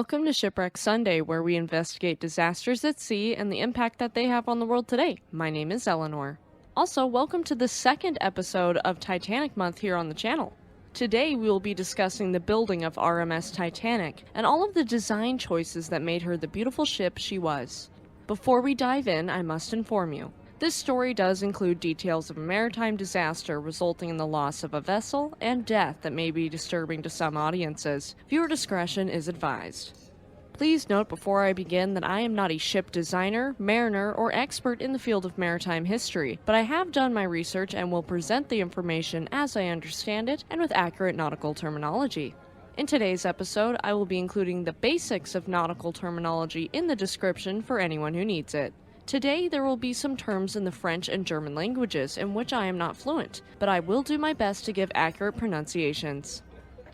Welcome to Shipwreck Sunday, where we investigate disasters at sea and the impact that they have on the world today. My name is Elinor. Also, welcome to the second episode of Titanic Month here on the channel. Today we will be discussing the building of RMS Titanic and all of the design choices that made her the beautiful ship she was. Before we dive in, I must inform you. This story does include details of a maritime disaster resulting in the loss of a vessel and death that may be disturbing to some audiences. Viewer discretion is advised. Please note before I begin that I am not a ship designer, mariner, or expert in the field of maritime history, but I have done my research and will present the information as I understand it and with accurate nautical terminology. In today's episode, I will be including the basics of nautical terminology in the description for anyone who needs it. Today, there will be some terms in the French and German languages in which I am not fluent, but I will do my best to give accurate pronunciations.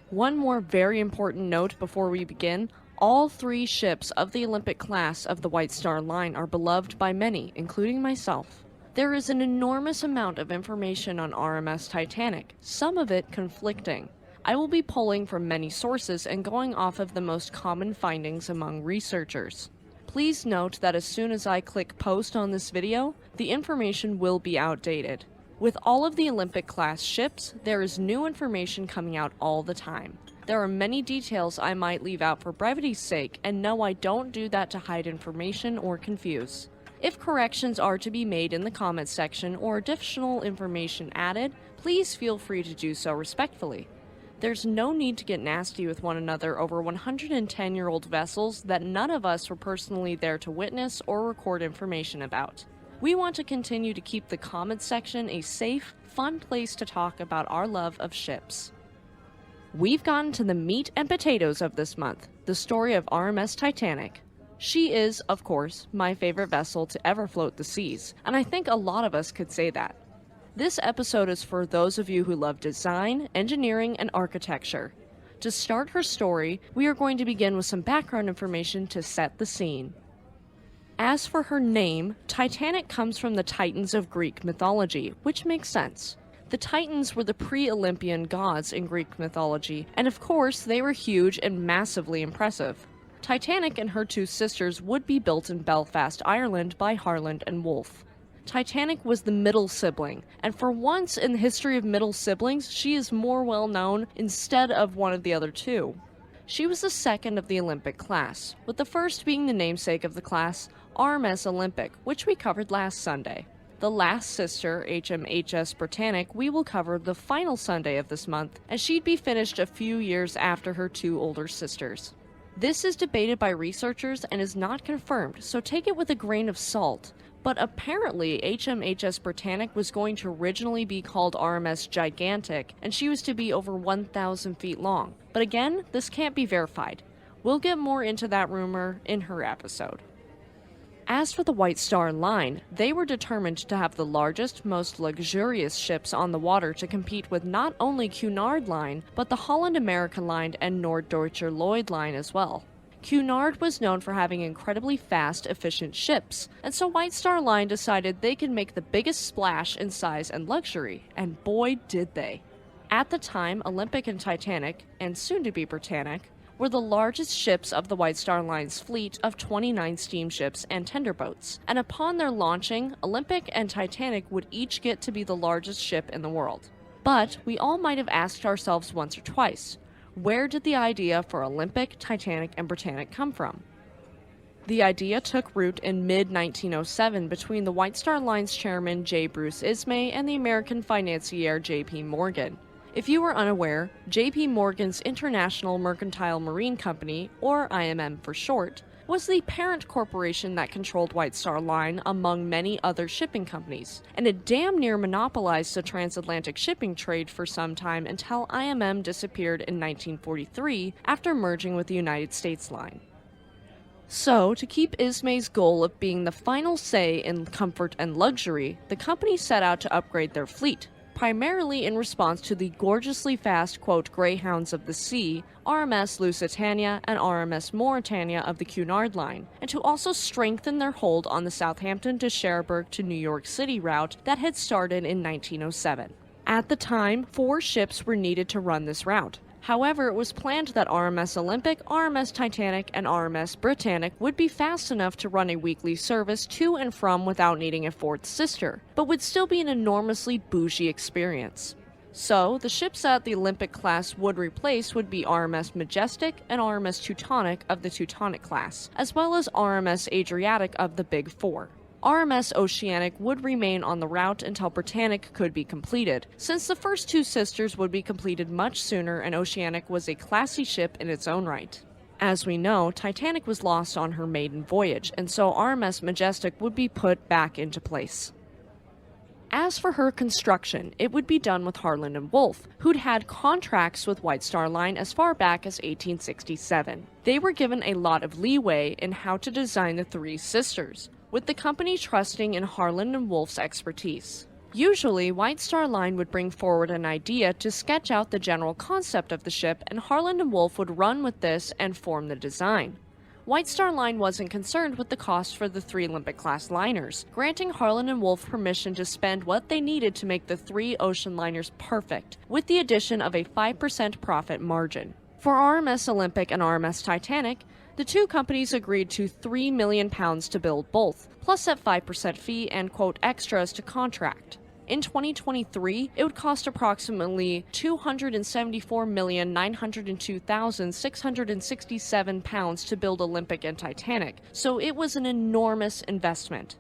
One more very important note before we begin: all three ships of the Olympic class of the White Star Line are beloved by many, including myself. There is an enormous amount of information on RMS Titanic, some of it conflicting. I will be pulling from many sources and going off of the most common findings among researchers. Please note that as soon as I click post on this video, the information will be outdated. With all of the Olympic-class ships, there is new information coming out all the time. There are many details I might leave out for brevity's sake, and no, I don't do that to hide information or confuse. If corrections are to be made in the comments section or additional information added, please feel free to do so respectfully. There's no need to get nasty with one another over 110-year-old vessels that none of us were personally there to witness or record information about. We want to continue to keep the comments section a safe, fun place to talk about our love of ships. We've gotten to the meat and potatoes of this month, the story of RMS Titanic. She is, of course, my favorite vessel to ever float the seas, and I think a lot of us could say that. This episode is for those of you who love design, engineering, and architecture. To start her story, we are going to begin with some background information to set the scene. As for her name, Titanic comes from the Titans of Greek mythology, which makes sense. The Titans were the pre-Olympian gods in Greek mythology, and of course they were huge and massively impressive. Titanic and her two sisters would be built in Belfast, Ireland by Harland and Wolff. Titanic was the middle sibling, and for once in the history of middle siblings, she is more well known instead of one of the other two. She was the second of the Olympic class, with the first being the namesake of the class, RMS Olympic, which we covered last Sunday. The last sister, HMHS Britannic, we will cover the final Sunday of this month, and she'd be finished a few years after her two older sisters. This is debated by researchers and is not confirmed, so take it with a grain of salt. But apparently, HMHS Britannic was going to originally be called RMS Gigantic, and she was to be over 1,000 feet long. But again, this can't be verified. We'll get more into that rumor in her episode. As for the White Star Line, they were determined to have the largest, most luxurious ships on the water to compete with not only Cunard Line, but the Holland America Line and Norddeutscher Lloyd Line as well. Cunard was known for having incredibly fast, efficient ships, and so White Star Line decided they could make the biggest splash in size and luxury, and boy did they. At the time, Olympic and Titanic, and soon to be Britannic, were the largest ships of the White Star Line's fleet of 29 steamships and tenderboats, and upon their launching, Olympic and Titanic would each get to be the largest ship in the world. But we all might have asked ourselves once or twice, where did the idea for Olympic, Titanic, and Britannic come from? The idea took root in mid-1907 between the White Star Line's chairman J. Bruce Ismay and the American financier J.P. Morgan. If you are unaware, J.P. Morgan's International Mercantile Marine Company, or IMM for short, was the parent corporation that controlled White Star Line among many other shipping companies, and it damn near monopolized the transatlantic shipping trade for some time until IMM disappeared in 1943 after merging with the United States Line. So, to keep Ismay's goal of being the final say in comfort and luxury, the company set out to upgrade their fleet, primarily in response to the gorgeously fast, quote, Greyhounds of the Sea, RMS Lusitania and RMS Mauretania of the Cunard Line, and to also strengthen their hold on the Southampton to Cherbourg to New York City route that had started in 1907. At the time, 4 ships were needed to run this route. However, it was planned that RMS Olympic, RMS Titanic, and RMS Britannic would be fast enough to run a weekly service to and from without needing a fourth sister, but would still be an enormously bougie experience. So, the ships that the Olympic class would replace would be RMS Majestic and RMS Teutonic of the Teutonic class, as well as RMS Adriatic of the Big Four. RMS Oceanic would remain on the route until Britannic could be completed, since the first two sisters would be completed much sooner and Oceanic was a classy ship in its own right. As we know, Titanic was lost on her maiden voyage, and so RMS Majestic would be put back into place. As for her construction, it would be done with Harland & Wolff, who'd had contracts with White Star Line as far back as 1867. They were given a lot of leeway in how to design the three sisters, with the company trusting in Harland & Wolff's expertise. Usually, White Star Line would bring forward an idea to sketch out the general concept of the ship, and Harland & Wolff would run with this and form the design. White Star Line wasn't concerned with the cost for the three Olympic-class liners, granting Harland & Wolff permission to spend what they needed to make the three ocean liners perfect, with the addition of a 5% profit margin. For RMS Olympic and RMS Titanic, the two companies agreed to £3 million to build both, plus a 5% fee and, quote, extras to contract. In 2023, it would cost approximately £274,902,667 to build Olympic and Titanic, so it was an enormous investment.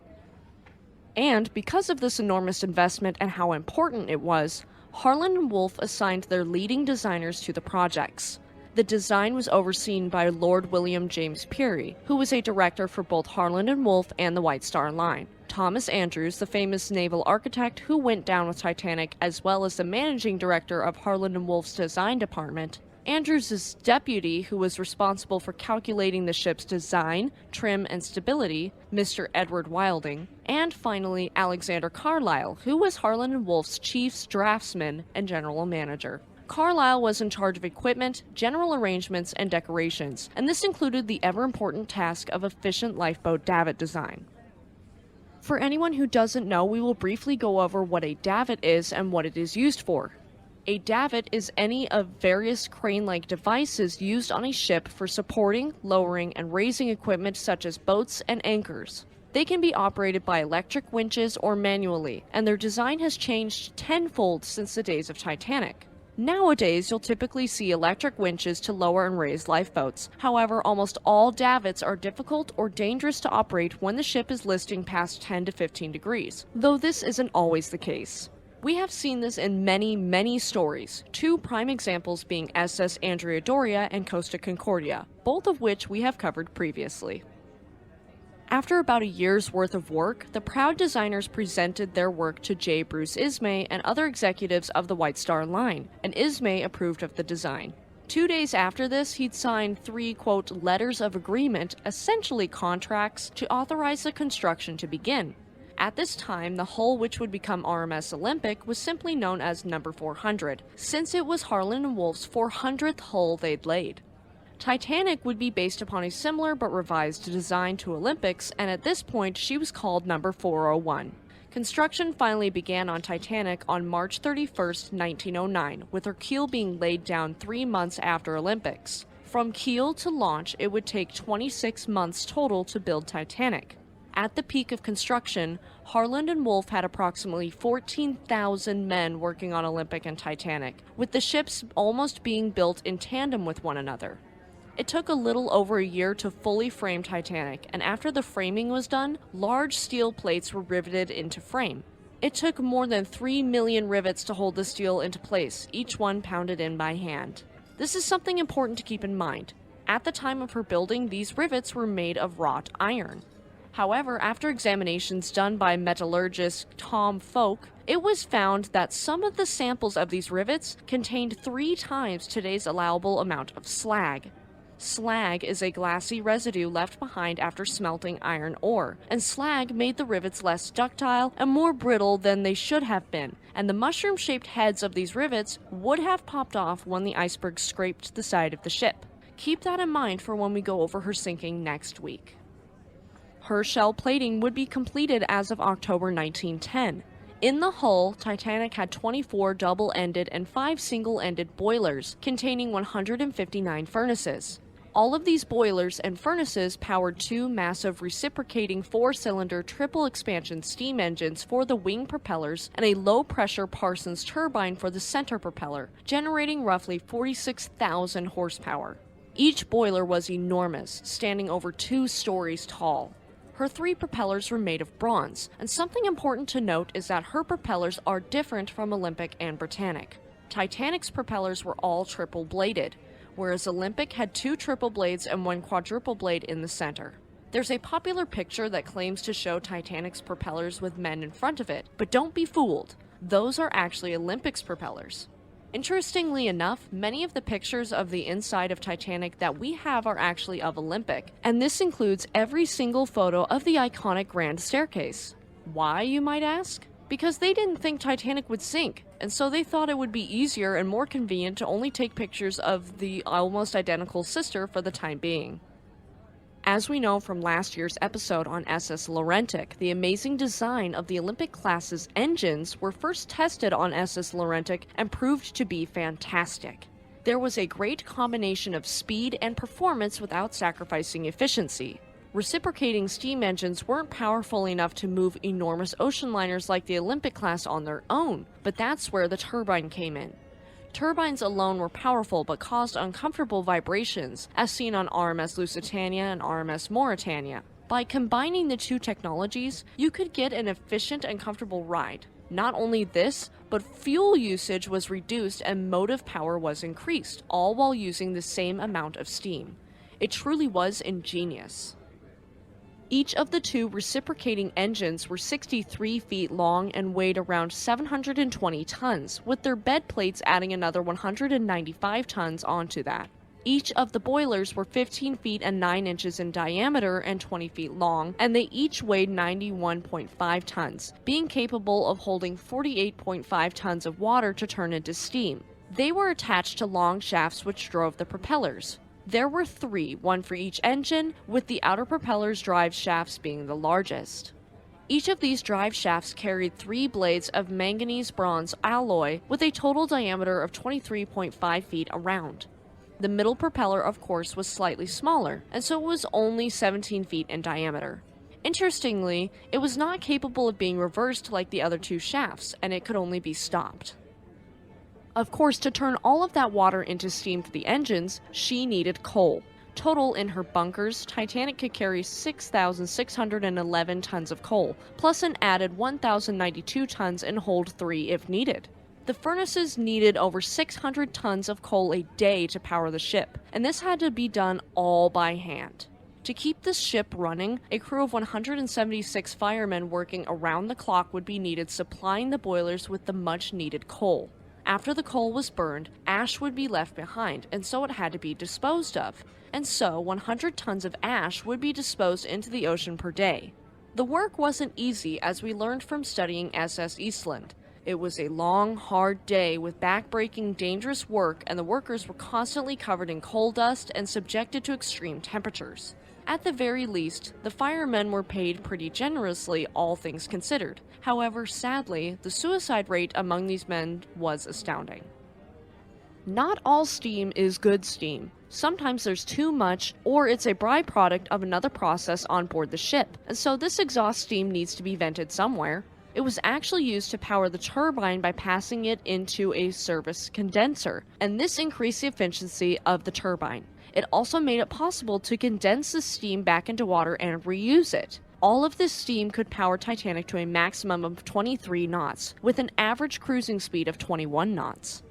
And because of this enormous investment and how important it was, Harland & Wolff assigned their leading designers to the projects. The design was overseen by Lord William James Peary, who was a director for both Harland & Wolff and the White Star Line. Thomas Andrews, the famous naval architect who went down with Titanic, as well as the managing director of Harland & Wolff's design department. Andrews' deputy, who was responsible for calculating the ship's design, trim, and stability, Mr. Edward Wilding. And finally, Alexander Carlisle, who was Harland & Wolff's chief draftsman and general manager. Carlisle was in charge of equipment, general arrangements, and decorations, and this included the ever-important task of efficient lifeboat davit design. For anyone who doesn't know, we will briefly go over what a davit is and what it is used for. A davit is any of various crane-like devices used on a ship for supporting, lowering, and raising equipment such as boats and anchors. They can be operated by electric winches or manually, and their design has changed tenfold since the days of Titanic. Nowadays, you'll typically see electric winches to lower and raise lifeboats. However, almost all davits are difficult or dangerous to operate when the ship is listing past 10 to 15 degrees, though this isn't always the case. We have seen this in many stories, two prime examples being SS Andrea Doria and Costa Concordia, both of which we have covered previously. After about a year's worth of work, the proud designers presented their work to J. Bruce Ismay and other executives of the White Star Line, and Ismay approved of the design. 2 days after this, he'd signed 3, quote, letters of agreement, essentially contracts, to authorize the construction to begin. At this time, the hull which would become RMS Olympic was simply known as number 400, since it was Harland & Wolff's 400th hull they'd laid. Titanic would be based upon a similar but revised design to Olympics, and at this point she was called number 401. Construction finally began on Titanic on March 31, 1909, with her keel being laid down 3 months after Olympics. From keel to launch, it would take 26 months total to build Titanic. At the peak of construction, Harland & Wolff had approximately 14,000 men working on Olympic and Titanic, with the ships almost being built in tandem with one another. It took a little over a year to fully frame Titanic, and after the framing was done, large steel plates were riveted into frame. It took more than 3 million rivets to hold the steel into place, each one pounded in by hand. This is something important to keep in mind. At the time of her building, these rivets were made of wrought iron. However, after examinations done by metallurgist Tom Folk, it was found that some of the samples of these rivets contained 3 times today's allowable amount of slag. Slag is a glassy residue left behind after smelting iron ore, and slag made the rivets less ductile and more brittle than they should have been, and the mushroom-shaped heads of these rivets would have popped off when the iceberg scraped the side of the ship. Keep that in mind for when we go over her sinking next week. Her shell plating would be completed as of October 1910. In the hull, Titanic had 24 double-ended and 5 single-ended boilers, containing 159 furnaces. All of these boilers and furnaces powered 2 massive reciprocating 4-cylinder triple-expansion steam engines for the wing propellers and a low-pressure Parsons turbine for the center propeller, generating roughly 46,000 horsepower. Each boiler was enormous, standing over 2 stories tall. Her 3 propellers were made of bronze, and something important to note is that her propellers are different from Olympic and Britannic. Titanic's propellers were all triple-bladed, whereas Olympic had 2 triple blades and 1 quadruple blade in the center. There's a popular picture that claims to show Titanic's propellers with men in front of it, but don't be fooled. Those are actually Olympic's propellers. Interestingly enough, many of the pictures of the inside of Titanic that we have are actually of Olympic, and this includes every single photo of the iconic grand staircase. Why, you might ask? Because they didn't think Titanic would sink, and so they thought it would be easier and more convenient to only take pictures of the almost identical sister for the time being. As we know from last year's episode on SS Laurentic, the amazing design of the Olympic-class's engines were first tested on SS Laurentic and proved to be fantastic. There was a great combination of speed and performance without sacrificing efficiency. Reciprocating steam engines weren't powerful enough to move enormous ocean liners like the Olympic class on their own, but that's where the turbine came in. Turbines alone were powerful but caused uncomfortable vibrations, as seen on RMS Lusitania and RMS Mauretania. By combining the 2 technologies, you could get an efficient and comfortable ride. Not only this, but fuel usage was reduced and motive power was increased, all while using the same amount of steam. It truly was ingenious. Each of the 2 reciprocating engines were 63 feet long and weighed around 720 tons, with their bed plates adding another 195 tons onto that. Each of the boilers were 15 feet and 9 inches in diameter and 20 feet long, and they each weighed 91.5 tons, being capable of holding 48.5 tons of water to turn into steam. They were attached to long shafts which drove the propellers. There were 3, 1 for each engine, with the outer propeller's drive shafts being the largest. Each of these drive shafts carried 3 blades of manganese-bronze alloy with a total diameter of 23.5 feet around. The middle propeller, of course, was slightly smaller, and so it was only 17 feet in diameter. Interestingly, it was not capable of being reversed like the other 2 shafts, and it could only be stopped. Of course, to turn all of that water into steam for the engines, she needed coal. Total in her bunkers, Titanic could carry 6,611 tons of coal, plus an added 1,092 tons and hold 3 if needed. The furnaces needed over 600 tons of coal a day to power the ship, and this had to be done all by hand. To keep this ship running, a crew of 176 firemen working around the clock would be needed supplying the boilers with the much-needed coal. After the coal was burned, ash would be left behind, and so it had to be disposed of. And so 100 tons of ash would be disposed into the ocean per day. The work wasn't easy, as we learned from studying SS Eastland. It was a long, hard day with back-breaking, dangerous work, and the workers were constantly covered in coal dust and subjected to extreme temperatures. At the very least, the firemen were paid pretty generously, all things considered. However, sadly, the suicide rate among these men was astounding. Not all steam is good steam. Sometimes there's too much, or it's a byproduct of another process on board the ship, and so this exhaust steam needs to be vented somewhere. It was actually used to power the turbine by passing it into a service condenser, and this increased the efficiency of the turbine. It also made it possible to condense the steam back into water and reuse it. All of this steam could power Titanic to a maximum of 23 knots, with an average cruising speed of 21 knots.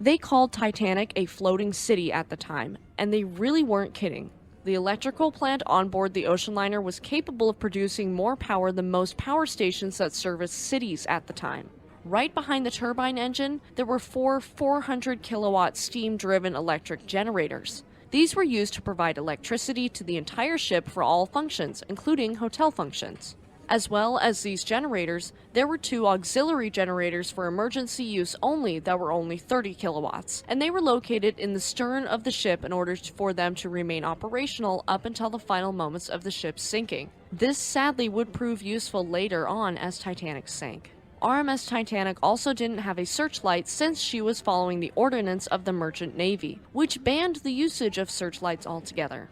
They called Titanic a floating city at the time, and they really weren't kidding. The electrical plant on board the ocean liner was capable of producing more power than most power stations that serviced cities at the time. Right behind the turbine engine, there were 4 400-kilowatt steam-driven electric generators. These were used to provide electricity to the entire ship for all functions, including hotel functions. As well as these generators, there were 2 auxiliary generators for emergency use only that were only 30 kilowatts, and they were located in the stern of the ship in order for them to remain operational up until the final moments of the ship's sinking. This sadly would prove useful later on as Titanic sank. RMS Titanic also didn't have a searchlight since she was following the ordinance of the Merchant Navy, which banned the usage of searchlights altogether.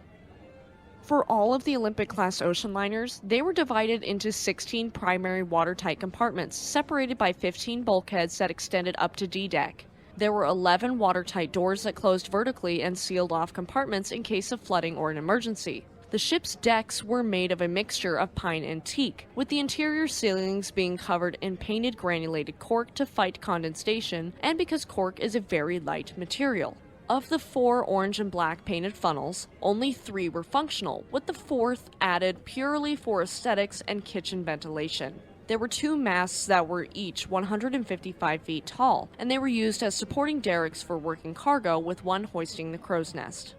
For all of the Olympic-class ocean liners, they were divided into 16 primary watertight compartments, separated by 15 bulkheads that extended up to D-deck. There were 11 watertight doors that closed vertically and sealed off compartments in case of flooding or an emergency. The ship's decks were made of a mixture of pine and teak, with the interior ceilings being covered in painted granulated cork to fight condensation, and because cork is a very light material. Of the 4 orange and black painted funnels, only 3 were functional, with the 4th added purely for aesthetics and kitchen ventilation. There were 2 masts that were each 155 feet tall, and they were used as supporting derricks for working cargo, with one hoisting the crow's nest.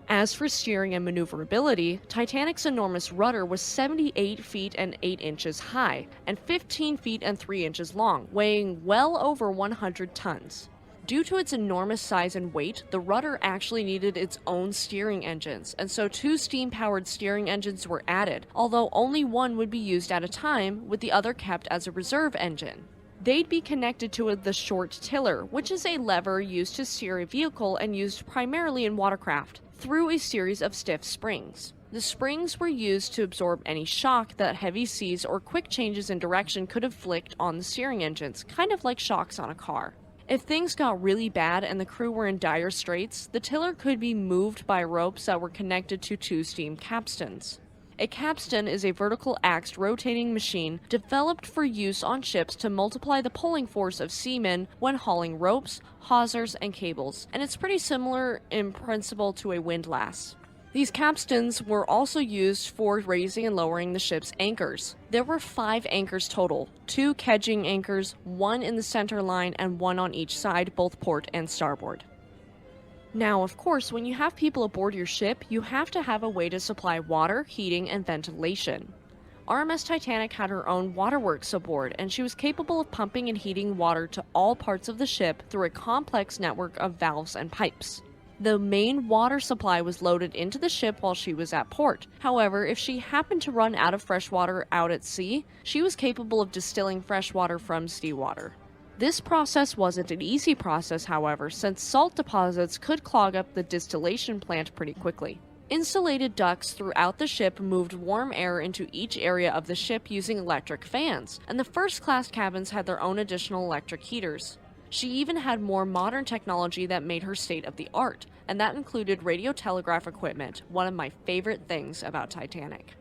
As for steering and maneuverability, Titanic's enormous rudder was 78 feet and 8 inches high, and 15 feet and 3 inches long, weighing well over 100 tons. Due to its enormous size and weight, the rudder actually needed its own steering engines, and so 2 steam-powered steering engines were added, although only one would be used at a time, with the other kept as a reserve engine. They'd be connected to the short tiller, which is a lever used to steer a vehicle and used primarily in watercraft, through a series of stiff springs. The springs were used to absorb any shock that heavy seas or quick changes in direction could inflict on the steering engines, kind of like shocks on a car. If things got really bad and the crew were in dire straits, the tiller could be moved by ropes that were connected to 2 steam capstans. A capstan is a vertical axed rotating machine developed for use on ships to multiply the pulling force of seamen when hauling ropes, hawsers, and cables, and it's pretty similar in principle to a windlass. These capstans were also used for raising and lowering the ship's anchors. There were 5 anchors total, 2 kedging anchors, 1 in the center line, and 1 on each side, both port and starboard. Now, of course, when you have people aboard your ship, you have to have a way to supply water, heating, and ventilation. RMS Titanic had her own waterworks aboard, and she was capable of pumping and heating water to all parts of the ship through a complex network of valves and pipes. The main water supply was loaded into the ship while she was at port. However, if she happened to run out of fresh water out at sea, she was capable of distilling fresh water from seawater. This process wasn't an easy process, however, since salt deposits could clog up the distillation plant pretty quickly. Insulated ducts throughout the ship moved warm air into each area of the ship using electric fans, and the first-class cabins had their own additional electric heaters. She even had more modern technology that made her state-of-the-art, and that included radio telegraph equipment, one of my favorite things about Titanic.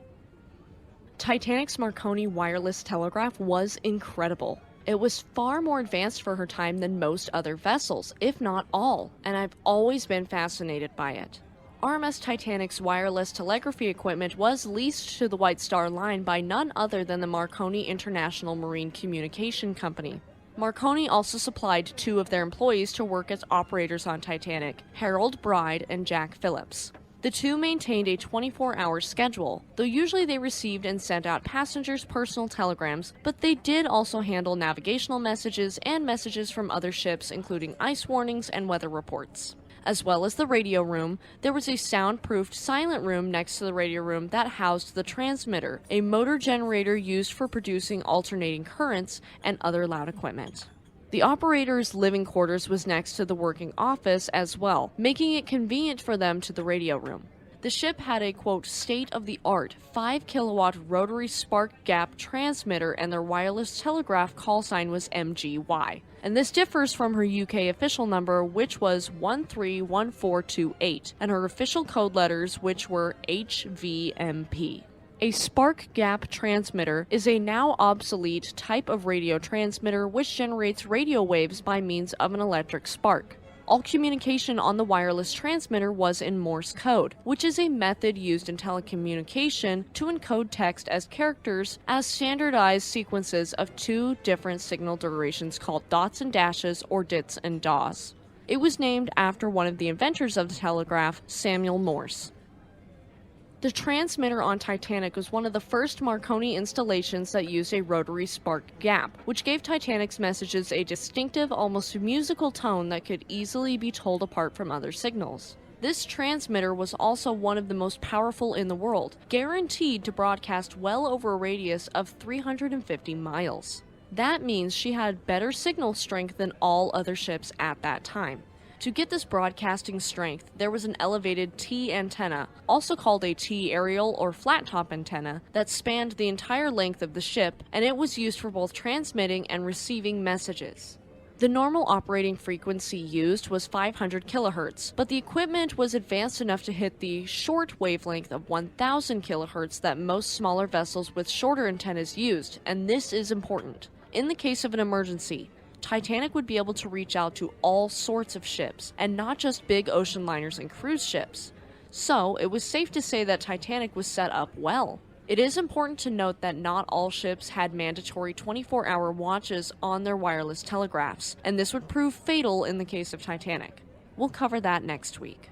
Titanic's Marconi wireless telegraph was incredible. It was far more advanced for her time than most other vessels, if not all, and I've always been fascinated by it. RMS Titanic's wireless telegraphy equipment was leased to the White Star Line by none other than the Marconi International Marine Communication Company. Marconi also supplied 2 of their employees to work as operators on Titanic, Harold Bride and Jack Phillips. The 2 maintained a 24-hour schedule, though usually they received and sent out passengers' personal telegrams, but they did also handle navigational messages and messages from other ships, including ice warnings and weather reports. As well as the radio room, there was a soundproofed silent room next to the radio room that housed the transmitter, a motor generator used for producing alternating currents and other loud equipment. The operator's living quarters was next to the working office as well, making it convenient for them to the radio room. The ship had a, quote, state-of-the-art 5-kilowatt rotary spark gap transmitter, and their wireless telegraph call sign was MGY. And this differs from her UK official number, which was 131428, and her official code letters, which were HVMP. A spark gap transmitter is a now obsolete type of radio transmitter which generates radio waves by means of an electric spark. All communication on the wireless transmitter was in Morse code, which is a method used in telecommunication to encode text as characters as standardized sequences of 2 different signal durations called dots and dashes, or dits and daws. It was named after one of the inventors of the telegraph, Samuel Morse. The transmitter on Titanic was one of the first Marconi installations that used a rotary spark gap, which gave Titanic's messages a distinctive, almost musical tone that could easily be told apart from other signals. This transmitter was also one of the most powerful in the world, guaranteed to broadcast well over a radius of 350 miles. That means she had better signal strength than all other ships at that time. To get this broadcasting strength, there was an elevated T antenna, also called a T aerial or flat top antenna, that spanned the entire length of the ship, and it was used for both transmitting and receiving messages. The normal operating frequency used was 500 kHz, but the equipment was advanced enough to hit the short wavelength of 1000 kHz that most smaller vessels with shorter antennas used, and this is important. In the case of an emergency, Titanic would be able to reach out to all sorts of ships, and not just big ocean liners and cruise ships. So, it was safe to say that Titanic was set up well. It is important to note that not all ships had mandatory 24-hour watches on their wireless telegraphs, and this would prove fatal in the case of Titanic. We'll cover that next week.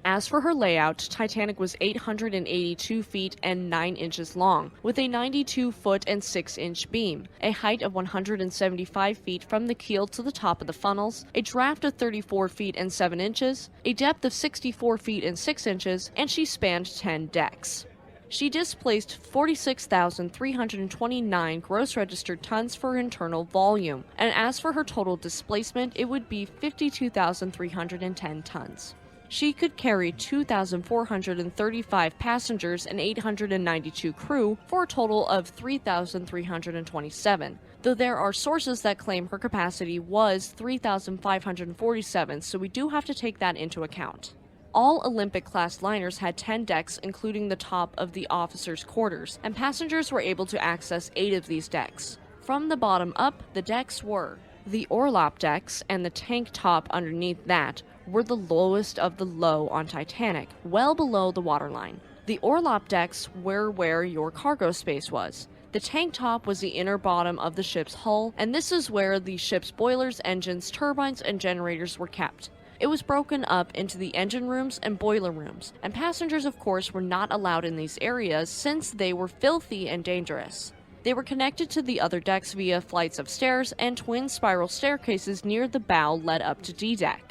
As for her layout, Titanic was 882 feet and 9 inches long, with a 92-foot and 6-inch beam, a height of 175 feet from the keel to the top of the funnels, a draft of 34 feet and 7 inches, a depth of 64 feet and 6 inches, and she spanned 10 decks. She displaced 46,329 gross registered tons for her internal volume, and as for her total displacement, it would be 52,310 tons. She could carry 2,435 passengers and 892 crew for a total of 3,327, though there are sources that claim her capacity was 3,547, so we do have to take that into account. All Olympic-class liners had 10 decks, including the top of the officers' quarters, and passengers were able to access 8 of these decks. From the bottom up, the decks were the orlop decks, and the tank top underneath that were the lowest of the low on Titanic, well below the waterline. The orlop decks were where your cargo space was. The tank top was the inner bottom of the ship's hull, and this is where the ship's boilers, engines, turbines, and generators were kept. It was broken up into the engine rooms and boiler rooms, and passengers, of course, were not allowed in these areas since they were filthy and dangerous. They were connected to the other decks via flights of stairs, and twin spiral staircases near the bow led up to D-deck.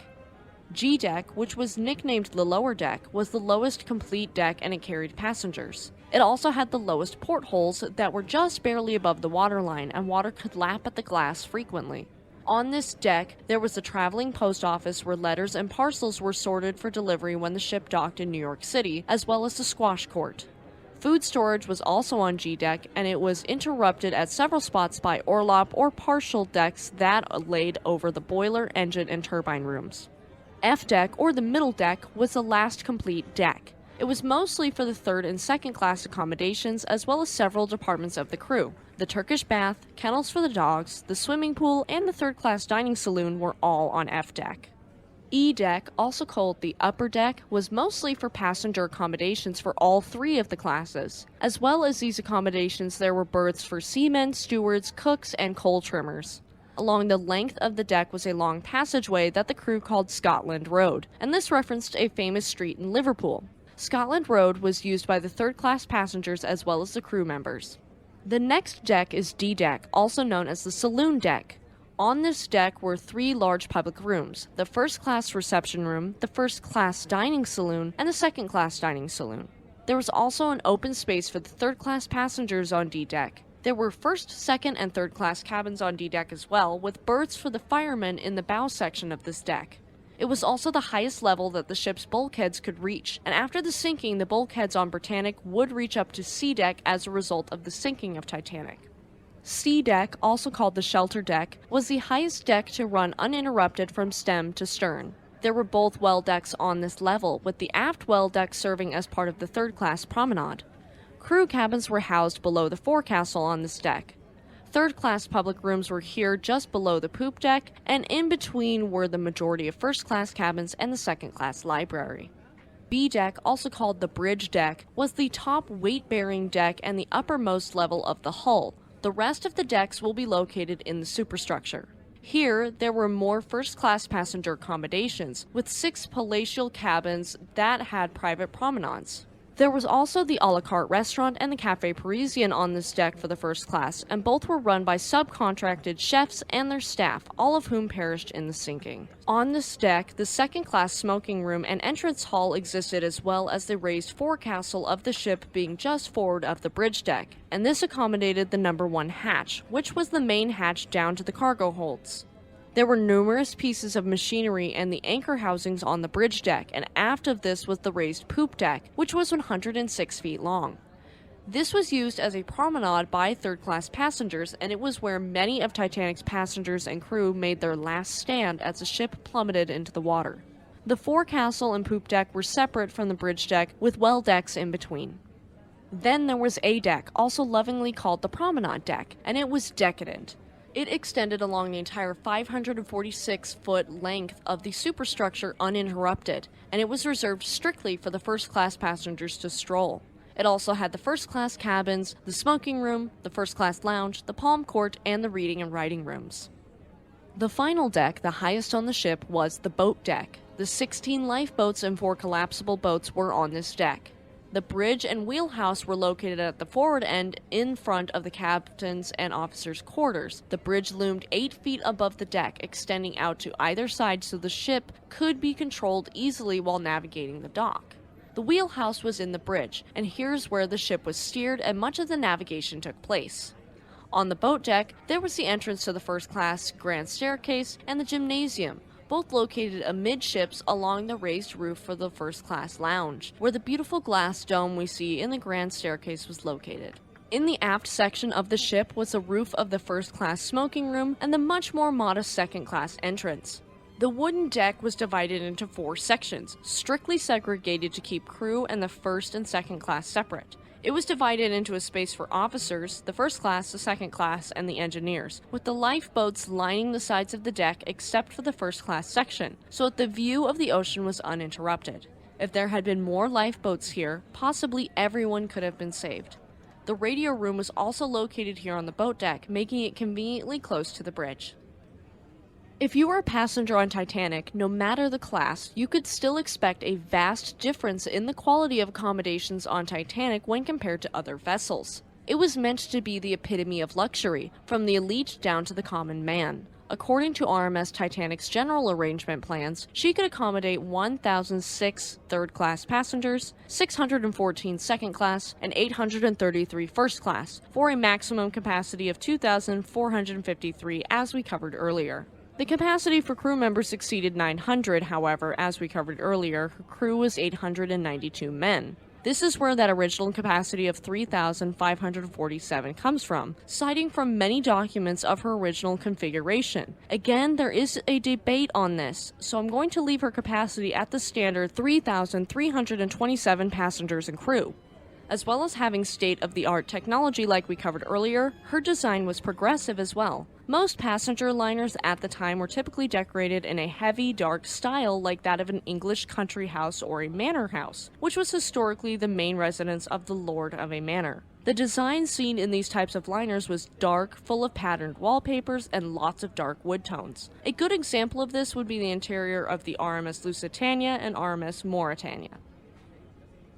G-deck, which was nicknamed the lower deck, was the lowest complete deck, and it carried passengers. It also had the lowest portholes that were just barely above the waterline, and water could lap at the glass frequently. On this deck, there was the traveling post office where letters and parcels were sorted for delivery when the ship docked in New York City, as well as the squash court. Food storage was also on G-deck, and it was interrupted at several spots by orlop or partial decks that laid over the boiler, engine, and turbine rooms. F-deck, or the middle deck, was the last complete deck. It was mostly for the third and second class accommodations, as well as several departments of the crew. The Turkish bath, kennels for the dogs, the swimming pool, and the third-class dining saloon were all on F-deck. E-deck, also called the upper deck, was mostly for passenger accommodations for all 3 of the classes. As well as these accommodations, there were berths for seamen, stewards, cooks, and coal trimmers. Along the length of the deck was a long passageway that the crew called Scotland Road, and this referenced a famous street in Liverpool. Scotland Road was used by the third-class passengers as well as the crew members. The next deck is D-deck, also known as the saloon deck. On this deck were 3 large public rooms, the first-class reception room, the first-class dining saloon, and the second-class dining saloon. There was also an open space for the third-class passengers on D-deck. There were first, second, and third-class cabins on D-deck as well, with berths for the firemen in the bow section of this deck. It was also the highest level that the ship's bulkheads could reach, and after the sinking, the bulkheads on Britannic would reach up to C-deck as a result of the sinking of Titanic. C-deck, also called the shelter deck, was the highest deck to run uninterrupted from stem to stern. There were both well decks on this level, with the aft well deck serving as part of the third-class promenade. Crew cabins were housed below the forecastle on this deck. Third-class public rooms were here just below the poop deck, and in between were the majority of first-class cabins and the second-class library. B-deck, also called the bridge deck, was the top weight-bearing deck and the uppermost level of the hull. The rest of the decks will be located in the superstructure. Here, there were more first-class passenger accommodations, with 6 palatial cabins that had private promenades. There was also the a la carte restaurant and the Café Parisien on this deck for the first class, and both were run by subcontracted chefs and their staff, all of whom perished in the sinking. On this deck, the second class smoking room and entrance hall existed, as well as the raised forecastle of the ship being just forward of the bridge deck, and this accommodated the number 1 hatch, which was the main hatch down to the cargo holds. There were numerous pieces of machinery and the anchor housings on the bridge deck, and aft of this was the raised poop deck, which was 106 feet long. This was used as a promenade by third-class passengers, and it was where many of Titanic's passengers and crew made their last stand as the ship plummeted into the water. The forecastle and poop deck were separate from the bridge deck, with well decks in between. Then there was A deck, also lovingly called the promenade deck, and it was decadent. It extended along the entire 546-foot length of the superstructure uninterrupted, and it was reserved strictly for the first-class passengers to stroll. It also had the first-class cabins, the smoking room, the first-class lounge, the palm court, and the reading and writing rooms. The final deck, the highest on the ship, was the boat deck. The 16 lifeboats and 4 collapsible boats were on this deck. The bridge and wheelhouse were located at the forward end in front of the captain's and officers' quarters. The bridge loomed 8 feet above the deck, extending out to either side so the ship could be controlled easily while navigating the dock. The wheelhouse was in the bridge, and here's where the ship was steered and much of the navigation took place. On the boat deck, there was the entrance to the first-class grand staircase and the gymnasium, both located amidships along the raised roof for the first-class lounge, where the beautiful glass dome we see in the grand staircase was located. In the aft section of the ship was the roof of the first-class smoking room and the much more modest second-class entrance. The wooden deck was divided into 4 sections, strictly segregated to keep crew and the first and second class separate. It was divided into a space for officers, the first class, the second class, and the engineers, with the lifeboats lining the sides of the deck except for the first class section, so that the view of the ocean was uninterrupted. If there had been more lifeboats here, possibly everyone could have been saved. The radio room was also located here on the boat deck, making it conveniently close to the bridge. If you were a passenger on Titanic, no matter the class, you could still expect a vast difference in the quality of accommodations on Titanic when compared to other vessels. It was meant to be the epitome of luxury, from the elite down to the common man. According to RMS Titanic's general arrangement plans, she could accommodate 1,006 third-class passengers, 614 second-class, and 833 first-class, for a maximum capacity of 2,453 as we covered earlier. The capacity for crew members exceeded 900, however, as we covered earlier, her crew was 892 men. This is where that original capacity of 3,547 comes from, citing from many documents of her original configuration. Again, there is a debate on this, so I'm going to leave her capacity at the standard 3,327 passengers and crew. As well as having state-of-the-art technology like we covered earlier, her design was progressive as well. Most passenger liners at the time were typically decorated in a heavy, dark style like that of an English country house or a manor house, which was historically the main residence of the lord of a manor. The design seen in these types of liners was dark, full of patterned wallpapers, and lots of dark wood tones. A good example of this would be the interior of the RMS Lusitania and RMS Mauretania.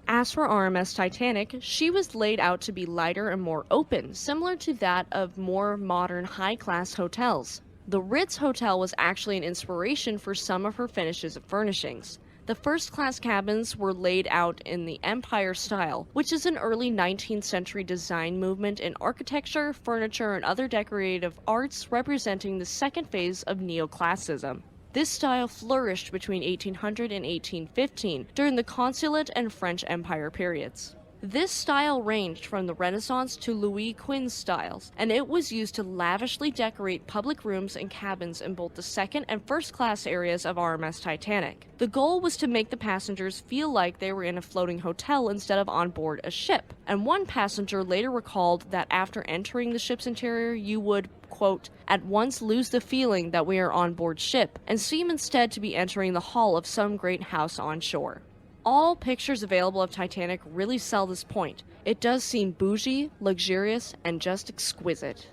As for RMS Titanic, she was laid out to be lighter and more open, similar to that of more modern high-class hotels. The Ritz Hotel was actually an inspiration for some of her finishes and furnishings. The first-class cabins were laid out in the Empire style, which is an early 19th century design movement in architecture, furniture, and other decorative arts representing the second phase of neoclassicism. This style flourished between 1800 and 1815 during the Consulate and French Empire periods. This style ranged from the Renaissance to Louis Quinze styles, and it was used to lavishly decorate public rooms and cabins in both the second and first class areas of RMS Titanic. The goal was to make the passengers feel like they were in a floating hotel instead of on board a ship, and one passenger later recalled that after entering the ship's interior you would, quote, at once lose the feeling that we are on board ship, and seem instead to be entering the hall of some great house on shore. All pictures available of Titanic really sell this point. It does seem bougie, luxurious, and just exquisite.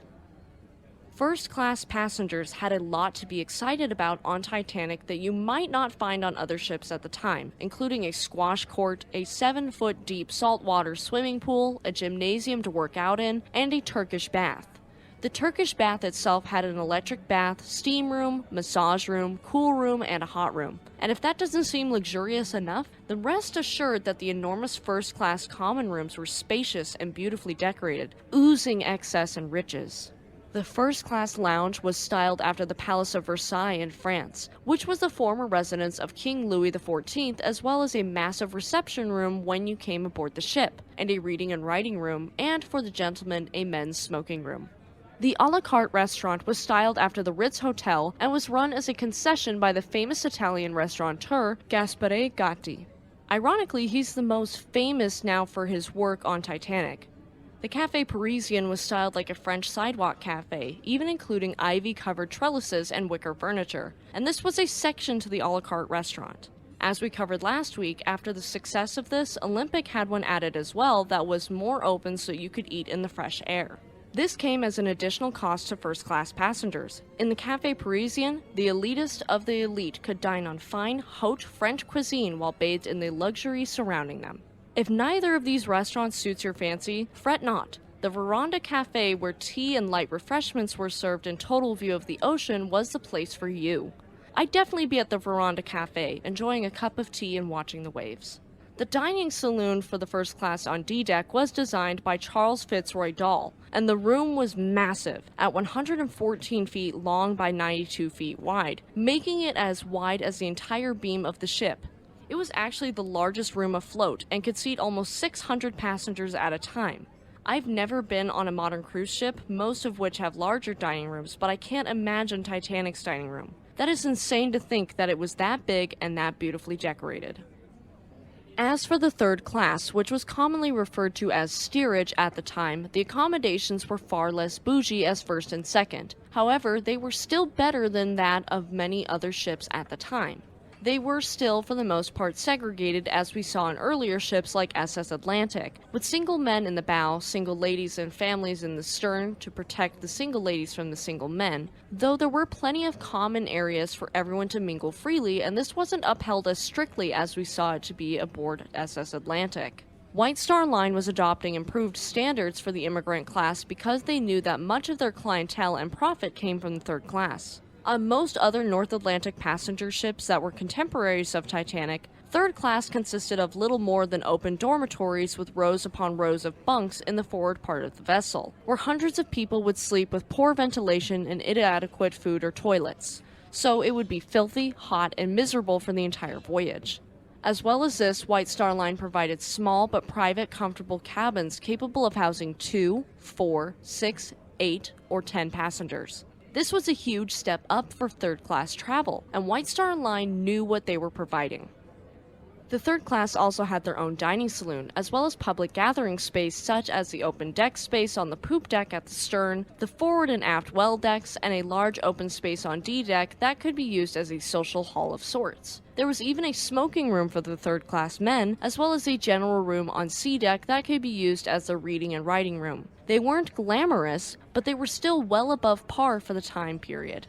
First-class passengers had a lot to be excited about on Titanic that you might not find on other ships at the time, including a squash court, a 7-foot deep saltwater swimming pool, a gymnasium to work out in, and a Turkish bath. The Turkish bath itself had an electric bath, steam room, massage room, cool room, and a hot room. And if that doesn't seem luxurious enough, then rest assured that the enormous first-class common rooms were spacious and beautifully decorated, oozing excess and riches. The first-class lounge was styled after the Palace of Versailles in France, which was the former residence of King Louis XIV, as well as a massive reception room when you came aboard the ship, and a reading and writing room, and for the gentlemen, a men's smoking room. The a la carte restaurant was styled after the Ritz Hotel and was run as a concession by the famous Italian restaurateur Gaspare Gatti. Ironically, he's the most famous now for his work on Titanic. The Café Parisien was styled like a French sidewalk cafe, even including ivy-covered trellises and wicker furniture, and this was a section to the a la carte restaurant. As we covered last week, after the success of this, Olympic had one added as well that was more open so you could eat in the fresh air. This came as an additional cost to first-class passengers. In the Café Parisien, the elitist of the elite could dine on fine, haute French cuisine while bathed in the luxury surrounding them. If neither of these restaurants suits your fancy, fret not. The Veranda Cafe, where tea and light refreshments were served in total view of the ocean, was the place for you. I'd definitely be at the Veranda Cafe, enjoying a cup of tea and watching the waves. The dining saloon for the first class on D-Deck was designed by Charles Fitzroy Dall, and the room was massive, at 114 feet long by 92 feet wide, making it as wide as the entire beam of the ship. It was actually the largest room afloat and could seat almost 600 passengers at a time. I've never been on a modern cruise ship, most of which have larger dining rooms, but I can't imagine Titanic's dining room. That is insane to think that it was that big and that beautifully decorated. As for the third class, which was commonly referred to as steerage at the time, the accommodations were far less bougie as first and second. However, they were still better than that of many other ships at the time. They were still, for the most part, segregated as we saw in earlier ships like SS Atlantic, with single men in the bow, single ladies and families in the stern to protect the single ladies from the single men, though there were plenty of common areas for everyone to mingle freely, and this wasn't upheld as strictly as we saw it to be aboard SS Atlantic. White Star Line was adopting improved standards for the immigrant class because they knew that much of their clientele and profit came from the third class. On most other North Atlantic passenger ships that were contemporaries of Titanic, third class consisted of little more than open dormitories with rows upon rows of bunks in the forward part of the vessel, where hundreds of people would sleep with poor ventilation and inadequate food or toilets. So it would be filthy, hot, and miserable for the entire voyage. As well as this, White Star Line provided small but private comfortable cabins capable of housing 2, 4, 6, 8, or 10 passengers. This was a huge step up for third-class travel, and White Star Line knew what they were providing. The third class also had their own dining saloon, as well as public gathering space such as the open deck space on the poop deck at the stern, the forward and aft well decks, and a large open space on D-Deck that could be used as a social hall of sorts. There was even a smoking room for the third-class men, as well as a general room on C-Deck that could be used as the reading and writing room. They weren't glamorous, but they were still well above par for the time period.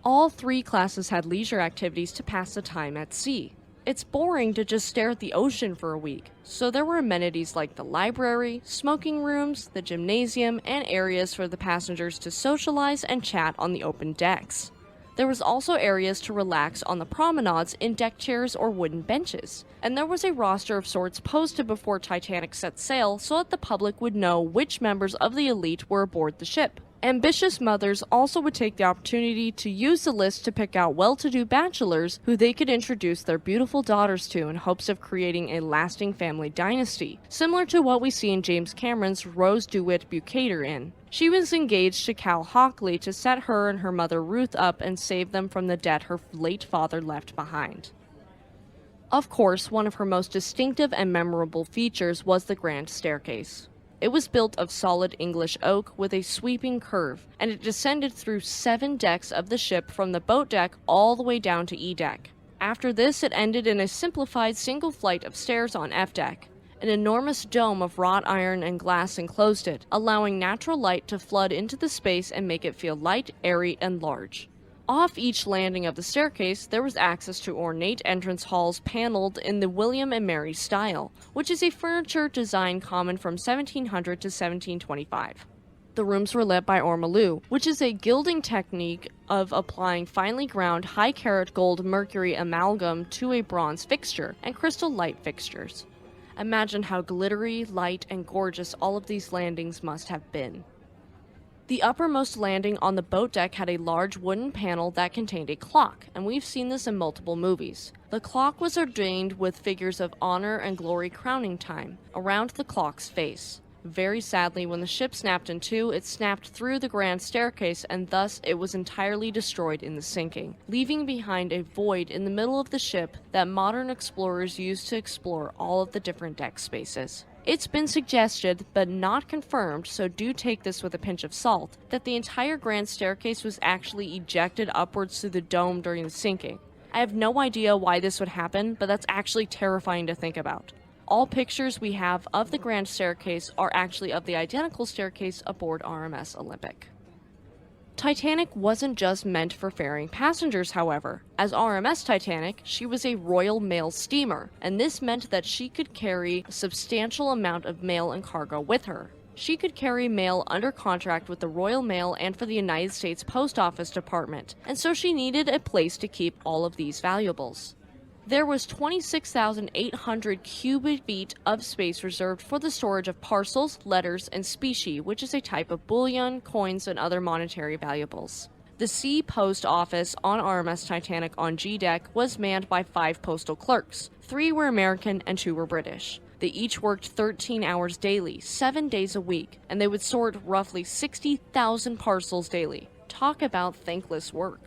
All three classes had leisure activities to pass the time at sea. It's boring to just stare at the ocean for a week, so there were amenities like the library, smoking rooms, the gymnasium, and areas for the passengers to socialize and chat on the open decks. There was also areas to relax on the promenades in deck chairs or wooden benches, and there was a roster of sorts posted before Titanic set sail so that the public would know which members of the elite were aboard the ship. Ambitious mothers also would take the opportunity to use the list to pick out well-to-do bachelors who they could introduce their beautiful daughters to in hopes of creating a lasting family dynasty, similar to what we see in James Cameron's Rose DeWitt Bukater Inn. She was engaged to Cal Hockley to set her and her mother Ruth up and save them from the debt her late father left behind. Of course, one of her most distinctive and memorable features was the grand staircase. It was built of solid English oak with a sweeping curve, and it descended through 7 decks of the ship from the boat deck all the way down to E-Deck. After this, it ended in a simplified single flight of stairs on F-Deck. An enormous dome of wrought iron and glass enclosed it, allowing natural light to flood into the space and make it feel light, airy, and large. Off each landing of the staircase, there was access to ornate entrance halls paneled in the William and Mary style, which is a furniture design common from 1700 to 1725. The rooms were lit by ormolu, which is a gilding technique of applying finely ground high-carat gold mercury amalgam to a bronze fixture and crystal light fixtures. Imagine how glittery, light, and gorgeous all of these landings must have been. The uppermost landing on the boat deck had a large wooden panel that contained a clock, and we've seen this in multiple movies. The clock was ordained with figures of honor and glory crowning time around the clock's face. Very sadly, when the ship snapped in two, it snapped through the grand staircase, and thus it was entirely destroyed in the sinking, leaving behind a void in the middle of the ship that modern explorers used to explore all of the different deck spaces. It's been suggested, but not confirmed, so do take this with a pinch of salt, that the entire grand staircase was actually ejected upwards through the dome during the sinking. I have no idea why this would happen, but that's actually terrifying to think about. All pictures we have of the grand staircase are actually of the identical staircase aboard RMS Olympic. Titanic wasn't just meant for ferrying passengers, however. As RMS Titanic, she was a Royal Mail steamer, and this meant that she could carry a substantial amount of mail and cargo with her. She could carry mail under contract with the Royal Mail and for the United States Post Office Department, and so she needed a place to keep all of these valuables. There was 26,800 cubic feet of space reserved for the storage of parcels, letters, and specie, which is a type of bullion, coins, and other monetary valuables. The Sea Post Office on RMS Titanic on G deck was manned by 5 postal clerks. 3 were American and 2 were British. They each worked 13 hours daily, 7 days a week, and they would sort roughly 60,000 parcels daily. Talk about thankless work.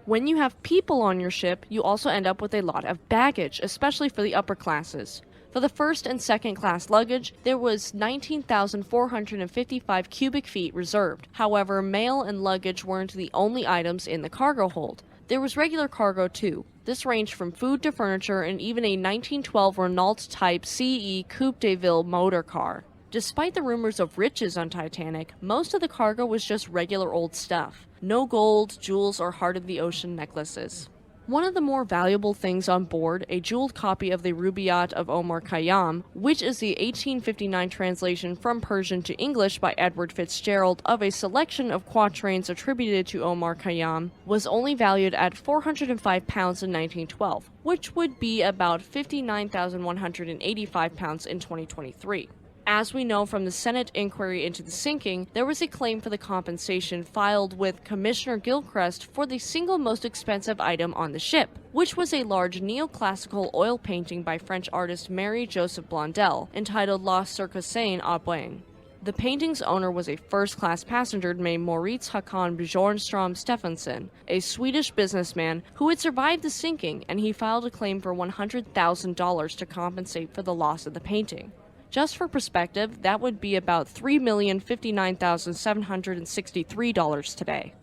When you have people on your ship, you also end up with a lot of baggage, especially for the upper classes. For the first and second class luggage, there was 19,455 cubic feet reserved. However, mail and luggage weren't the only items in the cargo hold. There was regular cargo too. This ranged from food to furniture and even a 1912 Renault Type CE Coupe de Ville motor car. Despite the rumors of riches on Titanic, most of the cargo was just regular old stuff. No gold, jewels, or heart-of-the-ocean necklaces. One of the more valuable things on board, a jeweled copy of the Rubaiyat of Omar Khayyam, which is the 1859 translation from Persian to English by Edward Fitzgerald of a selection of quatrains attributed to Omar Khayyam, was only valued at £405 in 1912, which would be about £59,185 in 2023. As we know from the Senate inquiry into the sinking, there was a claim for the compensation filed with Commissioner Gilchrist for the single most expensive item on the ship, which was a large neoclassical oil painting by French artist Marie-Joseph Blondel, entitled La Circassienne à Bain. The painting's owner was a first-class passenger named Moritz Håkan Bjornstrom Stephenson, a Swedish businessman who had survived the sinking, and he filed a claim for $100,000 to compensate for the loss of the painting. Just for perspective, that would be about $3,059,763 today.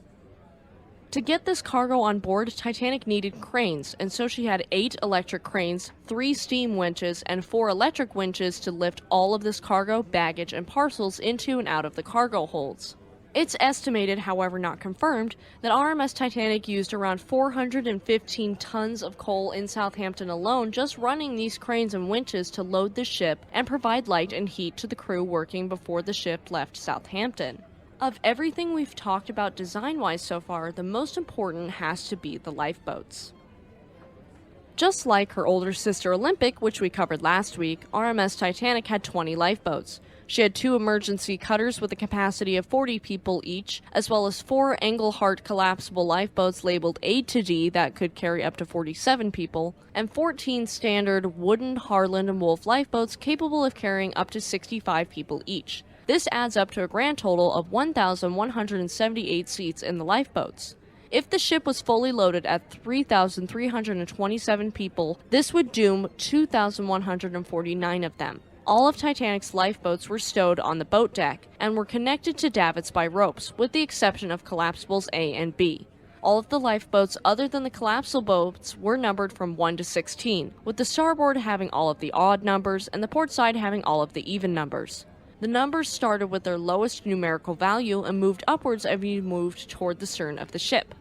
To get this cargo on board, Titanic needed cranes, and so she had 8 electric cranes, 3 steam winches, and 4 electric winches to lift all of this cargo, baggage, and parcels into and out of the cargo holds. It's estimated, however not confirmed, that RMS Titanic used around 415 tons of coal in Southampton alone just running these cranes and winches to load the ship and provide light and heat to the crew working before the ship left Southampton. Of everything we've talked about design-wise so far, the most important has to be the lifeboats. Just like her older sister Olympic, which we covered last week, RMS Titanic had 20 lifeboats. She had 2 emergency cutters with a capacity of 40 people each, as well as 4 Engelhart collapsible lifeboats labeled A to D that could carry up to 47 people, and 14 standard wooden Harland and Wolff lifeboats capable of carrying up to 65 people each. This adds up to a grand total of 1,178 seats in the lifeboats. If the ship was fully loaded at 3,327 people, this would doom 2,149 of them. All of Titanic's lifeboats were stowed on the boat deck and were connected to davits by ropes, with the exception of collapsibles A and B. All of the lifeboats other than the collapsible boats were numbered from 1 to 16, with the starboard having all of the odd numbers and the port side having all of the even numbers. The numbers started with their lowest numerical value and moved upwards as you moved toward the stern of the ship.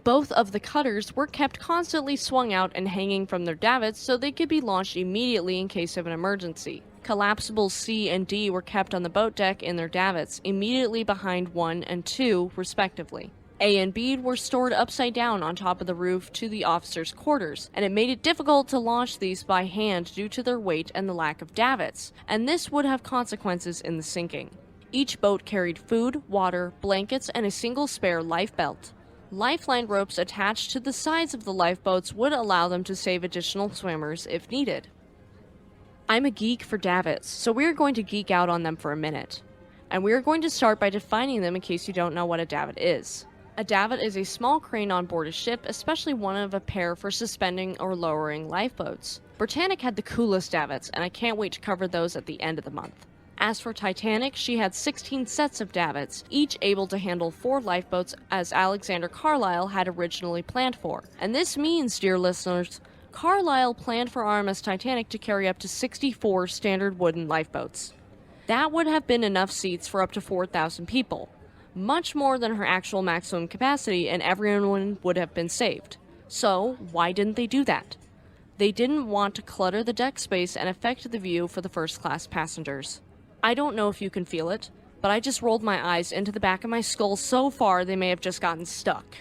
Both of the cutters were kept constantly swung out and hanging from their davits so they could be launched immediately in case of an emergency. Collapsibles C and D were kept on the boat deck in their davits, immediately behind 1 and 2, respectively. A and B were stored upside down on top of the roof to the officers' quarters, and it made it difficult to launch these by hand due to their weight and the lack of davits, and this would have consequences in the sinking. Each boat carried food, water, blankets, and a single spare life belt. Lifeline ropes attached to the sides of the lifeboats would allow them to save additional swimmers if needed. I'm a geek for davits, so we're going to geek out on them for a minute. And we're going to start by defining them in case you don't know what a davit is. A davit is a small crane on board a ship, especially one of a pair for suspending or lowering lifeboats. Britannic had the coolest davits, and I can't wait to cover those at the end of the month. As for Titanic, she had 16 sets of davits, each able to handle 4 lifeboats as Alexander Carlisle had originally planned for. And this means, dear listeners, Carlisle planned for RMS Titanic to carry up to 64 standard wooden lifeboats. That would have been enough seats for up to 4,000 people. Much more than her actual maximum capacity, and everyone would have been saved. So, why didn't they do that? They didn't want to clutter the deck space and affect the view for the first-class passengers. I don't know if you can feel it, but I just rolled my eyes into the back of my skull so far they may have just gotten stuck.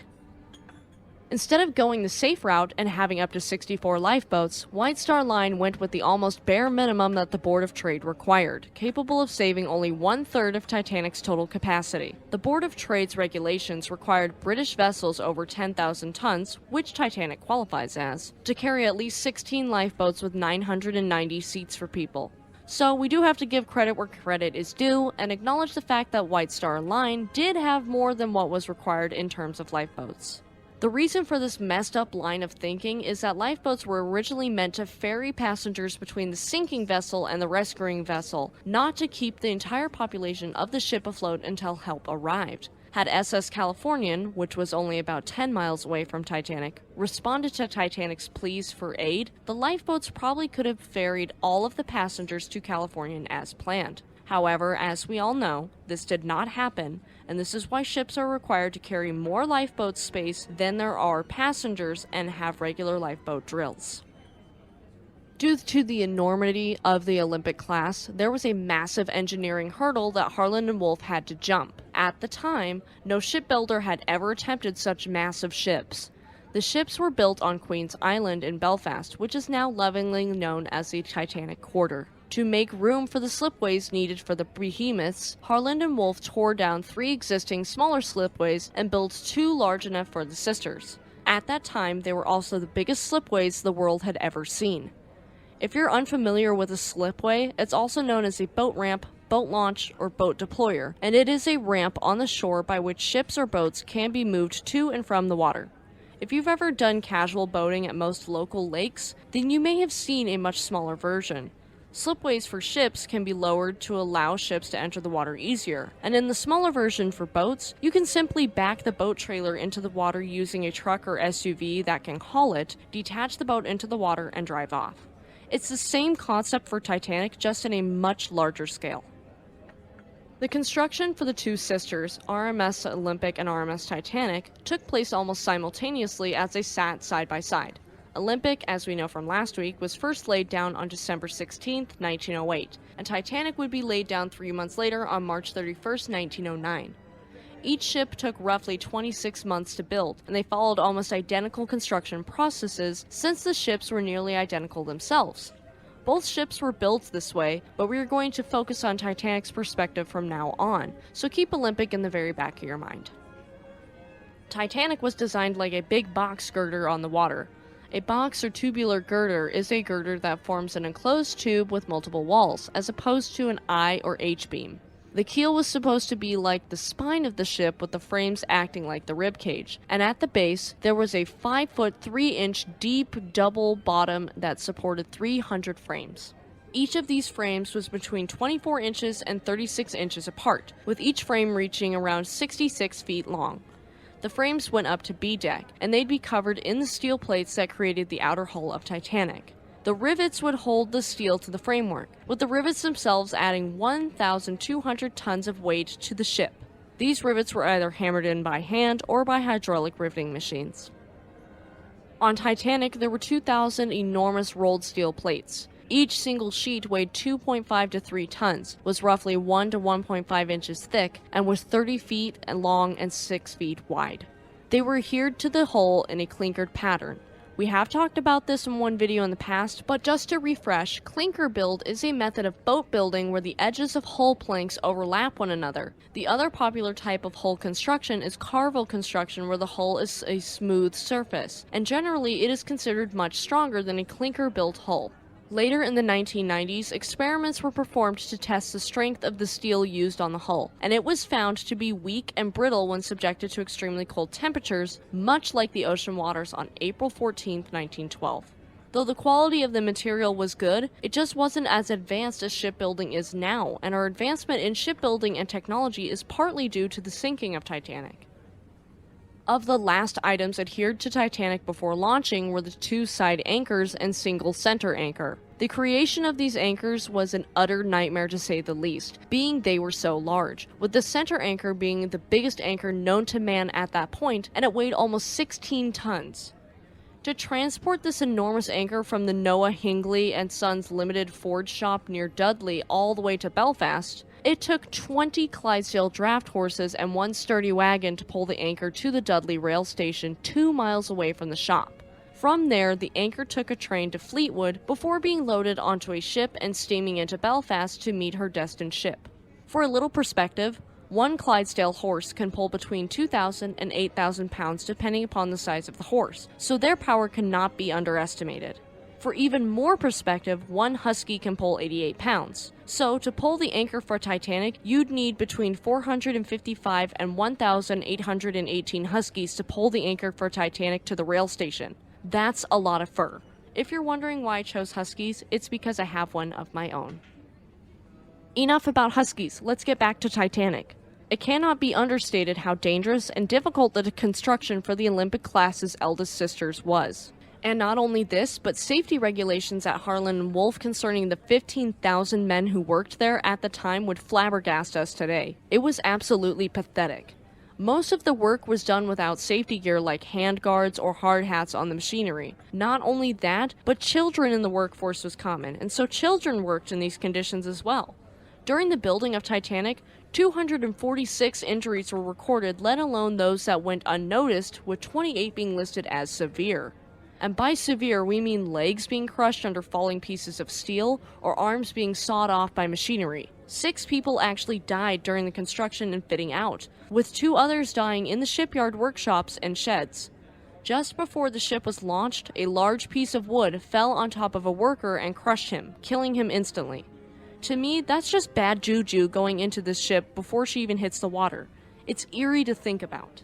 Instead of going the safe route and having up to 64 lifeboats, White Star Line went with the almost bare minimum that the Board of Trade required, capable of saving only 1/3 of Titanic's total capacity. The Board of Trade's regulations required British vessels over 10,000 tons, which Titanic qualifies as, to carry at least 16 lifeboats with 990 seats for people. So we do have to give credit where credit is due and acknowledge the fact that White Star Line did have more than what was required in terms of lifeboats. The reason for this messed up line of thinking is that lifeboats were originally meant to ferry passengers between the sinking vessel and the rescuing vessel, not to keep the entire population of the ship afloat until help arrived. Had SS Californian, which was only about 10 miles away from Titanic, responded to Titanic's pleas for aid, the lifeboats probably could have ferried all of the passengers to Californian as planned. However, as we all know, this did not happen, and this is why ships are required to carry more lifeboat space than there are passengers and have regular lifeboat drills. Due to the enormity of the Olympic class, there was a massive engineering hurdle that Harland and Wolff had to jump. At the time, no shipbuilder had ever attempted such massive ships. The ships were built on Queen's Island in Belfast, which is now lovingly known as the Titanic Quarter. To make room for the slipways needed for the behemoths, Harland and Wolff tore down 3 existing smaller slipways and built 2 large enough for the sisters. At that time, they were also the biggest slipways the world had ever seen. If you're unfamiliar with a slipway, it's also known as a boat ramp, boat launch, or boat deployer, and it is a ramp on the shore by which ships or boats can be moved to and from the water. If you've ever done casual boating at most local lakes, then you may have seen a much smaller version. Slipways for ships can be lowered to allow ships to enter the water easier, and in the smaller version for boats, you can simply back the boat trailer into the water using a truck or SUV that can haul it, detach the boat into the water, and drive off. It's the same concept for Titanic, just in a much larger scale. The construction for the 2 sisters, RMS Olympic and RMS Titanic, took place almost simultaneously as they sat side by side. Olympic, as we know from last week, was first laid down on December 16, 1908, and Titanic would be laid down 3 months later on March 31, 1909. Each ship took roughly 26 months to build, and they followed almost identical construction processes since the ships were nearly identical themselves. Both ships were built this way, but we are going to focus on Titanic's perspective from now on, so keep Olympic in the very back of your mind. Titanic was designed like a big box girder on the water. A box or tubular girder is a girder that forms an enclosed tube with multiple walls, as opposed to an I or H-beam. The keel was supposed to be like the spine of the ship with the frames acting like the rib cage, and at the base, there was a 5-foot 3-inch deep double bottom that supported 300 frames. Each of these frames was between 24 inches and 36 inches apart, with each frame reaching around 66 feet long. The frames went up to B deck, and they'd be covered in the steel plates that created the outer hull of Titanic. The rivets would hold the steel to the framework, with the rivets themselves adding 1,200 tons of weight to the ship. These rivets were either hammered in by hand or by hydraulic riveting machines. On Titanic, there were 2,000 enormous rolled steel plates. Each single sheet weighed 2.5 to 3 tons, was roughly 1 to 1.5 inches thick, and was 30 feet long and 6 feet wide. They were adhered to the hull in a clinkered pattern. We have talked about this in one video in the past, but just to refresh, clinker build is a method of boat building where the edges of hull planks overlap one another. The other popular type of hull construction is carvel construction, where the hull is a smooth surface, and generally it is considered much stronger than a clinker-built hull. Later in the 1990s, experiments were performed to test the strength of the steel used on the hull, and it was found to be weak and brittle when subjected to extremely cold temperatures, much like the ocean waters on April 14, 1912. Though the quality of the material was good, it just wasn't as advanced as shipbuilding is now, and our advancement in shipbuilding and technology is partly due to the sinking of Titanic. Of the last items adhered to Titanic before launching were the 2 side anchors and single center anchor. The creation of these anchors was an utter nightmare to say the least, being they were so large, with the center anchor being the biggest anchor known to man at that point, and it weighed almost 16 tons. To transport this enormous anchor from the Noah Hingley and Sons Limited forge shop near Dudley all the way to Belfast, it took 20 Clydesdale draft horses and 1 sturdy wagon to pull the anchor to the Dudley rail station 2 miles away from the shop. From there, the anchor took a train to Fleetwood before being loaded onto a ship and steaming into Belfast to meet her destined ship. For a little perspective, 1 Clydesdale horse can pull between 2,000 and 8,000 pounds depending upon the size of the horse, so their power cannot be underestimated. For even more perspective, 1 husky can pull 88 pounds. So, to pull the anchor for Titanic, you'd need between 455 and 1,818 huskies to pull the anchor for Titanic to the rail station. That's a lot of fur. If you're wondering why I chose huskies, it's because I have one of my own. Enough about huskies, let's get back to Titanic. It cannot be understated how dangerous and difficult the construction for the Olympic class's eldest sisters was. And not only this, but safety regulations at Harland and Wolff concerning the 15,000 men who worked there at the time would flabbergast us today. It was absolutely pathetic. Most of the work was done without safety gear like hand guards or hard hats on the machinery. Not only that, but children in the workforce was common, and so children worked in these conditions as well. During the building of Titanic, 246 injuries were recorded, let alone those that went unnoticed, with 28 being listed as severe. And by severe, we mean legs being crushed under falling pieces of steel or arms being sawed off by machinery. 6 people actually died during the construction and fitting out, with 2 others dying in the shipyard workshops and sheds. Just before the ship was launched, a large piece of wood fell on top of a worker and crushed him, killing him instantly. To me, that's just bad juju going into this ship before she even hits the water. It's eerie to think about.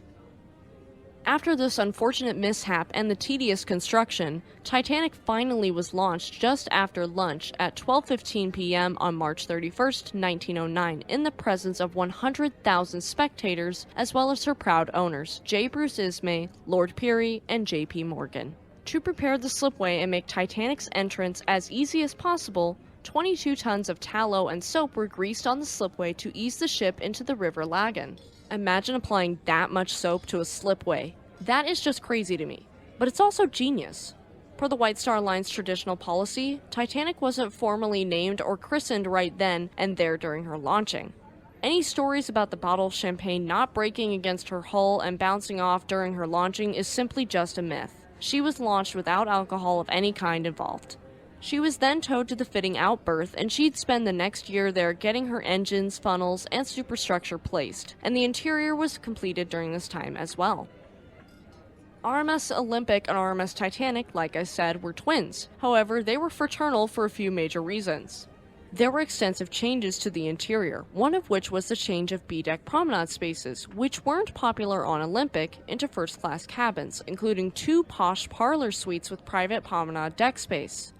After this unfortunate mishap and the tedious construction, Titanic finally was launched just after lunch at 12:15 p.m. on March 31st, 1909, in the presence of 100,000 spectators, as well as her proud owners, J. Bruce Ismay, Lord Peary, and J.P. Morgan. To prepare the slipway and make Titanic's entrance as easy as possible, 22 tons of tallow and soap were greased on the slipway to ease the ship into the River Lagan. Imagine applying that much soap to a slipway. That is just crazy to me. But it's also genius. Per the White Star Line's traditional policy, Titanic wasn't formally named or christened right then and there during her launching. Any stories about the bottle of champagne not breaking against her hull and bouncing off during her launching is simply just a myth. She was launched without alcohol of any kind involved. She was then towed to the fitting out berth, and she'd spend the next year there getting her engines, funnels, and superstructure placed, and the interior was completed during this time as well. RMS Olympic and RMS Titanic, like I said, were twins. However, they were fraternal for a few major reasons. There were extensive changes to the interior, one of which was the change of B-deck promenade spaces, which weren't popular on Olympic, into first-class cabins, including 2 posh parlor suites with private promenade deck space.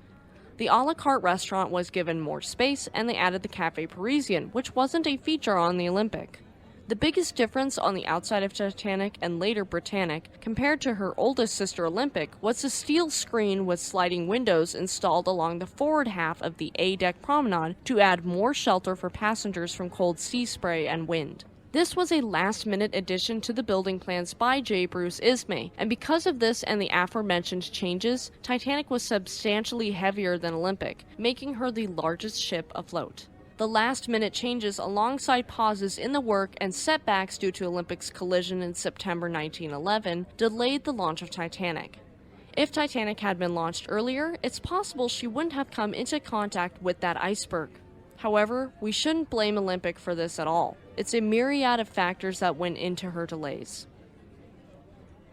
The a la carte restaurant was given more space, and they added the Café Parisien, which wasn't a feature on the Olympic. The biggest difference on the outside of Titanic and later Britannic compared to her oldest sister Olympic was a steel screen with sliding windows installed along the forward half of the A-deck promenade to add more shelter for passengers from cold sea spray and wind. This was a last-minute addition to the building plans by J. Bruce Ismay, and because of this and the aforementioned changes, Titanic was substantially heavier than Olympic, making her the largest ship afloat. The last-minute changes alongside pauses in the work and setbacks due to Olympic's collision in September 1911 delayed the launch of Titanic. If Titanic had been launched earlier, it's possible she wouldn't have come into contact with that iceberg. However, we shouldn't blame Olympic for this at all. It's a myriad of factors that went into her delays.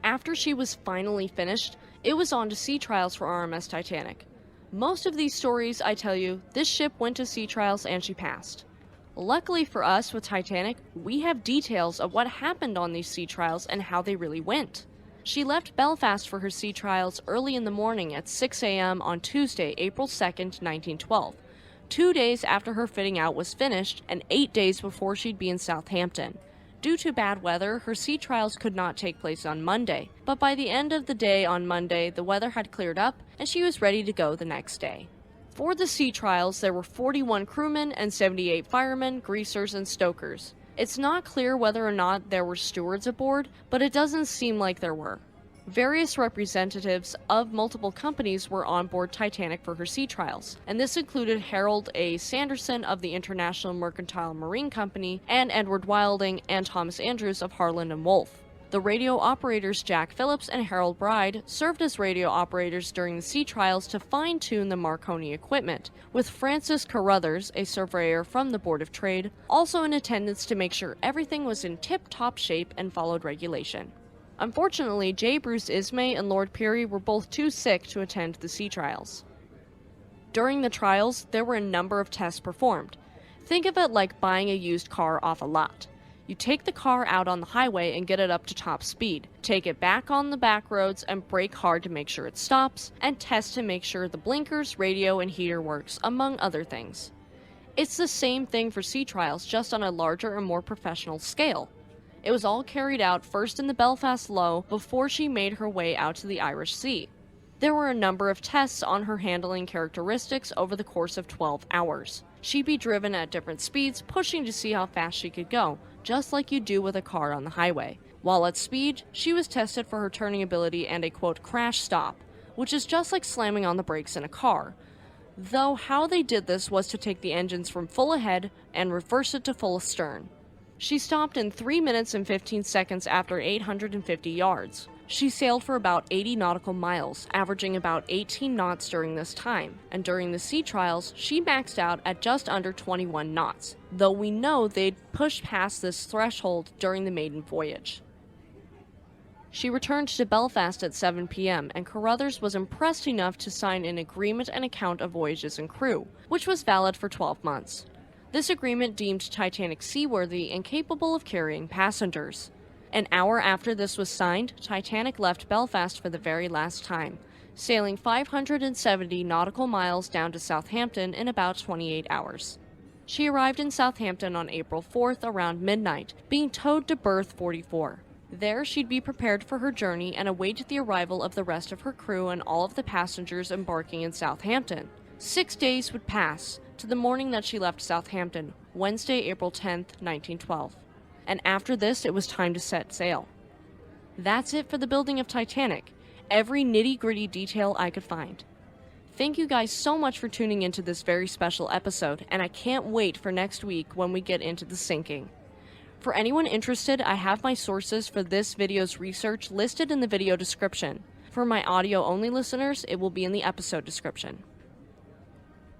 After she was finally finished, it was on to sea trials for RMS Titanic. Most of these stories, I tell you, this ship went to sea trials and she passed. Luckily for us with Titanic, we have details of what happened on these sea trials and how they really went. She left Belfast for her sea trials early in the morning at 6 a.m. on Tuesday, April 2nd, 1912, 2 days after her fitting out was finished and 8 days before she'd be in Southampton. Due to bad weather, her sea trials could not take place on Monday, but by the end of the day on Monday, the weather had cleared up and she was ready to go the next day. For the sea trials, there were 41 crewmen and 78 firemen, greasers, and stokers. It's not clear whether or not there were stewards aboard, but it doesn't seem like there were. Various representatives of multiple companies were on board Titanic for her sea trials, and this included Harold A. Sanderson of the International Mercantile Marine Company and Edward Wilding and Thomas Andrews of Harland and Wolff. The radio operators Jack Phillips and Harold Bride served as radio operators during the sea trials to fine-tune the Marconi equipment, with Francis Carruthers, a surveyor from the Board of Trade, also in attendance to make sure everything was in tip-top shape and followed regulation. Unfortunately, J. Bruce Ismay and Lord Peary were both too sick to attend the sea trials. During the trials, there were a number of tests performed. Think of it like buying a used car off a lot. You take the car out on the highway and get it up to top speed, take it back on the back roads and brake hard to make sure it stops, and test to make sure the blinkers, radio, and heater works, among other things. It's the same thing for sea trials, just on a larger and more professional scale. It was all carried out first in the Belfast Low before she made her way out to the Irish Sea. There were a number of tests on her handling characteristics over the course of 12 hours. She'd be driven at different speeds, pushing to see how fast she could go, just like you do with a car on the highway. While at speed, she was tested for her turning ability and a quote crash stop, which is just like slamming on the brakes in a car. Though how they did this was to take the engines from full ahead and reverse it to full astern. She stopped in 3 minutes and 15 seconds after 850 yards. She sailed for about 80 nautical miles, averaging about 18 knots during this time, and during the sea trials, she maxed out at just under 21 knots, though we know they'd pushed past this threshold during the maiden voyage. She returned to Belfast at 7 p.m., and Carruthers was impressed enough to sign an agreement and account of voyages and crew, which was valid for 12 months. This agreement deemed Titanic seaworthy and capable of carrying passengers. An hour after this was signed, Titanic left Belfast for the very last time, sailing 570 nautical miles down to Southampton in about 28 hours. She arrived in Southampton on April 4th around midnight, being towed to berth 44. There, she'd be prepared for her journey and await the arrival of the rest of her crew and all of the passengers embarking in Southampton. 6 days would pass, to the morning that she left Southampton, Wednesday, April 10th, 1912. And after this, it was time to set sail. That's it for the building of Titanic. Every nitty-gritty detail I could find. Thank you guys so much for tuning into this very special episode, and I can't wait for next week when we get into the sinking. For anyone interested, I have my sources for this video's research listed in the video description. For my audio-only listeners, it will be in the episode description.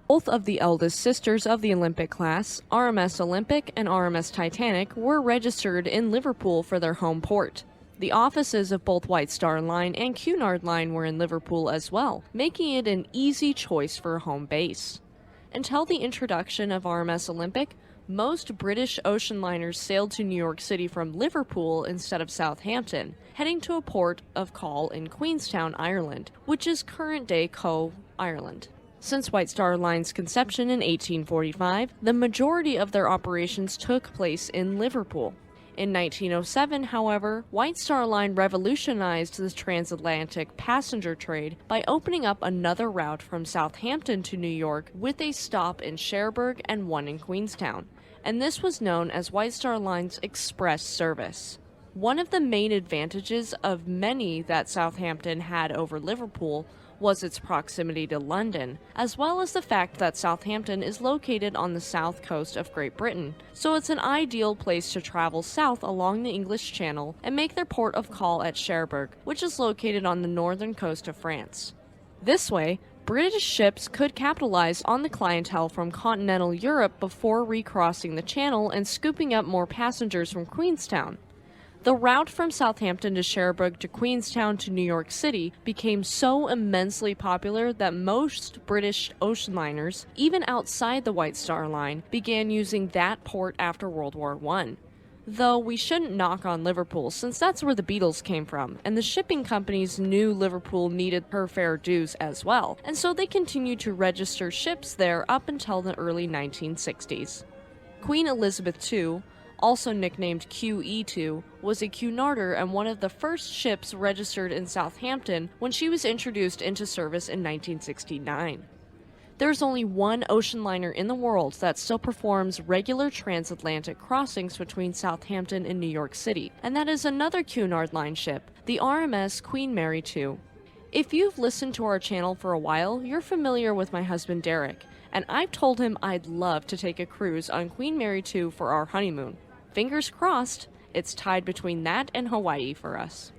Both of the eldest sisters of the Olympic class, RMS Olympic and RMS Titanic, were registered in Liverpool for their home port. The offices of both White Star Line and Cunard Line were in Liverpool as well, making it an easy choice for a home base. Until the introduction of RMS Olympic, most British ocean liners sailed to New York City from Liverpool instead of Southampton, heading to a port of call in Queenstown, Ireland, which is current-day Cove, Ireland. Since White Star Line's conception in 1845, the majority of their operations took place in Liverpool. In 1907, however, White Star Line revolutionized the transatlantic passenger trade by opening up another route from Southampton to New York with a stop in Cherbourg and one in Queenstown, and this was known as White Star Line's express service. One of the main advantages of many that Southampton had over Liverpool was its proximity to London, as well as the fact that Southampton is located on the south coast of Great Britain, so it's an ideal place to travel south along the English Channel and make their port of call at Cherbourg, which is located on the northern coast of France. This way, British ships could capitalize on the clientele from continental Europe before recrossing the Channel and scooping up more passengers from Queenstown. The route from Southampton to Cherbourg to Queenstown to New York City became so immensely popular that most British ocean liners, even outside the White Star Line, began using that port after World War I. Though we shouldn't knock on Liverpool, since that's where the Beatles came from, and the shipping companies knew Liverpool needed her fair dues as well, and so they continued to register ships there up until the early 1960s. Queen Elizabeth II, also nicknamed QE2, was a Cunarder and one of the first ships registered in Southampton when she was introduced into service in 1969. There's only one ocean liner in the world that still performs regular transatlantic crossings between Southampton and New York City, and that is another Cunard line ship, the RMS Queen Mary II. If you've listened to our channel for a while, you're familiar with my husband Derek, and I've told him I'd love to take a cruise on Queen Mary II for our honeymoon. Fingers crossed, it's tied between that and Hawaii for us.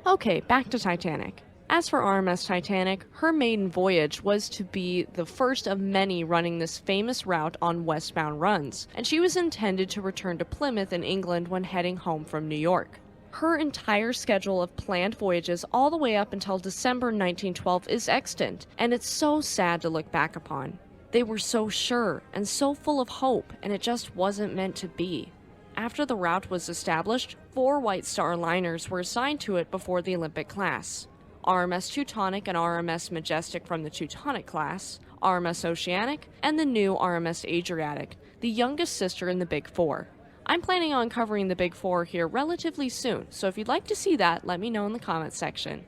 Okay, back to Titanic. As for RMS Titanic, her maiden voyage was to be the first of many running this famous route on westbound runs, and she was intended to return to Plymouth in England when heading home from New York. Her entire schedule of planned voyages all the way up until December 1912 is extant, and it's so sad to look back upon. They were so sure and so full of hope, and it just wasn't meant to be. After the route was established, 4 White Star liners were assigned to it before the Olympic class: RMS Teutonic and RMS Majestic from the Teutonic class, RMS Oceanic, and the new RMS Adriatic, the youngest sister in the Big Four. I'm planning on covering the Big Four here relatively soon, so if you'd like to see that, let me know in the comments section.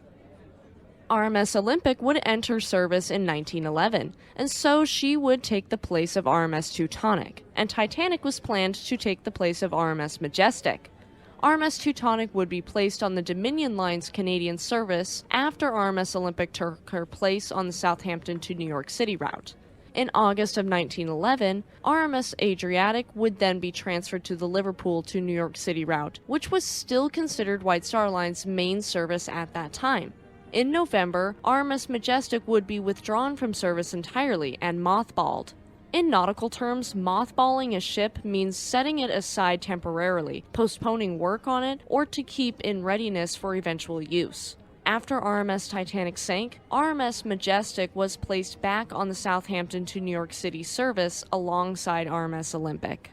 RMS Olympic would enter service in 1911, and so she would take the place of RMS Teutonic, and Titanic was planned to take the place of RMS Majestic. RMS Teutonic would be placed on the Dominion Line's Canadian service after RMS Olympic took her place on the Southampton to New York City route. In August of 1911, RMS Adriatic would then be transferred to the Liverpool to New York City route, which was still considered White Star Line's main service at that time. In November, RMS Majestic would be withdrawn from service entirely and mothballed. In nautical terms, mothballing a ship means setting it aside temporarily, postponing work on it, or to keep in readiness for eventual use. After RMS Titanic sank, RMS Majestic was placed back on the Southampton to New York City service alongside RMS Olympic.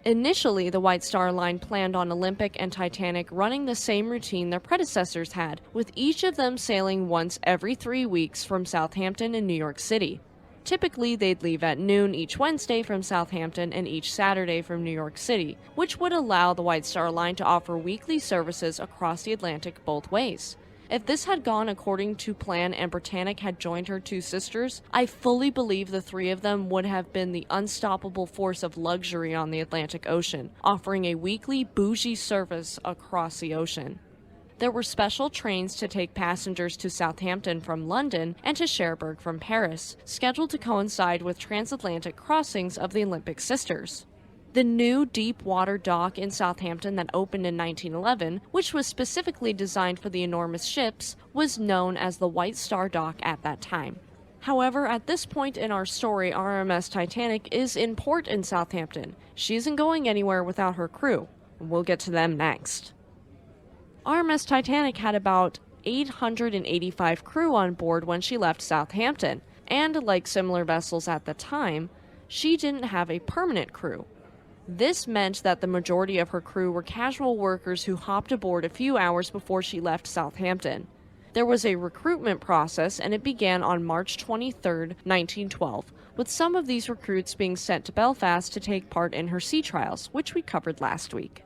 Initially, the White Star Line planned on Olympic and Titanic running the same routine their predecessors had, with each of them sailing once every 3 weeks from Southampton and New York City. Typically, they'd leave at noon each Wednesday from Southampton and each Saturday from New York City, which would allow the White Star Line to offer weekly services across the Atlantic both ways. If this had gone according to plan and Britannic had joined her 2 sisters, I fully believe the 3 of them would have been the unstoppable force of luxury on the Atlantic Ocean, offering a weekly bougie service across the ocean. There were special trains to take passengers to Southampton from London and to Cherbourg from Paris, scheduled to coincide with transatlantic crossings of the Olympic sisters. The new deep water dock in Southampton that opened in 1911, which was specifically designed for the enormous ships, was known as the White Star Dock at that time. However, at this point in our story, RMS Titanic is in port in Southampton. She isn't going anywhere without her crew. We'll get to them next. RMS Titanic had about 885 crew on board when she left Southampton, and like similar vessels at the time, she didn't have a permanent crew. This meant that the majority of her crew were casual workers who hopped aboard a few hours before she left Southampton. There was a recruitment process, and it began on March 23, 1912, with some of these recruits being sent to Belfast to take part in her sea trials, which we covered last week.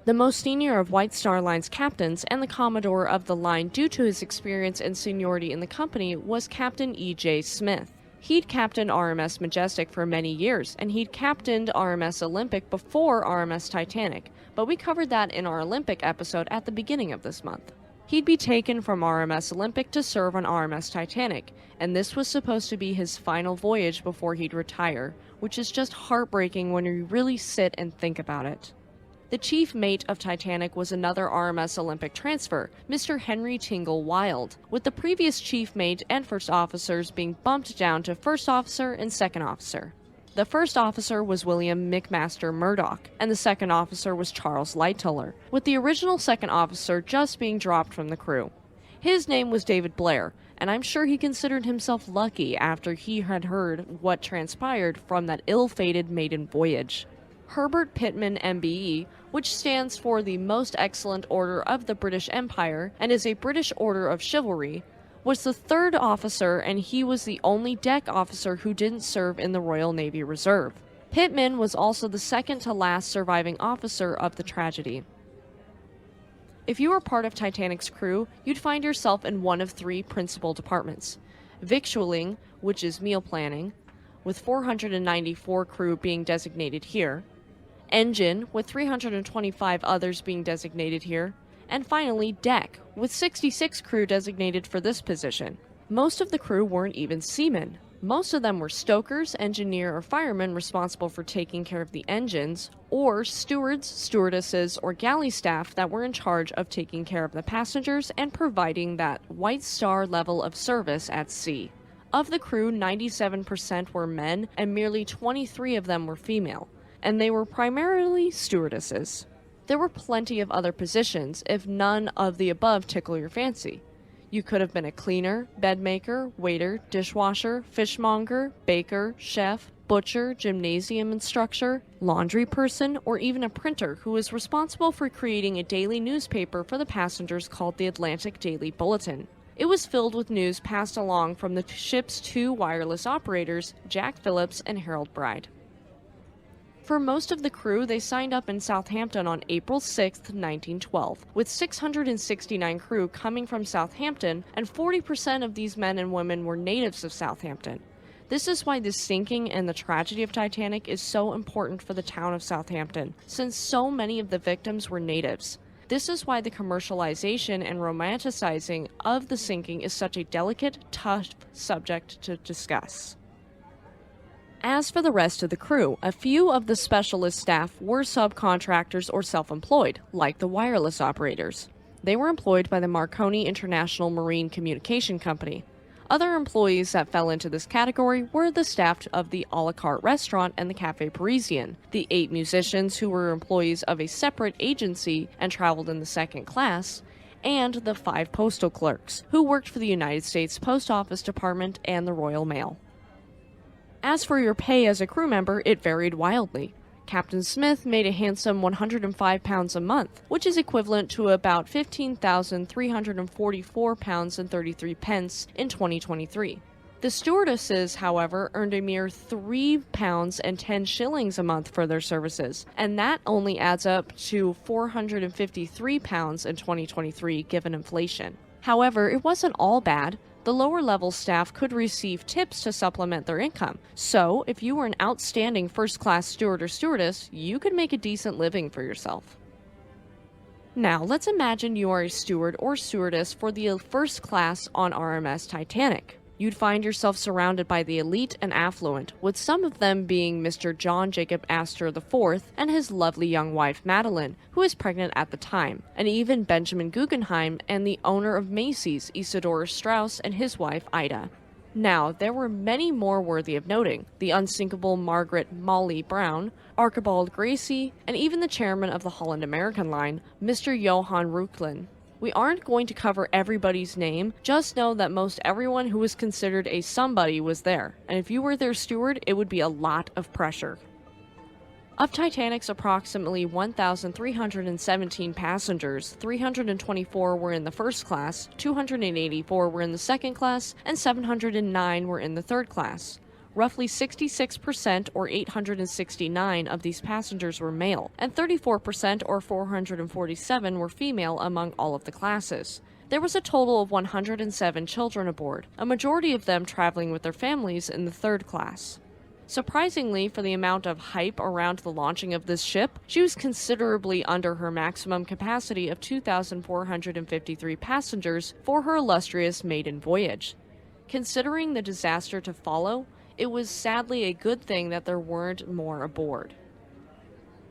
The most senior of White Star Line's captains and the Commodore of the line due to his experience and seniority in the company was Captain E.J. Smith. He'd captained RMS Majestic for many years, and he'd captained RMS Olympic before RMS Titanic, but we covered that in our Olympic episode at the beginning of this month. He'd be taken from RMS Olympic to serve on RMS Titanic, and this was supposed to be his final voyage before he'd retire, which is just heartbreaking when you really sit and think about it. The chief mate of Titanic was another RMS Olympic transfer, Mr. Henry Tingle Wild, with the previous chief mate and first officers being bumped down to first officer and second officer. The first officer was William McMaster Murdoch, and the second officer was Charles Lightoller, with the original second officer just being dropped from the crew. His name was David Blair, and I'm sure he considered himself lucky after he had heard what transpired from that ill-fated maiden voyage. Herbert Pittman MBE, which stands for the Most Excellent Order of the British Empire and is a British Order of Chivalry, was the third officer, and he was the only deck officer who didn't serve in the Royal Navy Reserve. Pittman was also the second to last surviving officer of the tragedy. If you were part of Titanic's crew, you'd find yourself in one of three principal departments: victualling, which is meal planning, with 494 crew being designated here; engine, with 325 others being designated here; and finally deck, with 66 crew designated for this position. Most of the crew weren't even seamen. Most of them were stokers, engineer, or firemen responsible for taking care of the engines, or stewards, stewardesses, or galley staff that were in charge of taking care of the passengers and providing that White Star level of service at sea. Of the crew, 97% were men, and merely 23 of them were female, and they were primarily stewardesses. There were plenty of other positions, if none of the above tickle your fancy. You could have been a cleaner, bedmaker, waiter, dishwasher, fishmonger, baker, chef, butcher, gymnasium instructor, laundry person, or even a printer who was responsible for creating a daily newspaper for the passengers called the Atlantic Daily Bulletin. It was filled with news passed along from the ship's two wireless operators, Jack Phillips and Harold Bride. For most of the crew, they signed up in Southampton on April 6, 1912, with 669 crew coming from Southampton, and 40% of these men and women were natives of Southampton. This is why the sinking and the tragedy of Titanic is so important for the town of Southampton, since so many of the victims were natives. This is why the commercialization and romanticizing of the sinking is such a delicate, tough subject to discuss. As for the rest of the crew, a few of the specialist staff were subcontractors or self-employed, like the wireless operators. They were employed by the Marconi International Marine Communication Company. Other employees that fell into this category were the staff of the a la carte restaurant and the Café Parisien, the 8 musicians who were employees of a separate agency and traveled in the second class, and the 5 postal clerks, who worked for the United States Post Office Department and the Royal Mail. As for your pay as a crew member, it varied wildly. Captain Smith made a handsome £105 a month, which is equivalent to about £15,344.33 in 2023. The stewardesses, however, earned a mere £3.10 a month for their services, and that only adds up to £453 in 2023 given inflation. However, it wasn't all bad. The lower-level staff could receive tips to supplement their income, so if you were an outstanding first-class steward or stewardess, you could make a decent living for yourself. Now, let's imagine you are a steward or stewardess for the first class on RMS Titanic. You'd find yourself surrounded by the elite and affluent, with some of them being Mr. John Jacob Astor IV and his lovely young wife Madeline, who is pregnant at the time, and even Benjamin Guggenheim and the owner of Macy's, Isidor Straus, and his wife Ida. Now, there were many more worthy of noting: the unsinkable Margaret Molly Brown, Archibald Gracie, and even the chairman of the Holland American Line, Mr. Johan Reuchlin. We aren't going to cover everybody's name, just know that most everyone who was considered a somebody was there, and if you were their steward, it would be a lot of pressure. Of Titanic's approximately 1,317 passengers, 324 were in the first class, 284 were in the second class, and 709 were in the third class. Roughly 66% or 869 of these passengers were male, and 34% or 447 were female among all of the classes. There was a total of 107 children aboard, a majority of them traveling with their families in the third class. Surprisingly, for the amount of hype around the launching of this ship, she was considerably under her maximum capacity of 2,453 passengers for her illustrious maiden voyage. Considering the disaster to follow, it was sadly a good thing that there weren't more aboard.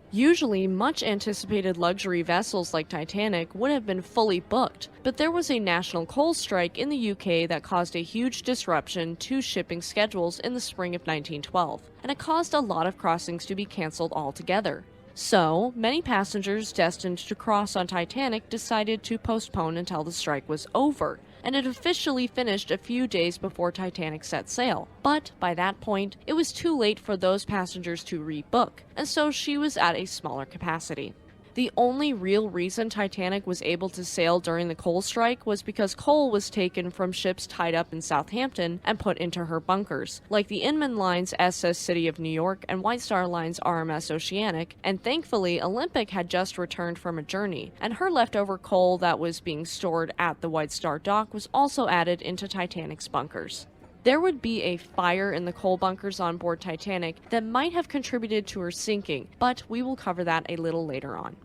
Usually, much anticipated luxury vessels like Titanic would have been fully booked, but there was a national coal strike in the UK that caused a huge disruption to shipping schedules in the spring of 1912, and it caused a lot of crossings to be cancelled altogether. So, many passengers destined to cross on Titanic decided to postpone until the strike was over, and it officially finished a few days before Titanic set sail. But by that point, it was too late for those passengers to rebook, and so she was at a smaller capacity. The only real reason Titanic was able to sail during the coal strike was because coal was taken from ships tied up in Southampton and put into her bunkers, like the Inman Line's SS City of New York and White Star Line's RMS Oceanic, and thankfully Olympic had just returned from a journey, and her leftover coal that was being stored at the White Star dock was also added into Titanic's bunkers. There would be a fire in the coal bunkers on board Titanic that might have contributed to her sinking, but we will cover that a little later on.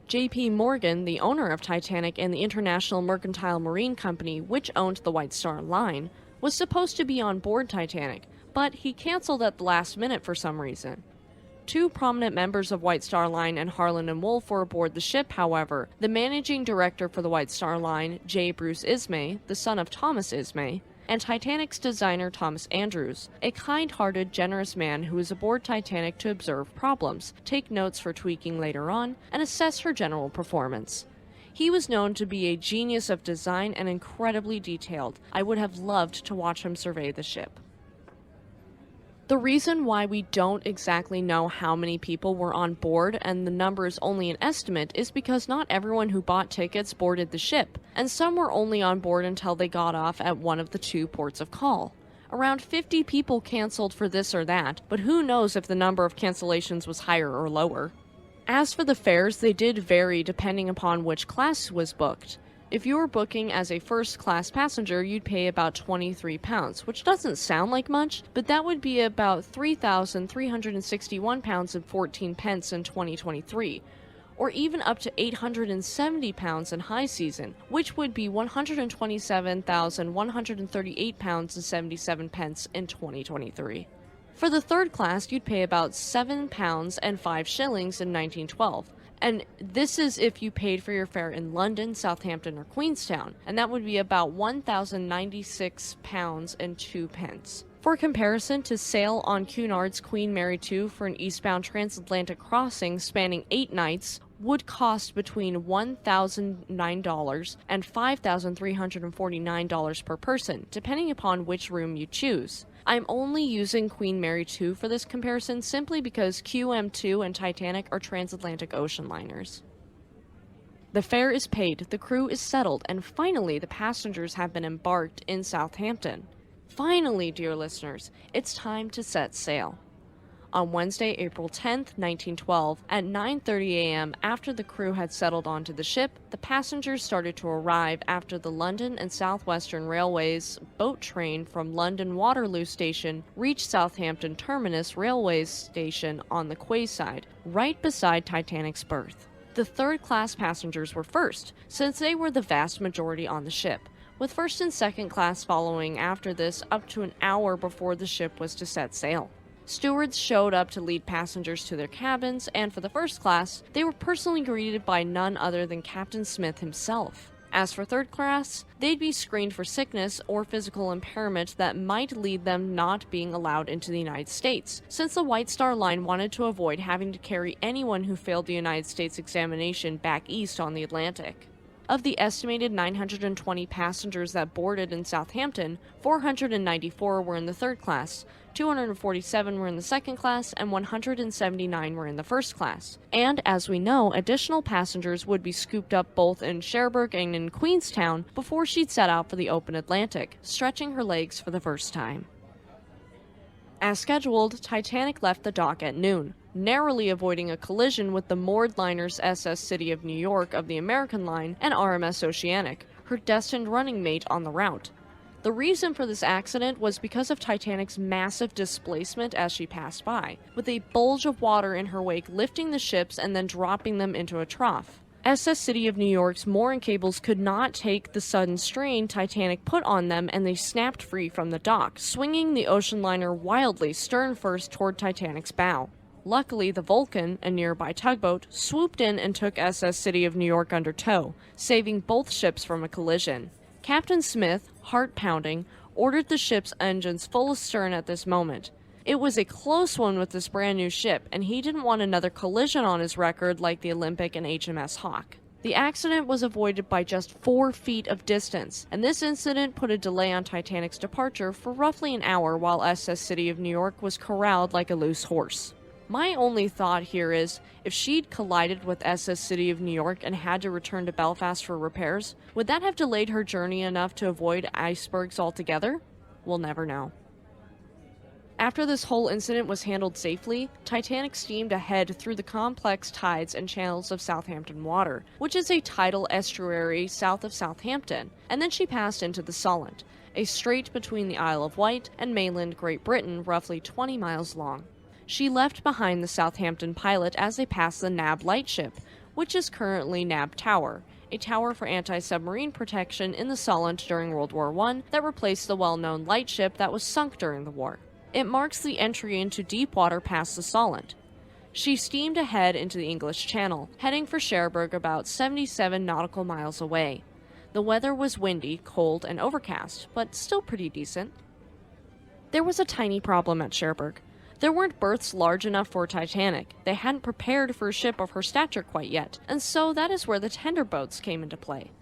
J.P. Morgan, the owner of Titanic and the International Mercantile Marine Company, which owned the White Star Line, was supposed to be on board Titanic, but he canceled at the last minute for some reason. Two prominent members of White Star Line and Harland and Wolff were aboard the ship, however. The managing director for the White Star Line, J. Bruce Ismay, the son of Thomas Ismay, and Titanic's designer Thomas Andrews, a kind-hearted, generous man who was aboard Titanic to observe problems, take notes for tweaking later on, and assess her general performance. He was known to be a genius of design and incredibly detailed. I would have loved to watch him survey the ship. The reason why we don't exactly know how many people were on board and the number is only an estimate is because not everyone who bought tickets boarded the ship, and some were only on board until they got off at one of the two ports of call. Around 50 people canceled for this or that, but who knows if the number of cancellations was higher or lower. As for the fares, they did vary depending upon which class was booked. If you were booking as a first-class passenger, you'd pay about £23, which doesn't sound like much, but that would be about £3,361 and 14 pence in 2023, or even up to £870 in high season, which would be £127,138 and 77 pence in 2023. For the third class, you'd pay about £7 and 5 shillings in 1912. And this is if you paid for your fare in London, Southampton, or Queenstown, and that would be about £1,096 and 2 pence. For comparison, to sail on Cunard's Queen Mary II for an eastbound transatlantic crossing spanning 8 nights would cost between $1,009 and $5,349 per person, depending upon which room you choose. I'm only using Queen Mary II for this comparison simply because QM2 and Titanic are transatlantic ocean liners. The fare is paid, the crew is settled, and finally the passengers have been embarked in Southampton. Finally, dear listeners, it's time to set sail. On Wednesday, April 10th, 1912, at 9:30 a.m., after the crew had settled onto the ship, the passengers started to arrive after the London and South Western Railway's boat train from London Waterloo Station reached Southampton Terminus Railway Station on the quayside, right beside Titanic's berth. The third-class passengers were first, since they were the vast majority on the ship, with first and second class following after this up to an hour before the ship was to set sail. Stewards showed up to lead passengers to their cabins, and for the first class, they were personally greeted by none other than Captain Smith himself. As for third class, they'd be screened for sickness or physical impairment that might lead them not being allowed into the United States, since the White Star Line wanted to avoid having to carry anyone who failed the United States examination back east on the Atlantic. Of the estimated 920 passengers that boarded in Southampton, 494 were in the third class, 247 were in the second class, and 179 were in the first class. And as we know, additional passengers would be scooped up both in Cherbourg and in Queenstown before she'd set out for the open Atlantic, stretching her legs for the first time. As scheduled, Titanic left the dock at noon, narrowly avoiding a collision with the moored liners SS City of New York of the American Line and RMS Oceanic, her destined running mate on the route. The reason for this accident was because of Titanic's massive displacement as she passed by, with a bulge of water in her wake lifting the ships and then dropping them into a trough. SS City of New York's mooring cables could not take the sudden strain Titanic put on them, and they snapped free from the dock, swinging the ocean liner wildly stern first toward Titanic's bow. Luckily, the Vulcan, a nearby tugboat, swooped in and took SS City of New York under tow, saving both ships from a collision. Captain Smith, heart-pounding, ordered the ship's engines full astern at this moment. It was a close one with this brand new ship, and he didn't want another collision on his record like the Olympic and HMS Hawk. The accident was avoided by just 4 feet of distance, and this incident put a delay on Titanic's departure for roughly an hour while SS City of New York was corralled like a loose horse. My only thought here is, if she'd collided with SS City of New York and had to return to Belfast for repairs, would that have delayed her journey enough to avoid icebergs altogether? We'll never know. After this whole incident was handled safely, Titanic steamed ahead through the complex tides and channels of Southampton Water, which is a tidal estuary south of Southampton, and then she passed into the Solent, a strait between the Isle of Wight and mainland Great Britain roughly 20 miles long. She left behind the Southampton pilot as they passed the Nab lightship, which is currently Nab Tower, a tower for anti-submarine protection in the Solent during World War I that replaced the well-known lightship that was sunk during the war. It marks the entry into deep water past the Solent. She steamed ahead into the English Channel, heading for Cherbourg about 77 nautical miles away. The weather was windy, cold, and overcast, but still pretty decent. There was a tiny problem at Cherbourg. There weren't berths large enough for Titanic. They hadn't prepared for a ship of her stature quite yet, and so that is where the tender boats came into play.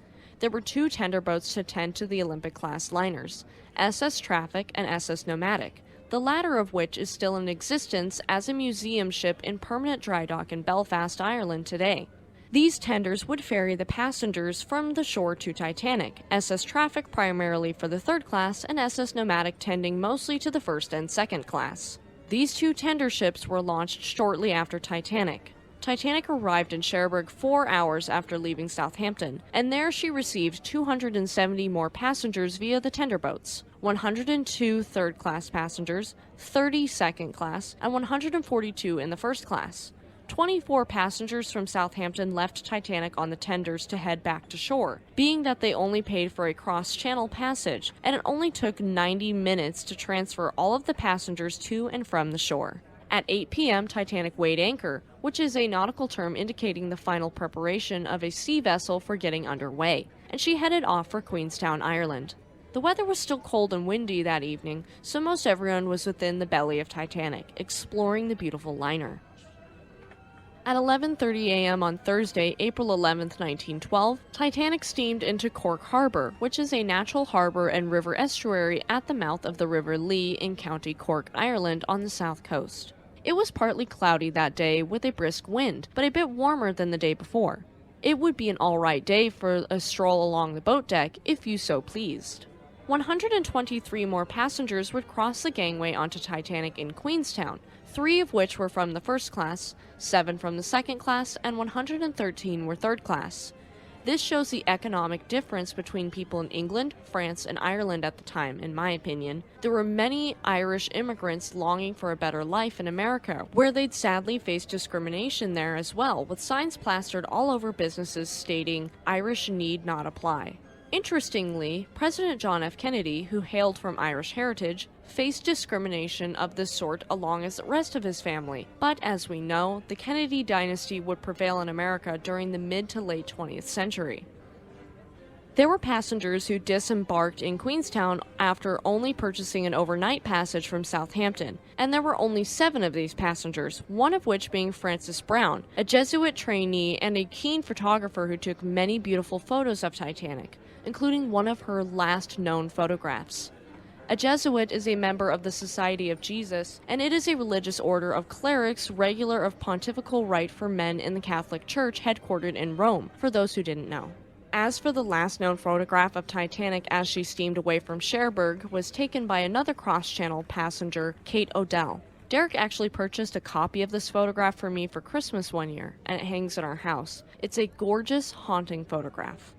There were 2 tender boats to tend to the Olympic-class liners, SS Traffic and SS Nomadic, the latter of which is still in existence as a museum ship in permanent dry dock in Belfast, Ireland today. These tenders would ferry the passengers from the shore to Titanic, SS Traffic primarily for the 3rd class and SS Nomadic tending mostly to the 1st and 2nd class. These 2 tender ships were launched shortly after Titanic. Titanic arrived in Cherbourg 4 hours after leaving Southampton, and there she received 270 more passengers via the tender boats, 102 third-class passengers, 30 second-class, and 142 in the first class. 24 passengers from Southampton left Titanic on the tenders to head back to shore, being that they only paid for a cross-channel passage, and it only took 90 minutes to transfer all of the passengers to and from the shore. At 8 p.m., Titanic weighed anchor, which is a nautical term indicating the final preparation of a sea vessel for getting underway, and she headed off for Queenstown, Ireland. The weather was still cold and windy that evening, so most everyone was within the belly of Titanic, exploring the beautiful liner. At 11:30 a.m. on Thursday, April 11, 1912, Titanic steamed into Cork Harbour, which is a natural harbour and river estuary at the mouth of the River Lee in County Cork, Ireland on the south coast. It was partly cloudy that day with a brisk wind, but a bit warmer than the day before. It would be an alright day for a stroll along the boat deck if you so pleased. 123 more passengers would cross the gangway onto Titanic in Queenstown, 3 of which were from the first class, 7 from the second class, and 113 were third class. This shows the economic difference between people in England, France, and Ireland at the time, in my opinion. There were many Irish immigrants longing for a better life in America, where they'd sadly faced discrimination there as well, with signs plastered all over businesses stating, "Irish need not apply." Interestingly, President John F. Kennedy, who hailed from Irish heritage, faced discrimination of this sort along with the rest of his family, but as we know, the Kennedy dynasty would prevail in America during the mid to late 20th century. There were passengers who disembarked in Queenstown after only purchasing an overnight passage from Southampton, and there were only 7 of these passengers, one of which being Frances Brown, a Jesuit trainee and a keen photographer who took many beautiful photos of Titanic, including one of her last known photographs. A Jesuit is a member of the Society of Jesus, and it is a religious order of clerics regular of pontifical right for men in the Catholic Church headquartered in Rome, for those who didn't know. As for the last known photograph of Titanic as she steamed away from Cherbourg was taken by another cross-channel passenger, Kate Odell. Derek actually purchased a copy of this photograph for me for Christmas one year, and it hangs in our house. It's a gorgeous, haunting photograph.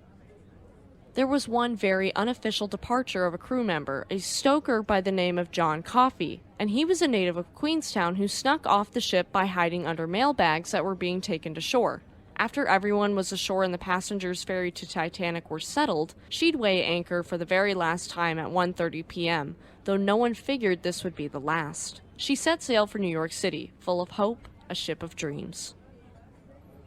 There was one very unofficial departure of a crew member, a stoker by the name of John Coffey, and he was a native of Queenstown who snuck off the ship by hiding under mail bags that were being taken to shore. After everyone was ashore and the passengers ferried to Titanic were settled, she'd weigh anchor for the very last time at 1:30 p.m., though no one figured this would be the last. She set sail for New York City, full of hope, a ship of dreams.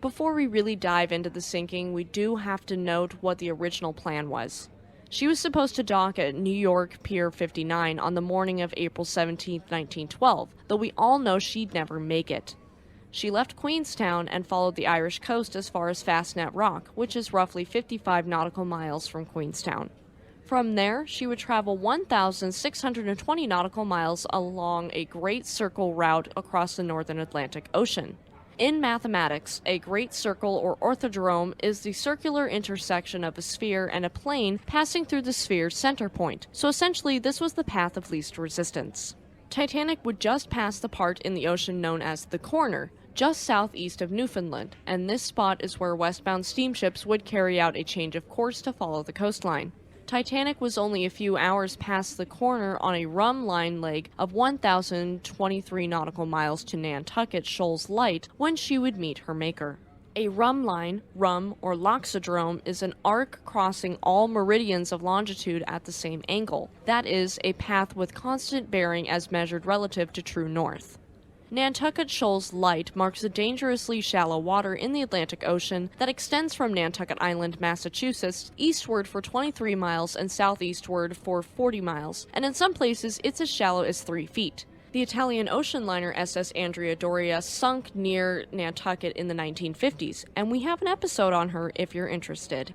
Before we really dive into the sinking, we do have to note what the original plan was. She was supposed to dock at New York Pier 59 on the morning of April 17, 1912, though we all know she'd never make it. She left Queenstown and followed the Irish coast as far as Fastnet Rock, which is roughly 55 nautical miles from Queenstown. From there, she would travel 1,620 nautical miles along a great circle route across the northern Atlantic Ocean. In mathematics, a great circle or orthodrome is the circular intersection of a sphere and a plane passing through the sphere's center point, so essentially this was the path of least resistance. Titanic would just pass the part in the ocean known as the Corner, just southeast of Newfoundland, and this spot is where westbound steamships would carry out a change of course to follow the coastline. Titanic was only a few hours past the Corner on a rum line leg of 1,023 nautical miles to Nantucket Shoals Light when she would meet her maker. A rum line, rum, or loxodrome is an arc crossing all meridians of longitude at the same angle. That is, a path with constant bearing as measured relative to true north. Nantucket Shoals Light marks the dangerously shallow water in the Atlantic Ocean that extends from Nantucket Island, Massachusetts, eastward for 23 miles and southeastward for 40 miles, and in some places it's as shallow as 3 feet. The Italian ocean liner SS Andrea Doria sunk near Nantucket in the 1950s, and we have an episode on her if you're interested.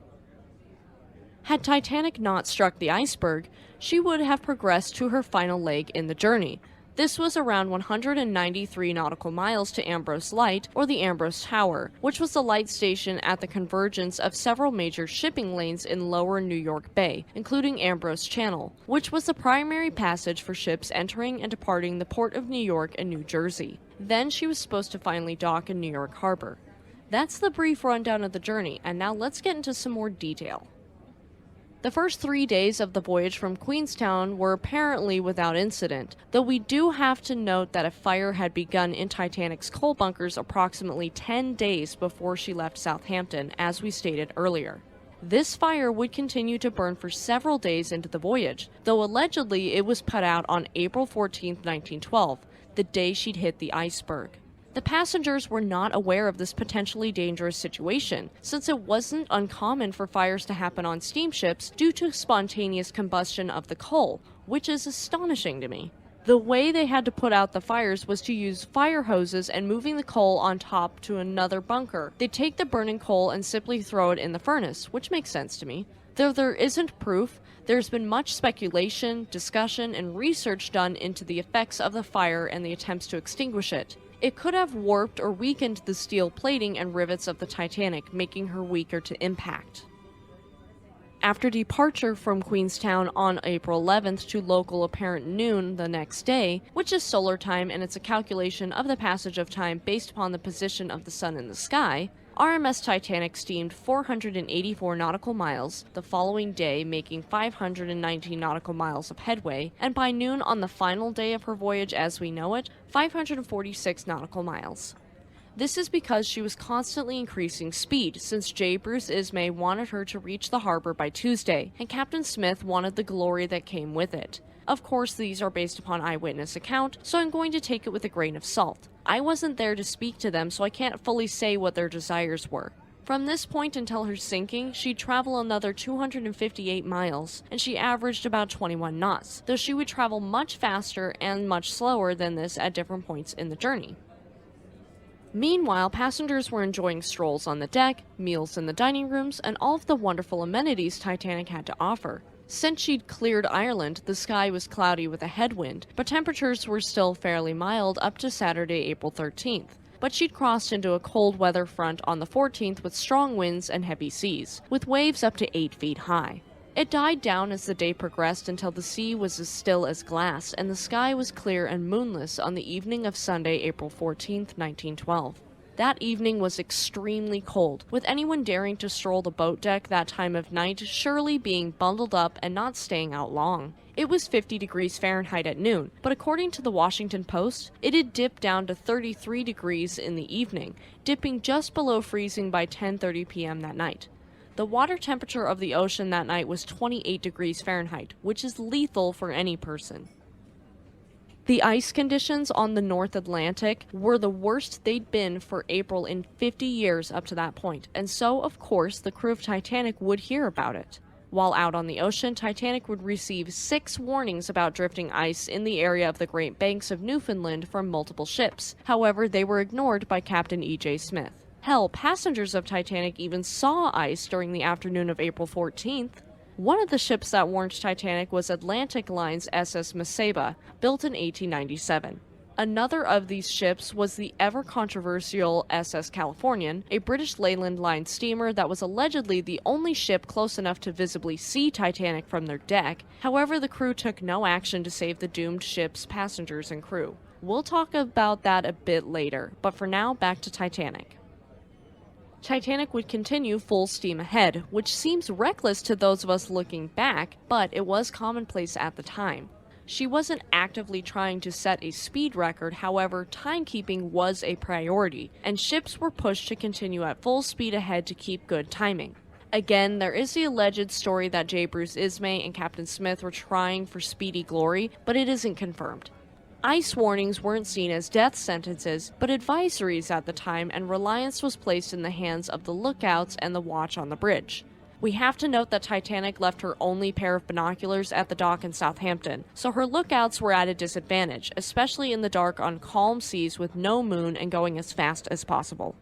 Had Titanic not struck the iceberg, she would have progressed to her final leg in the journey. This was around 193 nautical miles to Ambrose Light, or the Ambrose Tower, which was the light station at the convergence of several major shipping lanes in lower New York Bay, including Ambrose Channel, which was the primary passage for ships entering and departing the port of New York and New Jersey. Then she was supposed to finally dock in New York Harbor. That's the brief rundown of the journey, and now let's get into some more detail. The first 3 days of the voyage from Queenstown were apparently without incident, though we do have to note that a fire had begun in Titanic's coal bunkers approximately 10 days before she left Southampton, as we stated earlier. This fire would continue to burn for several days into the voyage, though allegedly it was put out on April 14, 1912, the day she'd hit the iceberg. The passengers were not aware of this potentially dangerous situation, since it wasn't uncommon for fires to happen on steamships due to spontaneous combustion of the coal, which is astonishing to me. The way they had to put out the fires was to use fire hoses and moving the coal on top to another bunker. They'd take the burning coal and simply throw it in the furnace, which makes sense to me. Though there isn't proof, there's been much speculation, discussion, and research done into the effects of the fire and the attempts to extinguish it. It could have warped or weakened the steel plating and rivets of the Titanic, making her weaker to impact. After departure from Queenstown on April 11th to local apparent noon the next day, which is solar time and it's a calculation of the passage of time based upon the position of the sun in the sky, RMS Titanic steamed 484 nautical miles the following day, making 519 nautical miles of headway, and by noon on the final day of her voyage as we know it, 546 nautical miles. This is because she was constantly increasing speed, since J. Bruce Ismay wanted her to reach the harbor by Tuesday, and Captain Smith wanted the glory that came with it. Of course, these are based upon eyewitness account, so I'm going to take it with a grain of salt. I wasn't there to speak to them, so I can't fully say what their desires were. From this point until her sinking, she'd travel another 258 miles, and she averaged about 21 knots, though she would travel much faster and much slower than this at different points in the journey. Meanwhile, passengers were enjoying strolls on the deck, meals in the dining rooms, and all of the wonderful amenities Titanic had to offer. Since she'd cleared Ireland, the sky was cloudy with a headwind, but temperatures were still fairly mild up to Saturday, April 13th. but she'd crossed into a cold weather front on the 14th with strong winds and heavy seas, with waves up to 8 feet high. It died down as the day progressed until the sea was as still as glass and the sky was clear and moonless on the evening of Sunday, April 14, 1912. That evening was extremely cold, with anyone daring to stroll the boat deck that time of night surely being bundled up and not staying out long. It was 50 degrees Fahrenheit at noon, but according to the Washington Post, it had dipped down to 33 degrees in the evening, dipping just below freezing by 10:30 p.m. that night. The water temperature of the ocean that night was 28 degrees Fahrenheit, which is lethal for any person. The ice conditions on the North Atlantic were the worst they'd been for April in 50 years up to that point, and so, of course, the crew of Titanic would hear about it. While out on the ocean, Titanic would receive 6 warnings about drifting ice in the area of the Great Banks of Newfoundland from multiple ships. However, they were ignored by Captain E.J. Smith. Hell, passengers of Titanic even saw ice during the afternoon of April 14th. One of the ships that warned Titanic was Atlantic Line's SS Mesaba, built in 1897. Another of these ships was the ever-controversial SS Californian, a British Leyland Line steamer that was allegedly the only ship close enough to visibly see Titanic from their deck. However, the crew took no action to save the doomed ship's passengers and crew. We'll talk about that a bit later, but for now, back to Titanic. Titanic would continue full steam ahead, which seems reckless to those of us looking back, but it was commonplace at the time. She wasn't actively trying to set a speed record, however, timekeeping was a priority, and ships were pushed to continue at full speed ahead to keep good timing. Again, there is the alleged story that J. Bruce Ismay and Captain Smith were trying for speedy glory, but it isn't confirmed. Ice warnings weren't seen as death sentences, but advisories at the time, and reliance was placed in the hands of the lookouts and the watch on the bridge. We have to note that Titanic left her only pair of binoculars at the dock in Southampton, so her lookouts were at a disadvantage, especially in the dark on calm seas with no moon and going as fast as possible.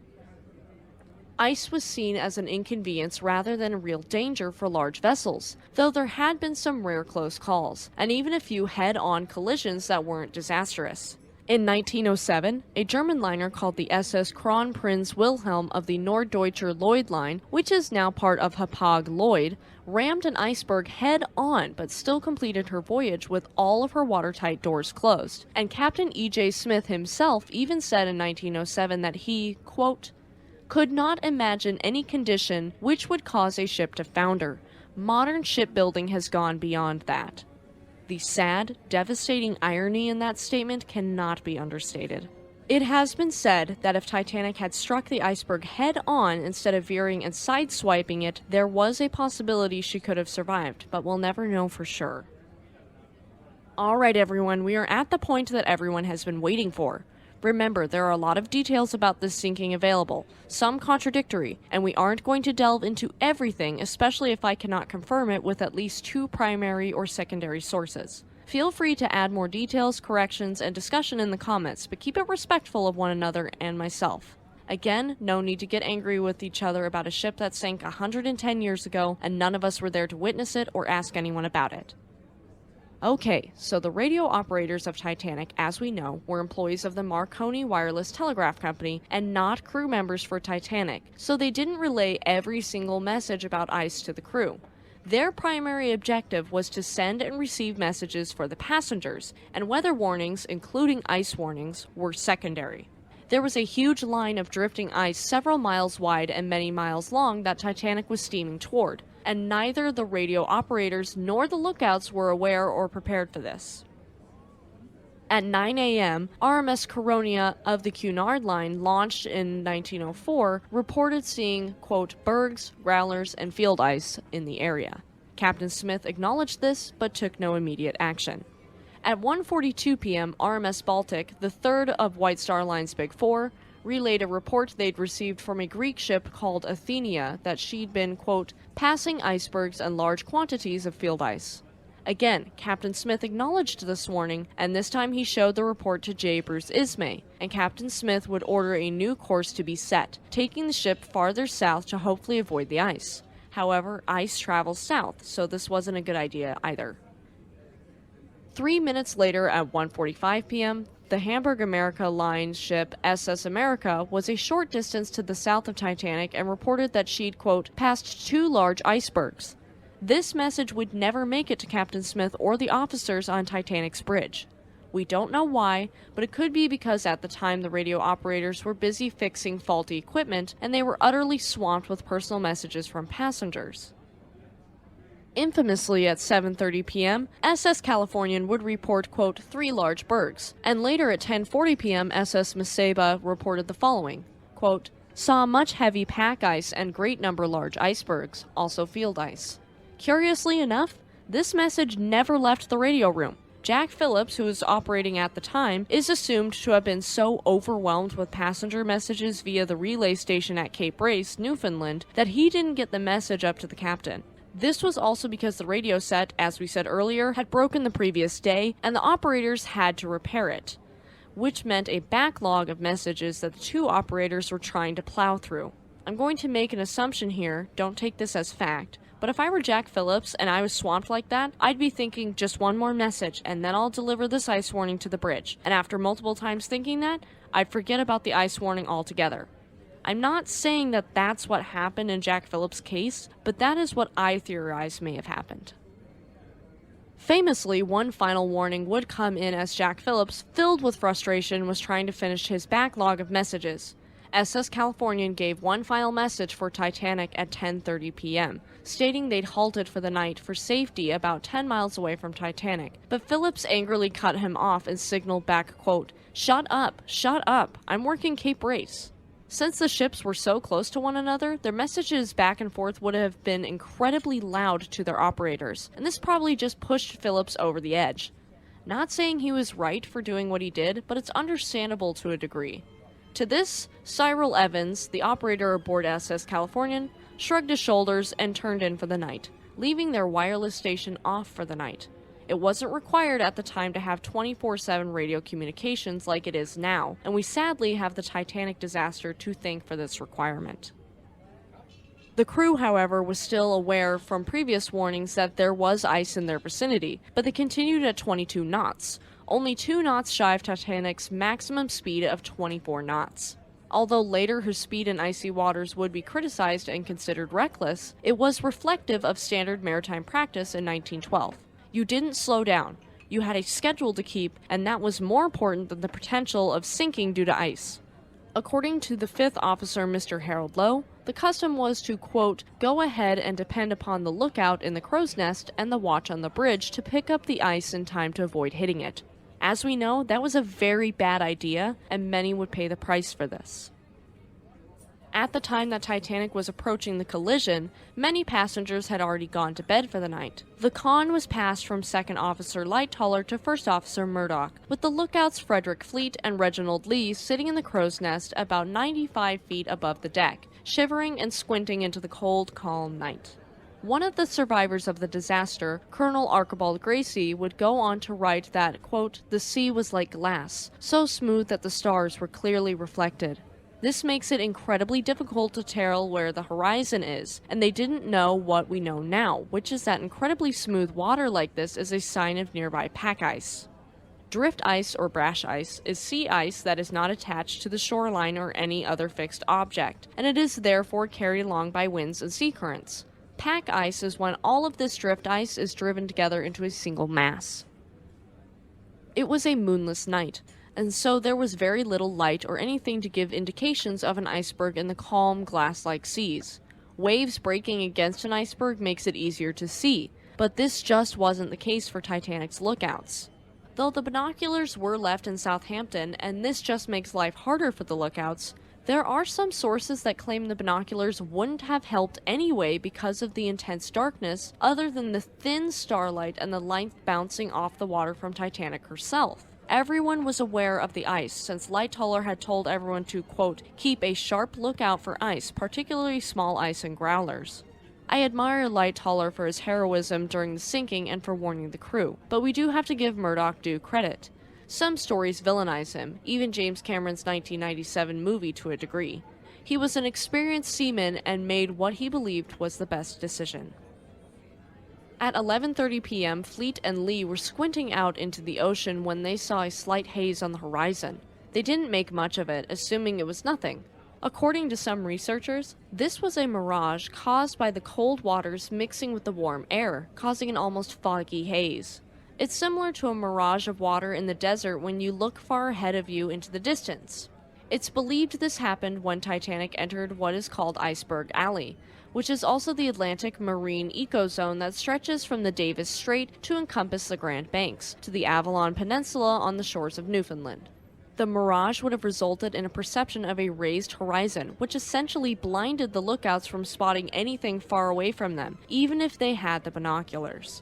Ice was seen as an inconvenience rather than a real danger for large vessels, though there had been some rare close calls, and even a few head-on collisions that weren't disastrous. In 1907, a German liner called the SS Kronprinz Wilhelm of the Norddeutscher Lloyd Line, which is now part of Hapag-Lloyd, rammed an iceberg head-on but still completed her voyage with all of her watertight doors closed, and Captain E.J. Smith himself even said in 1907 that he, quote, could not imagine any condition which would cause a ship to founder. Modern shipbuilding has gone beyond that. The sad, devastating irony in that statement cannot be understated. It has been said that if Titanic had struck the iceberg head-on instead of veering and sideswiping it, there was a possibility she could have survived, but we'll never know for sure. Alright everyone, we are at the point that everyone has been waiting for. Remember, there are a lot of details about this sinking available, some contradictory, and we aren't going to delve into everything, especially if I cannot confirm it with at least 2 primary or secondary sources. Feel free to add more details, corrections, and discussion in the comments, but keep it respectful of one another and myself. Again, no need to get angry with each other about a ship that sank 110 years ago, and none of us were there to witness it or ask anyone about it. Okay, so the radio operators of Titanic, as we know, were employees of the Marconi Wireless Telegraph Company and not crew members for Titanic, so they didn't relay every single message about ice to the crew. Their primary objective was to send and receive messages for the passengers, and weather warnings, including ice warnings, were secondary. There was a huge line of drifting ice several miles wide and many miles long that Titanic was steaming toward, and neither the radio operators nor the lookouts were aware or prepared for this. At 9 a.m., RMS Coronia of the Cunard Line, launched in 1904, reported seeing, quote, bergs, growlers, and field ice in the area. Captain Smith acknowledged this, but took no immediate action. At 1:42 p.m., RMS Baltic, the third of White Star Line's Big Four, relayed a report they'd received from a Greek ship called Athenia that she'd been, quote, passing icebergs and large quantities of field ice. Again, Captain Smith acknowledged this warning, and this time he showed the report to J. Bruce Ismay, and Captain Smith would order a new course to be set, taking the ship farther south to hopefully avoid the ice. However, ice travels south, so this wasn't a good idea either. 3 minutes later, at 1:45 p.m., the Hamburg America Line ship SS America was a short distance to the south of Titanic and reported that she'd, quote, passed 2 large icebergs. This message would never make it to Captain Smith or the officers on Titanic's bridge. We don't know why, but it could be because at the time the radio operators were busy fixing faulty equipment and they were utterly swamped with personal messages from passengers. Infamously at 7:30 p.m., SS Californian would report, quote, 3 large bergs, and later at 10:40 p.m. SS Meseba reported the following, quote, saw much heavy pack ice and great number large icebergs, also field ice. Curiously enough, this message never left the radio room. Jack Phillips, who was operating at the time, is assumed to have been so overwhelmed with passenger messages via the relay station at Cape Race, Newfoundland, that he didn't get the message up to the captain. This was also because the radio set, as we said earlier, had broken the previous day, and the operators had to repair it, which meant a backlog of messages that the 2 operators were trying to plow through. I'm going to make an assumption here, don't take this as fact, but if I were Jack Phillips and I was swamped like that, I'd be thinking just one more message and then I'll deliver this ice warning to the bridge. And after multiple times thinking that, I'd forget about the ice warning altogether. I'm not saying that that's what happened in Jack Phillips' case, but that is what I theorize may have happened. Famously, one final warning would come in as Jack Phillips, filled with frustration, was trying to finish his backlog of messages. SS Californian gave one final message for Titanic at 10:30 p.m., stating they'd halted for the night for safety about 10 miles away from Titanic, but Phillips angrily cut him off and signaled back, quote, shut up, I'm working Cape Race. Since the ships were so close to one another, their messages back and forth would have been incredibly loud to their operators, and this probably just pushed Phillips over the edge. Not saying he was right for doing what he did, but it's understandable to a degree. To this, Cyril Evans, the operator aboard SS Californian, shrugged his shoulders and turned in for the night, leaving their wireless station off for the night. It wasn't required at the time to have 24/7 radio communications like it is now, and we sadly have the Titanic disaster to thank for this requirement. The crew, however, was still aware from previous warnings that there was ice in their vicinity, but they continued at 22 knots, only 2 knots shy of Titanic's maximum speed of 24 knots. Although later her speed in icy waters would be criticized and considered reckless, it was reflective of standard maritime practice in 1912. You didn't slow down, you had a schedule to keep, and that was more important than the potential of sinking due to ice. According to the 5th officer, Mr. Harold Lowe, the custom was to, quote, go ahead and depend upon the lookout in the crow's nest and the watch on the bridge to pick up the ice in time to avoid hitting it. As we know, that was a very bad idea, and many would pay the price for this. At the time that Titanic was approaching the collision, many passengers had already gone to bed for the night. The con was passed from 2nd Officer Lightoller to 1st Officer Murdoch, with the lookouts Frederick Fleet and Reginald Lee sitting in the crow's nest about 95 feet above the deck, shivering and squinting into the cold, calm night. One of the survivors of the disaster, Colonel Archibald Gracie, would go on to write that, quote, the sea was like glass, so smooth that the stars were clearly reflected. This makes it incredibly difficult to tell where the horizon is, and they didn't know what we know now, which is that incredibly smooth water like this is a sign of nearby pack ice. Drift ice or brash ice is sea ice that is not attached to the shoreline or any other fixed object, and it is therefore carried along by winds and sea currents. Pack ice is when all of this drift ice is driven together into a single mass. It was a moonless night, and so there was very little light or anything to give indications of an iceberg in the calm, glass-like seas. Waves breaking against an iceberg makes it easier to see, but this just wasn't the case for Titanic's lookouts. Though the binoculars were left in Southampton, and this just makes life harder for the lookouts, there are some sources that claim the binoculars wouldn't have helped anyway because of the intense darkness, other than the thin starlight and the light bouncing off the water from Titanic herself. Everyone was aware of the ice, since Lightoller had told everyone to, quote, keep a sharp lookout for ice, particularly small ice and growlers. I admire Lightoller for his heroism during the sinking and for warning the crew, but we do have to give Murdoch due credit. Some stories villainize him, even James Cameron's 1997 movie to a degree. He was an experienced seaman and made what he believed was the best decision. At 11:30 p.m., Fleet and Lee were squinting out into the ocean when they saw a slight haze on the horizon. They didn't make much of it, assuming it was nothing. According to some researchers, this was a mirage caused by the cold waters mixing with the warm air, causing an almost foggy haze. It's similar to a mirage of water in the desert when you look far ahead of you into the distance. It's believed this happened when Titanic entered what is called Iceberg Alley, which is also the Atlantic marine ecozone that stretches from the Davis Strait to encompass the Grand Banks, to the Avalon Peninsula on the shores of Newfoundland. The mirage would have resulted in a perception of a raised horizon, which essentially blinded the lookouts from spotting anything far away from them, even if they had the binoculars.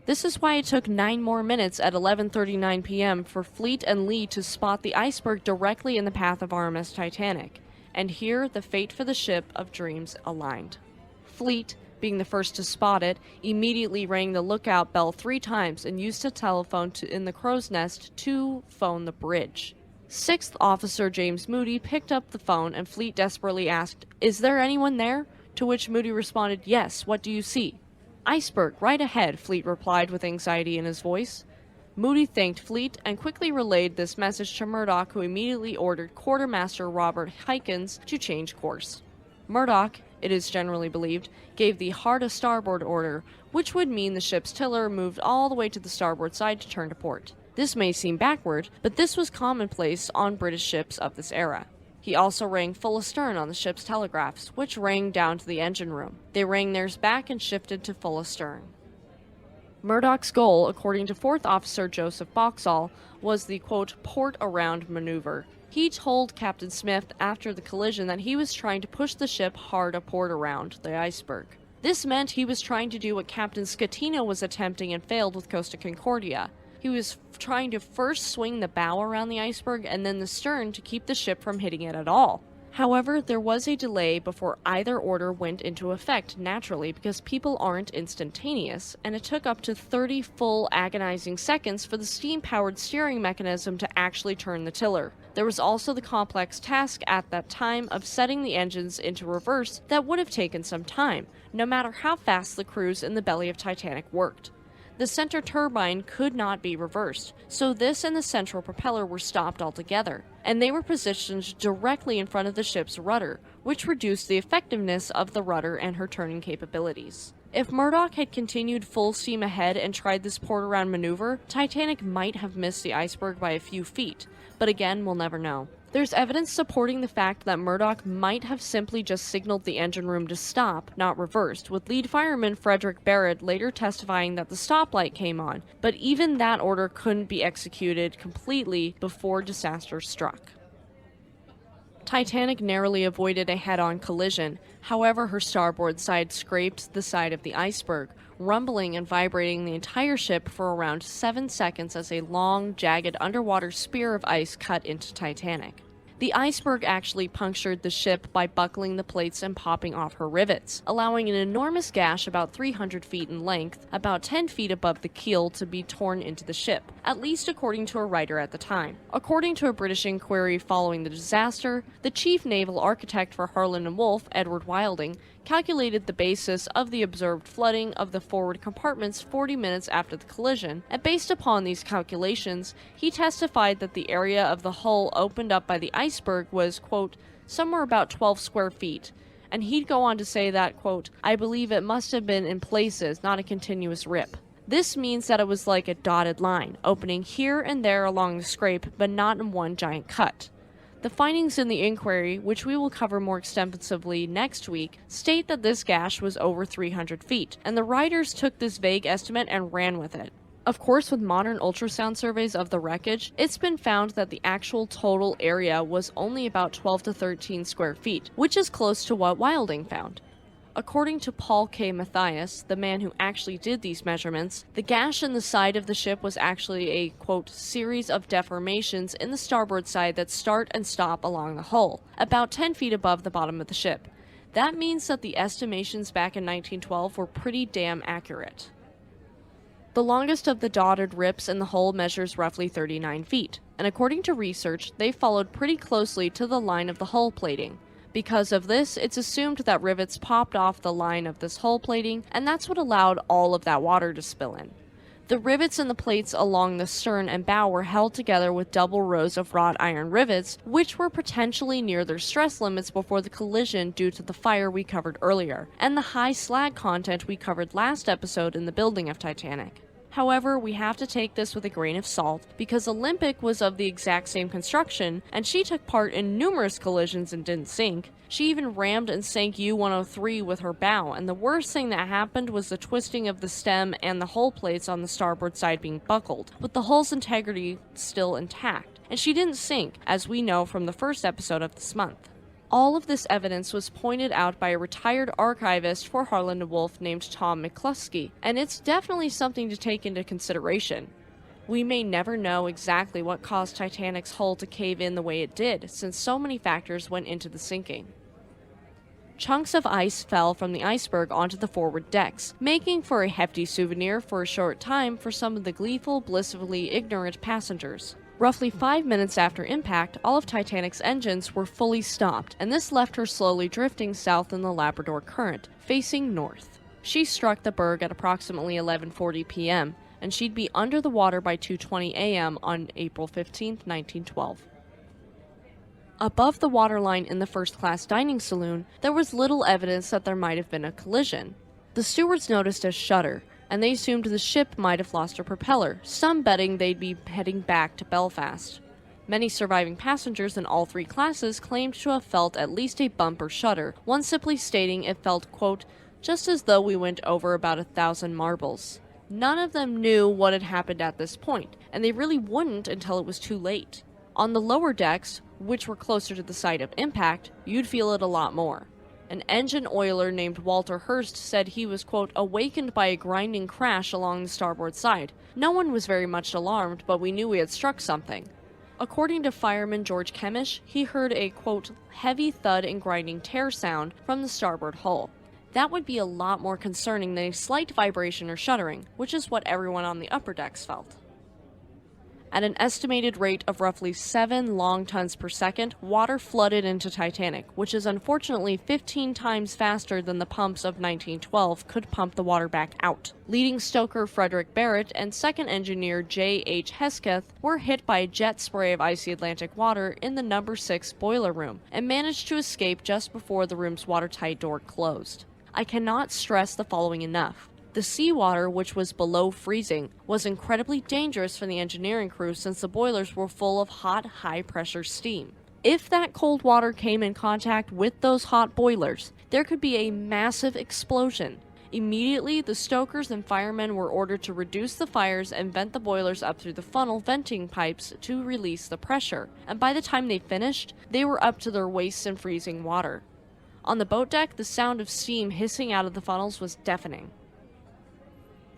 This is why it took 9 more minutes at 11:39 p.m. for Fleet and Lee to spot the iceberg directly in the path of RMS Titanic, and here the fate for the ship of dreams aligned. Fleet, being the first to spot it, immediately rang the lookout bell 3 times and used a telephone in the crow's nest to phone the bridge. 6th Officer James Moody picked up the phone and Fleet desperately asked, "Is there anyone there?" To which Moody responded, "Yes, what do you see?" "Iceberg, right ahead," Fleet replied with anxiety in his voice. Moody thanked Fleet and quickly relayed this message to Murdoch, who immediately ordered Quartermaster Robert Hykins to change course. Murdoch, it is generally believed, gave the hard a starboard order, which would mean the ship's tiller moved all the way to the starboard side to turn to port. This may seem backward, but this was commonplace on British ships of this era. He also rang full astern on the ship's telegraphs, which rang down to the engine room. They rang theirs back and shifted to full astern. Murdoch's goal, according to 4th Officer Joseph Boxall, was the, quote, port-around maneuver. He told Captain Smith after the collision that he was trying to push the ship hard a port around the iceberg. This meant he was trying to do what Captain Scatino was attempting and failed with Costa Concordia. He was trying to first swing the bow around the iceberg and then the stern to keep the ship from hitting it at all. However, there was a delay before either order went into effect naturally because people aren't instantaneous, and it took up to 30 full agonizing seconds for the steam-powered steering mechanism to actually turn the tiller. There was also the complex task at that time of setting the engines into reverse that would have taken some time, no matter how fast the crews in the belly of Titanic worked. The center turbine could not be reversed, so this and the central propeller were stopped altogether, and they were positioned directly in front of the ship's rudder, which reduced the effectiveness of the rudder and her turning capabilities. If Murdoch had continued full steam ahead and tried this port-around maneuver, Titanic might have missed the iceberg by a few feet, but again, we'll never know. There's evidence supporting the fact that Murdoch might have simply just signaled the engine room to stop, not reversed, with lead fireman Frederick Barrett later testifying that the stoplight came on, but even that order couldn't be executed completely before disaster struck. Titanic narrowly avoided a head-on collision, however her starboard side scraped the side of the iceberg, rumbling and vibrating the entire ship for around 7 seconds as a long, jagged underwater spear of ice cut into Titanic. The iceberg actually punctured the ship by buckling the plates and popping off her rivets, allowing an enormous gash about 300 feet in length, about 10 feet above the keel, to be torn into the ship, at least according to a writer at the time. According to a British inquiry following the disaster, the chief naval architect for Harland and Wolff, Edward Wilding, calculated the basis of the observed flooding of the forward compartments 40 minutes after the collision, and based upon these calculations, he testified that the area of the hull opened up by the iceberg was, quote, somewhere about 12 square feet, and he'd go on to say that, quote, I believe it must have been in places, not a continuous rip. This means that it was like a dotted line, opening here and there along the scrape, but not in one giant cut. The findings in the inquiry, which we will cover more extensively next week, state that this gash was over 300 feet, and the writers took this vague estimate and ran with it. Of course, with modern ultrasound surveys of the wreckage, it's been found that the actual total area was only about 12 to 13 square feet, which is close to what Wilding found. According to Paul K. Mathias, the man who actually did these measurements, the gash in the side of the ship was actually a, quote, series of deformations in the starboard side that start and stop along the hull, about 10 feet above the bottom of the ship. That means that the estimations back in 1912 were pretty damn accurate. The longest of the dotted rips in the hull measures roughly 39 feet, and according to research, they followed pretty closely to the line of the hull plating. Because of this, it's assumed that rivets popped off the line of this hull plating, and that's what allowed all of that water to spill in. The rivets and the plates along the stern and bow were held together with double rows of wrought iron rivets, which were potentially near their stress limits before the collision due to the fire we covered earlier, and the high slag content we covered last episode in the Building of Titanic. However, we have to take this with a grain of salt, because Olympic was of the exact same construction, and she took part in numerous collisions and didn't sink. She even rammed and sank U-103 with her bow, and the worst thing that happened was the twisting of the stem and the hull plates on the starboard side being buckled, with the hull's integrity still intact. And she didn't sink, as we know from the first episode of this month. All of this evidence was pointed out by a retired archivist for Harland and Wolff named Tom McCluskey, and it's definitely something to take into consideration. We may never know exactly what caused Titanic's hull to cave in the way it did, since so many factors went into the sinking. Chunks of ice fell from the iceberg onto the forward decks, making for a hefty souvenir for a short time for some of the gleeful, blissfully ignorant passengers. Roughly 5 minutes after impact, all of Titanic's engines were fully stopped, and this left her slowly drifting south in the Labrador Current, facing north. She struck the berg at approximately 11:40 p.m., and she'd be under the water by 2:20 a.m. on April 15, 1912. Above the waterline in the first-class dining saloon, there was little evidence that there might have been a collision. The stewards noticed a shudder, and they assumed the ship might have lost her propeller, some betting they'd be heading back to Belfast. Many surviving passengers in all three classes claimed to have felt at least a bump or shudder, one simply stating it felt, quote, just as though we went over about 1,000 marbles. None of them knew what had happened at this point, and they really wouldn't until it was too late. On the lower decks, which were closer to the site of impact, you'd feel it a lot more. An engine oiler named Walter Hurst said he was, quote, awakened by a grinding crash along the starboard side. No one was very much alarmed, but we knew we had struck something. According to fireman George Kemish, he heard a, quote, heavy thud and grinding tear sound from the starboard hull. That would be a lot more concerning than a slight vibration or shuddering, which is what everyone on the upper decks felt. At an estimated rate of roughly 7 long tons per second, water flooded into Titanic, which is unfortunately 15 times faster than the pumps of 1912 could pump the water back out. Leading stoker Frederick Barrett and second engineer J.H. Hesketh were hit by a jet spray of icy Atlantic water in the number 6 boiler room, and managed to escape just before the room's watertight door closed. I cannot stress the following enough. The seawater, which was below freezing, was incredibly dangerous for the engineering crew since the boilers were full of hot, high-pressure steam. If that cold water came in contact with those hot boilers, there could be a massive explosion. Immediately, the stokers and firemen were ordered to reduce the fires and vent the boilers up through the funnel venting pipes to release the pressure, and by the time they finished, they were up to their waists in freezing water. On the boat deck, the sound of steam hissing out of the funnels was deafening.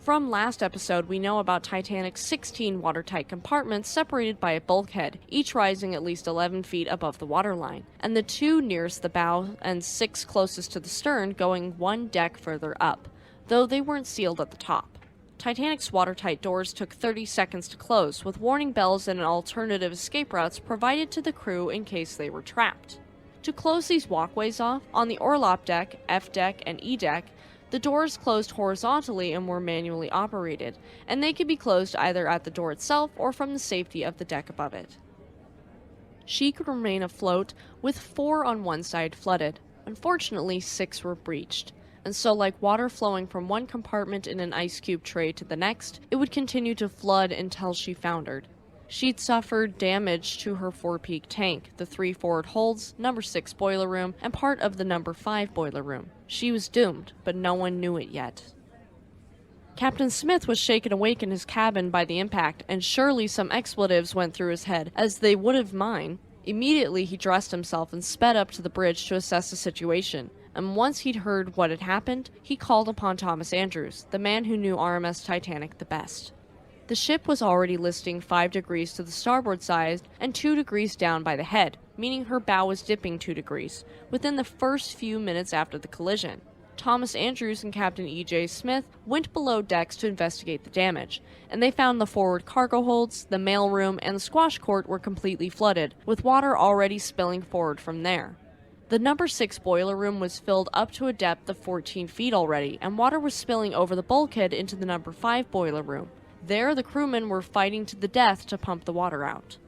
From last episode, we know about Titanic's 16 watertight compartments separated by a bulkhead, each rising at least 11 feet above the waterline, and the 2 nearest the bow and 6 closest to the stern going 1 deck further up, though they weren't sealed at the top. Titanic's watertight doors took 30 seconds to close, with warning bells and alternative escape routes provided to the crew in case they were trapped. To close these walkways off, on the orlop deck, F deck, and E deck, the doors closed horizontally and were manually operated, and they could be closed either at the door itself or from the safety of the deck above it. She could remain afloat, with 4 on one side flooded. Unfortunately, 6 were breached, and so like water flowing from one compartment in an ice cube tray to the next, it would continue to flood until she foundered. She'd suffered damage to her forepeak tank, the 3 forward holds, number 6 boiler room, and part of the number 5 boiler room. She was doomed, but no one knew it yet. Captain Smith was shaken awake in his cabin by the impact, and surely some expletives went through his head, as they would have mine. Immediately he dressed himself and sped up to the bridge to assess the situation, and once he'd heard what had happened, he called upon Thomas Andrews, the man who knew RMS Titanic the best. The ship was already listing 5 degrees to the starboard side and 2 degrees down by the head, meaning her bow was dipping 2 degrees, within the first few minutes after the collision. Thomas Andrews and Captain E.J. Smith went below decks to investigate the damage, and they found the forward cargo holds, the mailroom, and the squash court were completely flooded, with water already spilling forward from there. The number 6 boiler room was filled up to a depth of 14 feet already, and water was spilling over the bulkhead into the number 5 boiler room. There, the crewmen were fighting to the death to pump the water out.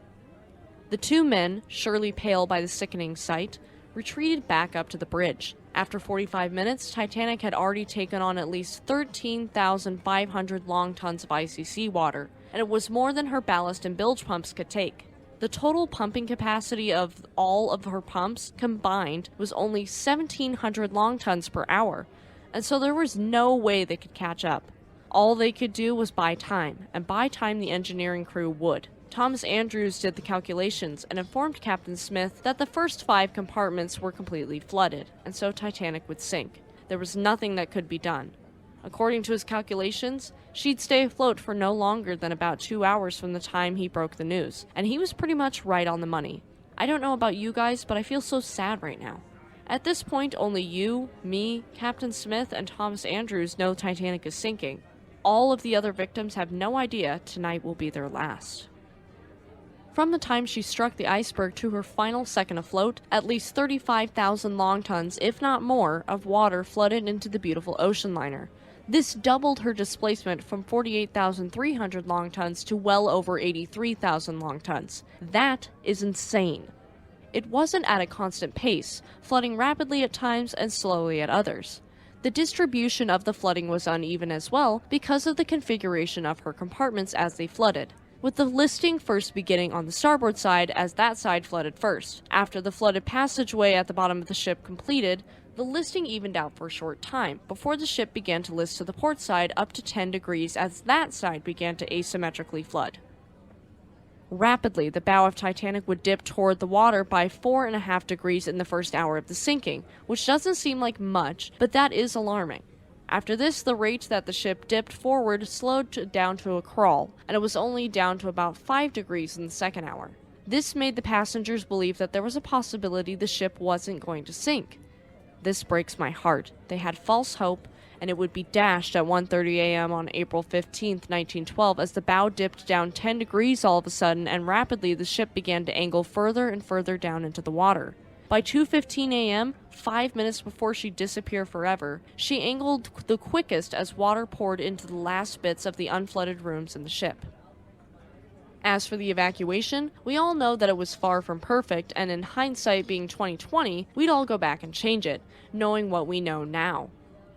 The 2 men, surely pale by the sickening sight, retreated back up to the bridge. After 45 minutes, Titanic had already taken on at least 13,500 long tons of icy seawater, and it was more than her ballast and bilge pumps could take. The total pumping capacity of all of her pumps combined was only 1,700 long tons per hour, and so there was no way they could catch up. All they could do was buy time, and buy time the engineering crew would. Thomas Andrews did the calculations and informed Captain Smith that the first 5 compartments were completely flooded, and so Titanic would sink. There was nothing that could be done. According to his calculations, she'd stay afloat for no longer than about 2 hours from the time he broke the news, and he was pretty much right on the money. I don't know about you guys, but I feel so sad right now. At this point, only you, me, Captain Smith, and Thomas Andrews know Titanic is sinking. All of the other victims have no idea tonight will be their last. From the time she struck the iceberg to her final second afloat, at least 35,000 long tons, if not more, of water flooded into the beautiful ocean liner. This doubled her displacement from 48,300 long tons to well over 83,000 long tons. That is insane. It wasn't at a constant pace, flooding rapidly at times and slowly at others. The distribution of the flooding was uneven as well because of the configuration of her compartments as they flooded, with the listing first beginning on the starboard side as that side flooded first. After the flooded passageway at the bottom of the ship completed, the listing evened out for a short time, before the ship began to list to the port side up to 10 degrees as that side began to asymmetrically flood. Rapidly, the bow of Titanic would dip toward the water by 4.5 degrees in the first hour of the sinking, which doesn't seem like much, but that is alarming. After this, the rate that the ship dipped forward slowed down to a crawl, and it was only down to about 5 degrees in the second hour. This made the passengers believe that there was a possibility the ship wasn't going to sink. This breaks my heart. They had false hope, and it would be dashed at 1:30 a.m. on April 15, 1912, as the bow dipped down 10 degrees all of a sudden, and rapidly the ship began to angle further and further down into the water. By 2:15 a.m., 5 minutes before she disappeared forever, she angled the quickest as water poured into the last bits of the unflooded rooms in the ship. As for the evacuation, we all know that it was far from perfect, and in hindsight being 2020, we'd all go back and change it, knowing what we know now.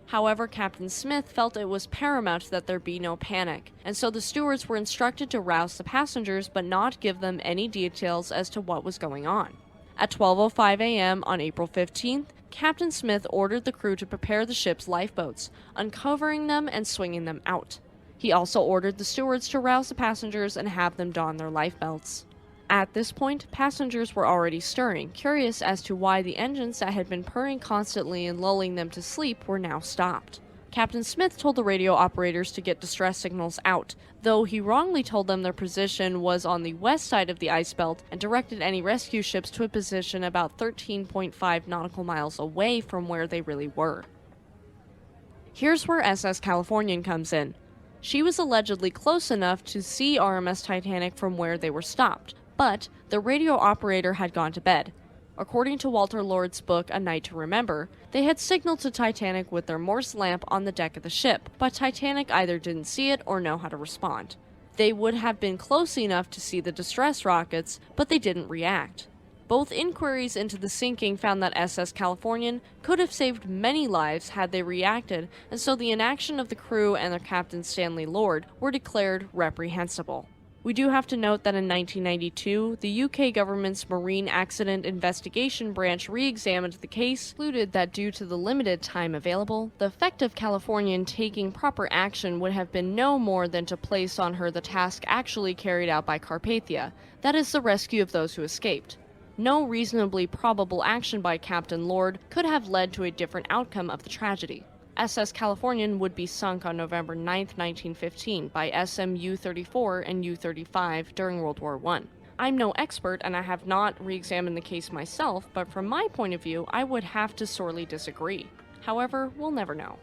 However, Captain Smith felt it was paramount that there be no panic, and so the stewards were instructed to rouse the passengers but not give them any details as to what was going on. At 12:05 a.m. on April 15th, Captain Smith ordered the crew to prepare the ship's lifeboats, uncovering them and swinging them out. He also ordered the stewards to rouse the passengers and have them don their lifebelts. At this point, passengers were already stirring, curious as to why the engines that had been purring constantly and lulling them to sleep were now stopped. Captain Smith told the radio operators to get distress signals out, though he wrongly told them their position was on the west side of the ice belt and directed any rescue ships to a position about 13.5 nautical miles away from where they really were. Here's where SS Californian comes in. She was allegedly close enough to see RMS Titanic from where they were stopped, but the radio operator had gone to bed. According to Walter Lord's book, A Night to Remember, they had signaled to Titanic with their Morse lamp on the deck of the ship, but Titanic either didn't see it or know how to respond. They would have been close enough to see the distress rockets, but they didn't react. Both inquiries into the sinking found that SS Californian could have saved many lives had they reacted, and so the inaction of the crew and their captain Stanley Lord were declared reprehensible. We do have to note that in 1992, the UK government's Marine Accident Investigation Branch re-examined the case, concluded that due to the limited time available, the effect of Californian taking proper action would have been no more than to place on her the task actually carried out by Carpathia, that is, the rescue of those who escaped. No reasonably probable action by Captain Lord could have led to a different outcome of the tragedy. SS Californian would be sunk on November 9, 1915 by SM U-34 and U-35 during World War I. I'm no expert and I have not re-examined the case myself, but from my point of view, I would have to sorely disagree. However, we'll never know.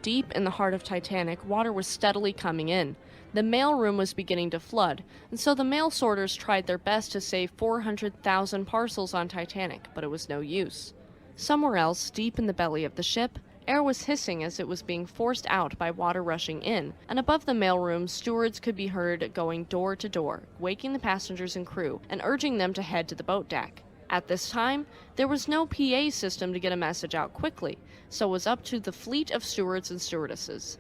Deep in the heart of Titanic, water was steadily coming in. The mailroom was beginning to flood, and so the mail sorters tried their best to save 400,000 parcels on Titanic, but it was no use. Somewhere else, deep in the belly of the ship, air was hissing as it was being forced out by water rushing in, and above the mailroom, stewards could be heard going door to door, waking the passengers and crew, and urging them to head to the boat deck. At this time, there was no PA system to get a message out quickly, so it was up to the fleet of stewards and stewardesses.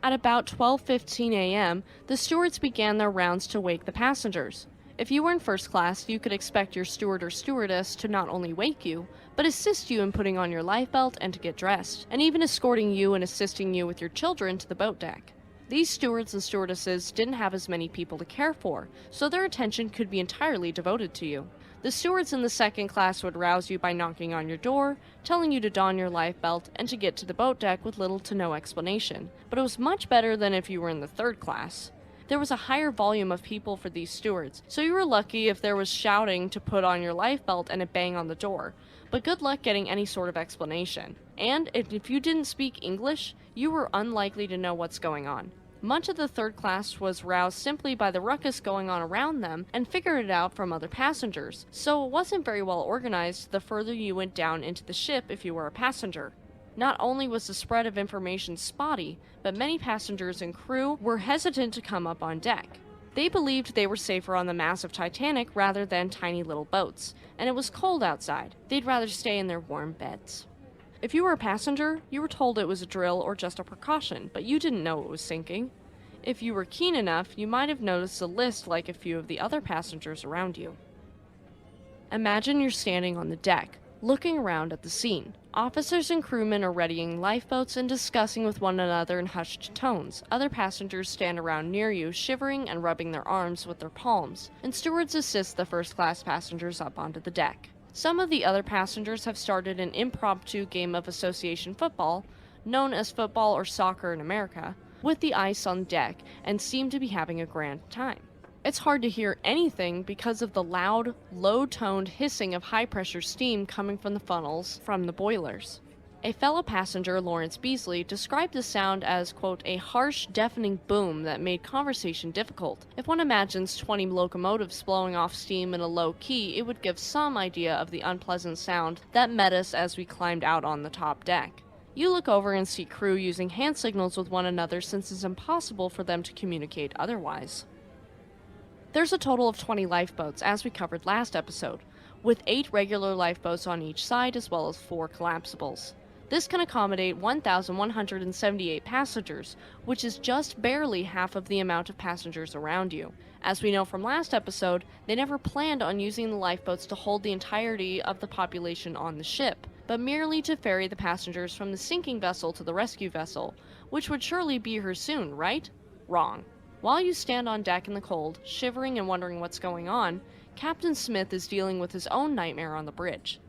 At about 12:15 a.m., the stewards began their rounds to wake the passengers. If you were in first class, you could expect your steward or stewardess to not only wake you, but assist you in putting on your life belt and to get dressed, and even escorting you and assisting you with your children to the boat deck. These stewards and stewardesses didn't have as many people to care for, so their attention could be entirely devoted to you. The stewards in the second class would rouse you by knocking on your door, telling you to don your life belt, and to get to the boat deck with little to no explanation. But it was much better than if you were in the third class. There was a higher volume of people for these stewards, so you were lucky if there was shouting to put on your life belt and a bang on the door. But good luck getting any sort of explanation. And if you didn't speak English, you were unlikely to know what's going on. Much of the third class was roused simply by the ruckus going on around them and figured it out from other passengers, so it wasn't very well organized the further you went down into the ship if you were a passenger. Not only was the spread of information spotty, but many passengers and crew were hesitant to come up on deck. They believed they were safer on the massive Titanic rather than tiny little boats, and it was cold outside. They'd rather stay in their warm beds. If you were a passenger, you were told it was a drill or just a precaution, but you didn't know it was sinking. If you were keen enough, you might have noticed a list like a few of the other passengers around you. Imagine you're standing on the deck, looking around at the scene. Officers and crewmen are readying lifeboats and discussing with one another in hushed tones. Other passengers stand around near you, shivering and rubbing their arms with their palms, and stewards assist the first-class passengers up onto the deck. Some of the other passengers have started an impromptu game of association football, known as football or soccer in America, with the ice on deck and seem to be having a grand time. It's hard to hear anything because of the loud, low-toned hissing of high-pressure steam coming from the funnels from the boilers. A fellow passenger, Lawrence Beasley, described the sound as, quote, a harsh, deafening boom that made conversation difficult. If one imagines 20 locomotives blowing off steam in a low key, it would give some idea of the unpleasant sound that met us as we climbed out on the top deck. You look over and see crew using hand signals with one another since it's impossible for them to communicate otherwise. There's a total of 20 lifeboats, as we covered last episode, with 8 regular lifeboats on each side as well as 4 collapsibles. This can accommodate 1,178 passengers, which is just barely half of the amount of passengers around you. As we know from last episode, they never planned on using the lifeboats to hold the entirety of the population on the ship, but merely to ferry the passengers from the sinking vessel to the rescue vessel, which would surely be here soon, right? Wrong. While you stand on deck in the cold, shivering and wondering what's going on, Captain Smith is dealing with his own nightmare on the bridge.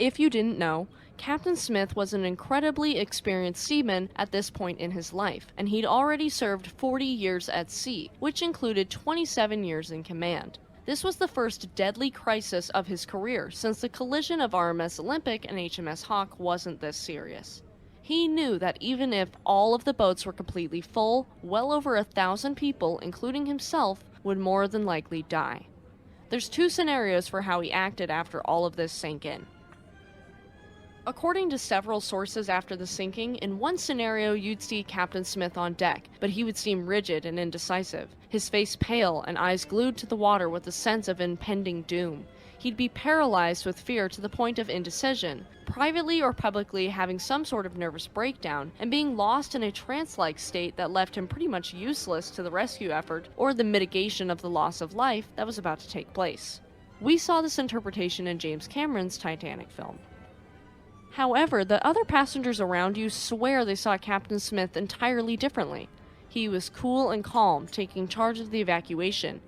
If you didn't know, Captain Smith was an incredibly experienced seaman at this point in his life, and he'd already served 40 years at sea, which included 27 years in command. This was the first deadly crisis of his career, since the collision of RMS Olympic and HMS Hawk wasn't this serious. He knew that even if all of the boats were completely full, well over 1,000 people, including himself, would more than likely die. There's 2 scenarios for how he acted after all of this sank in. According to several sources after the sinking, in one scenario you'd see Captain Smith on deck, but he would seem rigid and indecisive, his face pale and eyes glued to the water with a sense of impending doom. He'd be paralyzed with fear to the point of indecision, privately or publicly having some sort of nervous breakdown, and being lost in a trance-like state that left him pretty much useless to the rescue effort or the mitigation of the loss of life that was about to take place. We saw this interpretation in James Cameron's Titanic film. However, the other passengers around you swear they saw Captain Smith entirely differently. He was cool and calm, taking charge of the evacuation.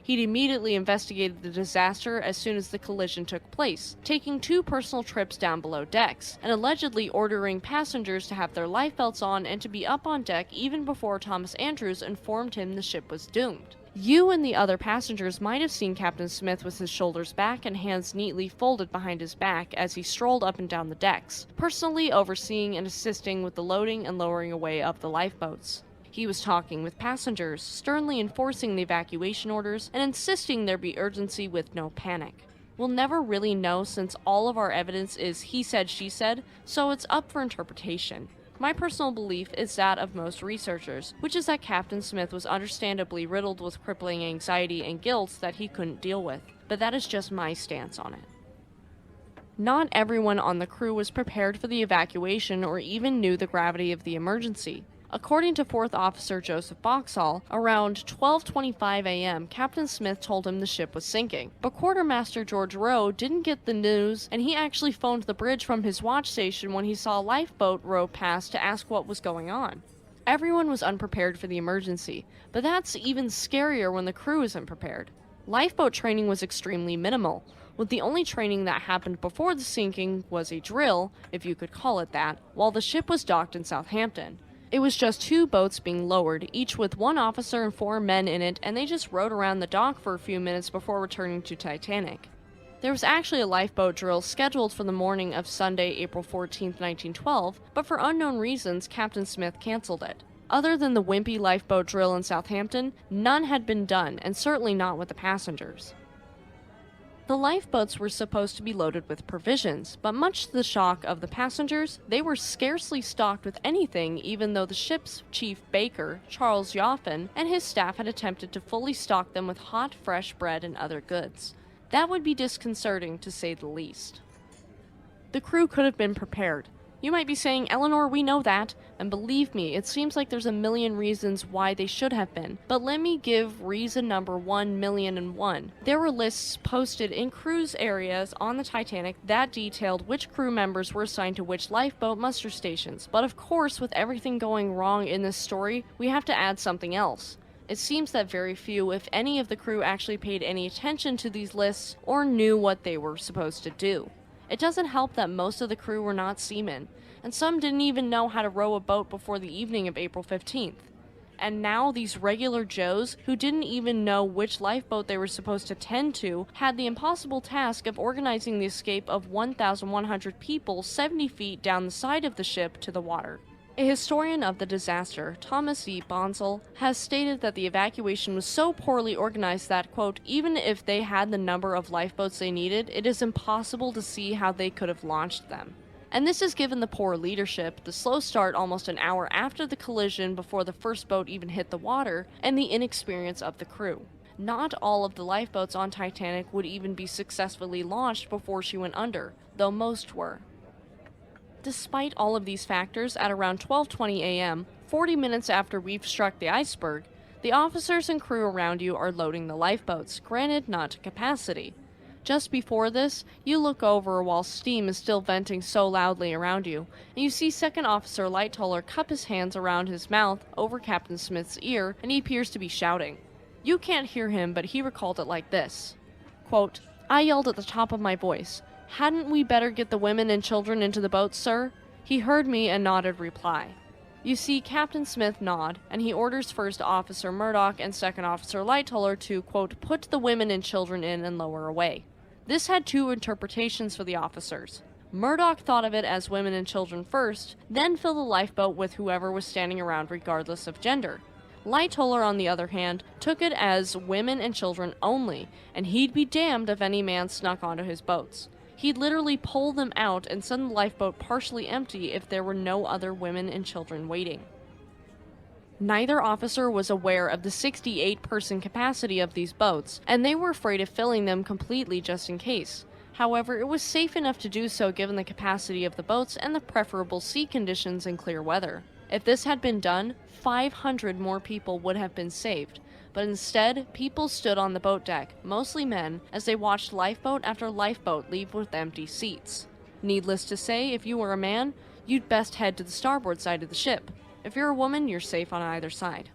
He'd immediately investigated the disaster as soon as the collision took place, taking 2 personal trips down below decks, and allegedly ordering passengers to have their life belts on and to be up on deck even before Thomas Andrews informed him the ship was doomed. You and the other passengers might have seen Captain Smith with his shoulders back and hands neatly folded behind his back as he strolled up and down the decks, personally overseeing and assisting with the loading and lowering away of the lifeboats. He was talking with passengers, sternly enforcing the evacuation orders and insisting there be urgency with no panic. We'll never really know since all of our evidence is he said, she said, so it's up for interpretation. My personal belief is that of most researchers, which is that Captain Smith was understandably riddled with crippling anxiety and guilt that he couldn't deal with, but that is just my stance on it. Not everyone on the crew was prepared for the evacuation or even knew the gravity of the emergency. According to 4th Officer Joseph Boxall, around 12:25 a.m., Captain Smith told him the ship was sinking. But Quartermaster George Rowe didn't get the news, and he actually phoned the bridge from his watch station when he saw a lifeboat row past to ask what was going on. Everyone was unprepared for the emergency, but that's even scarier when the crew isn't prepared. Lifeboat training was extremely minimal, with the only training that happened before the sinking was a drill, if you could call it that, while the ship was docked in Southampton. It was just 2 boats being lowered, each with 1 officer and 4 men in it, and they just rode around the dock for a few minutes before returning to Titanic. There was actually a lifeboat drill scheduled for the morning of Sunday, April 14, 1912, but for unknown reasons, Captain Smith canceled it. Other than the wimpy lifeboat drill in Southampton, none had been done, and certainly not with the passengers. The lifeboats were supposed to be loaded with provisions, but much to the shock of the passengers, they were scarcely stocked with anything even though the ship's chief baker, Charles Yoffin, and his staff had attempted to fully stock them with hot, fresh bread and other goods. That would be disconcerting, to say the least. The crew could have been prepared. You might be saying, Elinor, we know that, and believe me, it seems like there's a million reasons why they should have been, but let me give reason number 1,000,001. There were lists posted in cruise areas on the Titanic that detailed which crew members were assigned to which lifeboat muster stations, but of course, with everything going wrong in this story, we have to add something else. It seems that very few, if any, of the crew actually paid any attention to these lists or knew what they were supposed to do. It doesn't help that most of the crew were not seamen, and some didn't even know how to row a boat before the evening of April 15th. And now these regular Joes, who didn't even know which lifeboat they were supposed to tend to, had the impossible task of organizing the escape of 1,100 people 70 feet down the side of the ship to the water. A historian of the disaster, Thomas E. Bonsall, has stated that the evacuation was so poorly organized that, quote, even if they had the number of lifeboats they needed, it is impossible to see how they could have launched them. And this is given the poor leadership, the slow start almost an hour after the collision before the first boat even hit the water, and the inexperience of the crew. Not all of the lifeboats on Titanic would even be successfully launched before she went under, though most were. Despite all of these factors, at around 12:20 a.m., 40 minutes after we've struck the iceberg, the officers and crew around you are loading the lifeboats, granted not to capacity. Just before this, you look over while steam is still venting so loudly around you, and you see Second Officer Lightoller cup his hands around his mouth over Captain Smith's ear, and he appears to be shouting. You can't hear him, but he recalled it like this. Quote, I yelled at the top of my voice, hadn't we better get the women and children into the boats, sir? He heard me and nodded reply. You see Captain Smith nod, and he orders First Officer Murdoch and Second Officer Lightoller to, quote, put the women and children in and lower away. This had 2 interpretations for the officers. Murdoch thought of it as women and children first, then fill the lifeboat with whoever was standing around regardless of gender. Lightoller, on the other hand, took it as women and children only, and he'd be damned if any man snuck onto his boats. He'd literally pull them out and send the lifeboat partially empty if there were no other women and children waiting. Neither officer was aware of the 68-person capacity of these boats, and they were afraid of filling them completely just in case. However, it was safe enough to do so given the capacity of the boats and the preferable sea conditions and clear weather. If this had been done, 500 more people would have been saved, but instead, people stood on the boat deck, mostly men, as they watched lifeboat after lifeboat leave with empty seats. Needless to say, if you were a man, you'd best head to the starboard side of the ship. If you're a woman, you're safe on either side.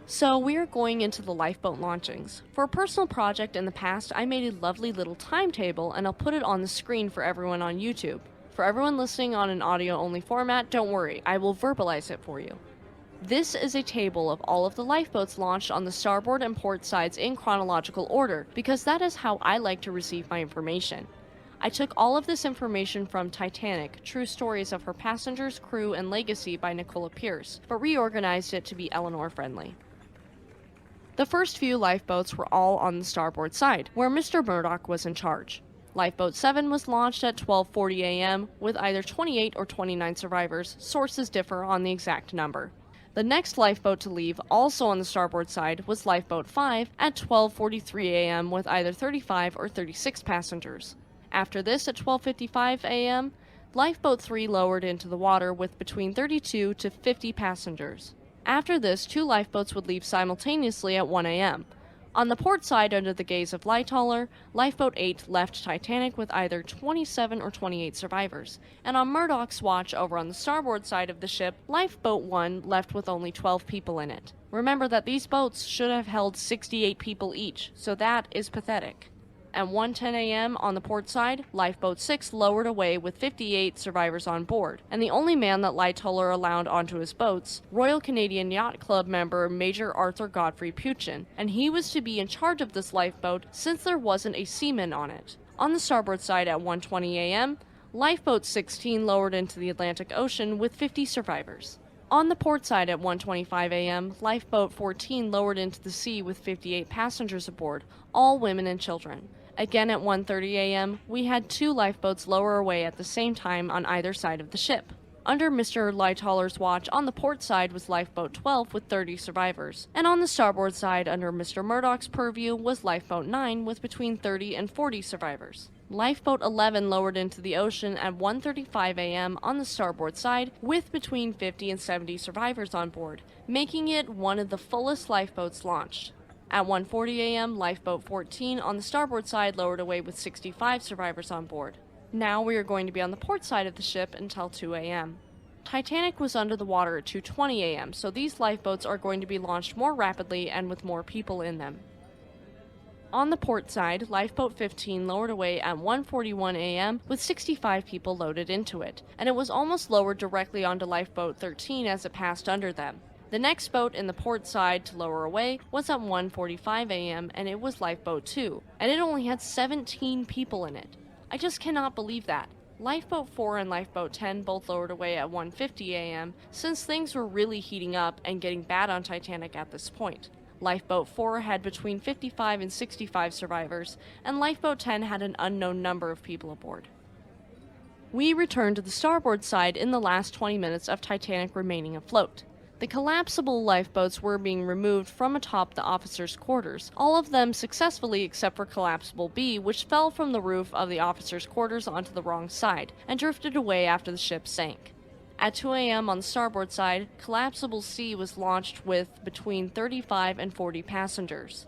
So we're going into the lifeboat launchings. For a personal project in the past, I made a lovely little timetable, and I'll put it on the screen for everyone on YouTube. For everyone listening on an audio-only format, don't worry, I will verbalize it for you. This is a table of all of the lifeboats launched on the starboard and port sides in chronological order, because that is how I like to receive my information. I took all of this information from Titanic, True Stories of Her Passengers, Crew, and Legacy by Nicola Pierce, but reorganized it to be Elinor friendly. The first few lifeboats were all on the starboard side, where Mr. Murdoch was in charge. Lifeboat 7 was launched at 12:40 a.m. with either 28 or 29 survivors. Sources differ on the exact number. The next lifeboat to leave, also on the starboard side, was Lifeboat 5 at 12:43 a.m. with either 35 or 36 passengers. After this, at 12:55 a.m., Lifeboat 3 lowered into the water with between 32 to 50 passengers. After this, 2 lifeboats would leave simultaneously at 1 a.m. On the port side, under the gaze of Lighthauler, Lifeboat 8 left Titanic with either 27 or 28 survivors, and on Murdoch's watch over on the starboard side of the ship, Lifeboat 1 left with only 12 people in it. Remember that these boats should have held 68 people each, so that is pathetic. At 1:10 a.m. on the port side, Lifeboat 6 lowered away with 58 survivors on board, and the only man that Lighthauler allowed onto his boats, Royal Canadian Yacht Club member Major Arthur Godfrey Puchin, and he was to be in charge of this lifeboat since there wasn't a seaman on it. On the starboard side at 1:20 a.m., Lifeboat 16 lowered into the Atlantic Ocean with 50 survivors. On the port side at 1:25 a.m., Lifeboat 14 lowered into the sea with 58 passengers aboard, all women and children. Again at 1:30 a.m., we had 2 lifeboats lower away at the same time on either side of the ship. Under Mr. Lighthauler's watch, on the port side was Lifeboat 12 with 30 survivors, and on the starboard side under Mr. Murdoch's purview was Lifeboat 9 with between 30 and 40 survivors. Lifeboat 11 lowered into the ocean at 1:35 a.m. on the starboard side with between 50 and 70 survivors on board, making it one of the fullest lifeboats launched. At 1:40 a.m., Lifeboat 14 on the starboard side lowered away with 65 survivors on board. Now we are going to be on the port side of the ship until 2 a.m. Titanic was under the water at 2:20 a.m., so these lifeboats are going to be launched more rapidly and with more people in them. On the port side, Lifeboat 15 lowered away at 1:41 a.m. with 65 people loaded into it, and it was almost lowered directly onto Lifeboat 13 as it passed under them. The next boat in the port side to lower away was at 1:45 a.m. and it was Lifeboat 2, and it only had 17 people in it. I just cannot believe that. Lifeboat 4 and Lifeboat 10 both lowered away at 1:50 a.m. since things were really heating up and getting bad on Titanic at this point. Lifeboat 4 had between 55 and 65 survivors, and Lifeboat 10 had an unknown number of people aboard. We returned to the starboard side in the last 20 minutes of Titanic remaining afloat. The collapsible lifeboats were being removed from atop the officers' quarters, all of them successfully except for Collapsible B, which fell from the roof of the officers' quarters onto the wrong side, and drifted away after the ship sank. At 2 a.m. on the starboard side, Collapsible C was launched with between 35 and 40 passengers.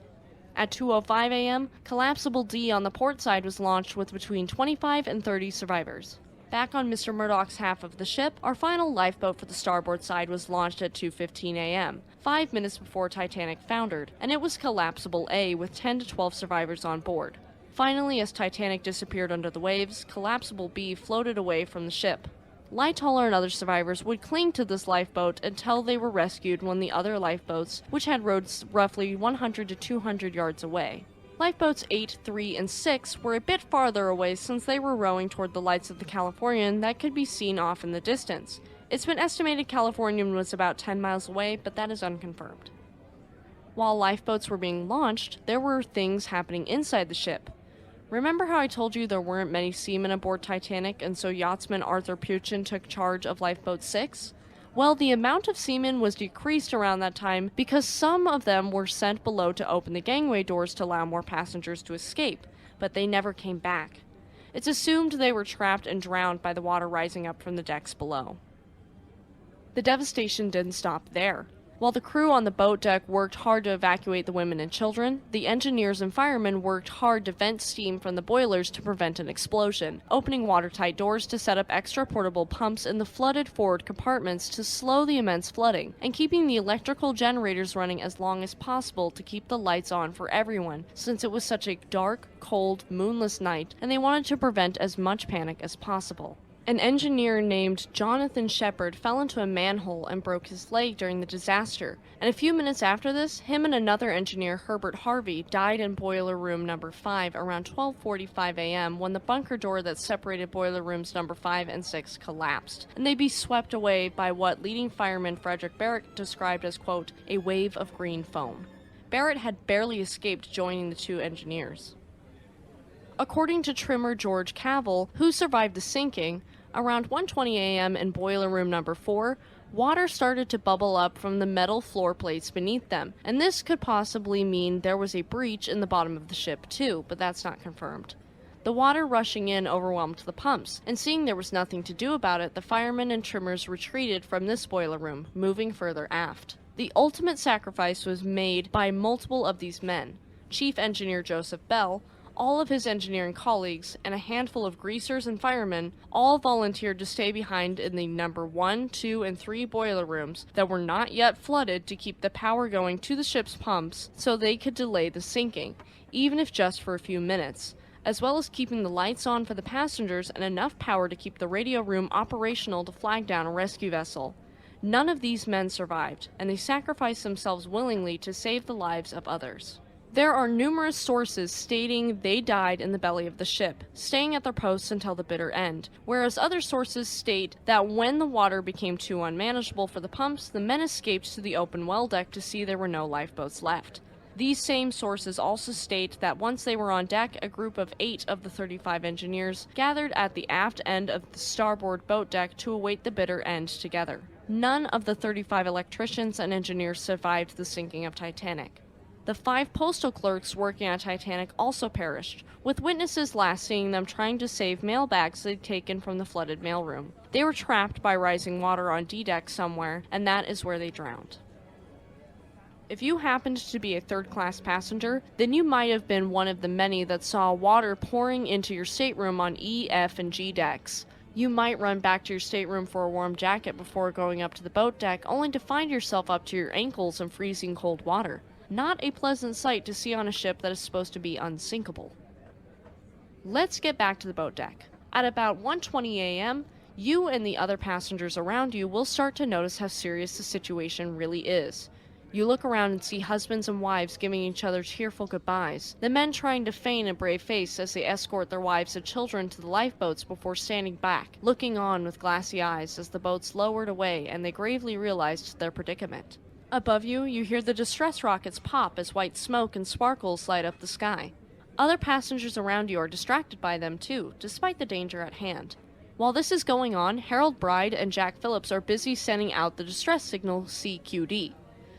At 2:05 a.m., Collapsible D on the port side was launched with between 25 and 30 survivors. Back on Mr. Murdoch's half of the ship, our final lifeboat for the starboard side was launched at 2:15 a.m., 5 minutes before Titanic foundered, and it was Collapsible A with 10 to 12 survivors on board. Finally, as Titanic disappeared under the waves, Collapsible B floated away from the ship. Lighthauler and other survivors would cling to this lifeboat until they were rescued when the other lifeboats, which had rowed roughly 100 to 200 yards away. Lifeboats 8, 3, and 6 were a bit farther away since they were rowing toward the lights of the Californian that could be seen off in the distance. It's been estimated Californian was about 10 miles away, but that is unconfirmed. While lifeboats were being launched, there were things happening inside the ship. Remember how I told you there weren't many seamen aboard Titanic, and so yachtsman Arthur Puchin took charge of Lifeboat 6? Well, the amount of seamen was decreased around that time because some of them were sent below to open the gangway doors to allow more passengers to escape, but they never came back. It's assumed they were trapped and drowned by the water rising up from the decks below. The devastation didn't stop there. While the crew on the boat deck worked hard to evacuate the women and children, the engineers and firemen worked hard to vent steam from the boilers to prevent an explosion, opening watertight doors to set up extra portable pumps in the flooded forward compartments to slow the immense flooding, and keeping the electrical generators running as long as possible to keep the lights on for everyone, since it was such a dark, cold, moonless night, and they wanted to prevent as much panic as possible. An engineer named Jonathan Shepard fell into a manhole and broke his leg during the disaster, and a few minutes after this, him and another engineer, Herbert Harvey, died in boiler room number 5 around 12:45 a.m. when the bunker door that separated boiler rooms number 5 and 6 collapsed, and they'd be swept away by what leading fireman Frederick Barrett described as, quote, a wave of green foam. Barrett had barely escaped joining the two engineers. According to trimmer George Cavell, who survived the sinking, around 1:20 a.m. in boiler room number 4, water started to bubble up from the metal floor plates beneath them, and this could possibly mean there was a breach in the bottom of the ship too, but that's not confirmed. The water rushing in overwhelmed the pumps, and seeing there was nothing to do about it, the firemen and trimmers retreated from this boiler room, moving further aft. The ultimate sacrifice was made by multiple of these men. Chief Engineer Joseph Bell, all of his engineering colleagues, and a handful of greasers and firemen all volunteered to stay behind in the number 1, 2, and 3 boiler rooms that were not yet flooded to keep the power going to the ship's pumps so they could delay the sinking, even if just for a few minutes, as well as keeping the lights on for the passengers and enough power to keep the radio room operational to flag down a rescue vessel. None of these men survived, and they sacrificed themselves willingly to save the lives of others. There are numerous sources stating they died in the belly of the ship, staying at their posts until the bitter end, whereas other sources state that when the water became too unmanageable for the pumps, the men escaped to the open well deck to see there were no lifeboats left. These same sources also state that once they were on deck, a group of 8 of the 35 engineers gathered at the aft end of the starboard boat deck to await the bitter end together. None of the 35 electricians and engineers survived the sinking of Titanic. The 5 postal clerks working on Titanic also perished, with witnesses last seeing them trying to save mail bags they'd taken from the flooded mailroom. They were trapped by rising water on D-deck somewhere, and that is where they drowned. If you happened to be a third-class passenger, then you might have been one of the many that saw water pouring into your stateroom on E, F, and G decks. You might run back to your stateroom for a warm jacket before going up to the boat deck, only to find yourself up to your ankles in freezing cold water. Not a pleasant sight to see on a ship that is supposed to be unsinkable. Let's get back to the boat deck. At about 1:20 a.m., you and the other passengers around you will start to notice how serious the situation really is. You look around and see husbands and wives giving each other tearful goodbyes, the men trying to feign a brave face as they escort their wives and children to the lifeboats before standing back, looking on with glassy eyes as the boats lowered away and they gravely realized their predicament. Above you, you hear the distress rockets pop as white smoke and sparkles light up the sky. Other passengers around you are distracted by them too, despite the danger at hand. While this is going on, Harold Bride and Jack Phillips are busy sending out the distress signal CQD.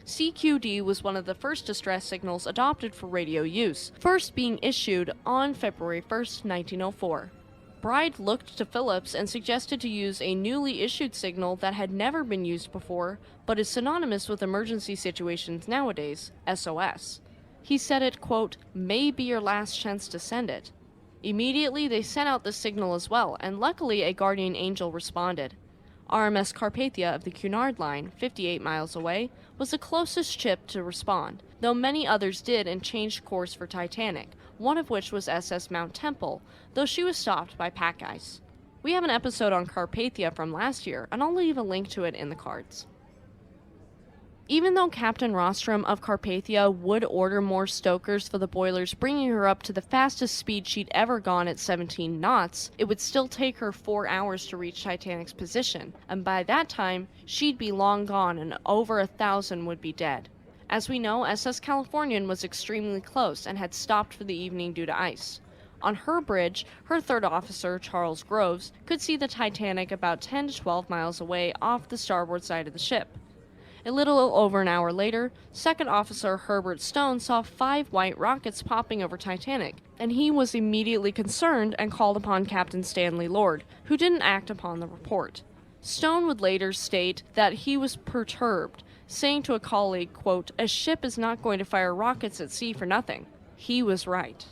CQD was one of the first distress signals adopted for radio use, first being issued on February 1st, 1904. Bride looked to Phillips and suggested to use a newly issued signal that had never been used before, but is synonymous with emergency situations nowadays, SOS. He said it, quote, may be your last chance to send it. Immediately, they sent out the signal as well, and luckily a guardian angel responded. RMS Carpathia of the Cunard Line, 58 miles away, was the closest ship to respond, though many others did and changed course for Titanic, one of which was SS Mount Temple, though she was stopped by pack ice. We have an episode on Carpathia from last year, and I'll leave a link to it in the cards. Even though Captain Rostrom of Carpathia would order more stokers for the boilers, bringing her up to the fastest speed she'd ever gone at 17 knots, it would still take her 4 hours to reach Titanic's position, and by that time, she'd be long gone and over 1,000 would be dead. As we know, SS Californian was extremely close and had stopped for the evening due to ice. On her bridge, her third officer, Charles Groves, could see the Titanic about 10 to 12 miles away off the starboard side of the ship. A little over an hour later, Second Officer Herbert Stone saw 5 white rockets popping over Titanic, and he was immediately concerned and called upon Captain Stanley Lord, who didn't act upon the report. Stone would later state that he was perturbed, saying to a colleague, quote, a ship is not going to fire rockets at sea for nothing. He was right.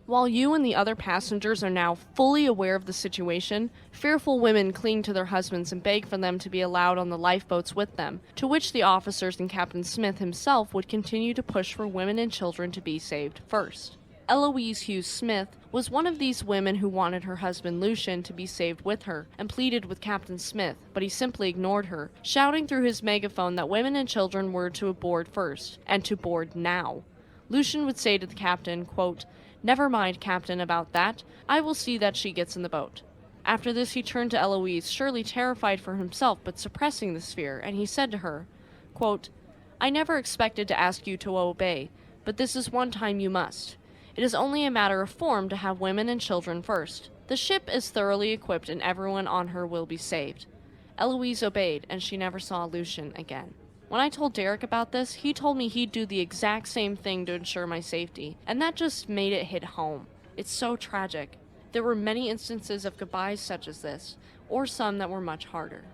While you and the other passengers are now fully aware of the situation, fearful women cling to their husbands and beg for them to be allowed on the lifeboats with them, to which the officers and Captain Smith himself would continue to push for women and children to be saved first. Eloise Hughes Smith was one of these women who wanted her husband Lucian to be saved with her and pleaded with Captain Smith, but he simply ignored her, shouting through his megaphone that women and children were to board first, and to board now. Lucian would say to the captain, quote, "Never mind, Captain, about that. I will see that she gets in the boat." After this, he turned to Eloise, surely terrified for himself but suppressing this fear, and he said to her, quote, "I never expected to ask you to obey, but this is one time you must. It is only a matter of form to have women and children first. The ship is thoroughly equipped and everyone on her will be saved." Eloise obeyed, and she never saw Lucian again. When I told Derek about this, he told me he'd do the exact same thing to ensure my safety, and that just made it hit home. It's so tragic. There were many instances of goodbyes such as this, or some that were much harder.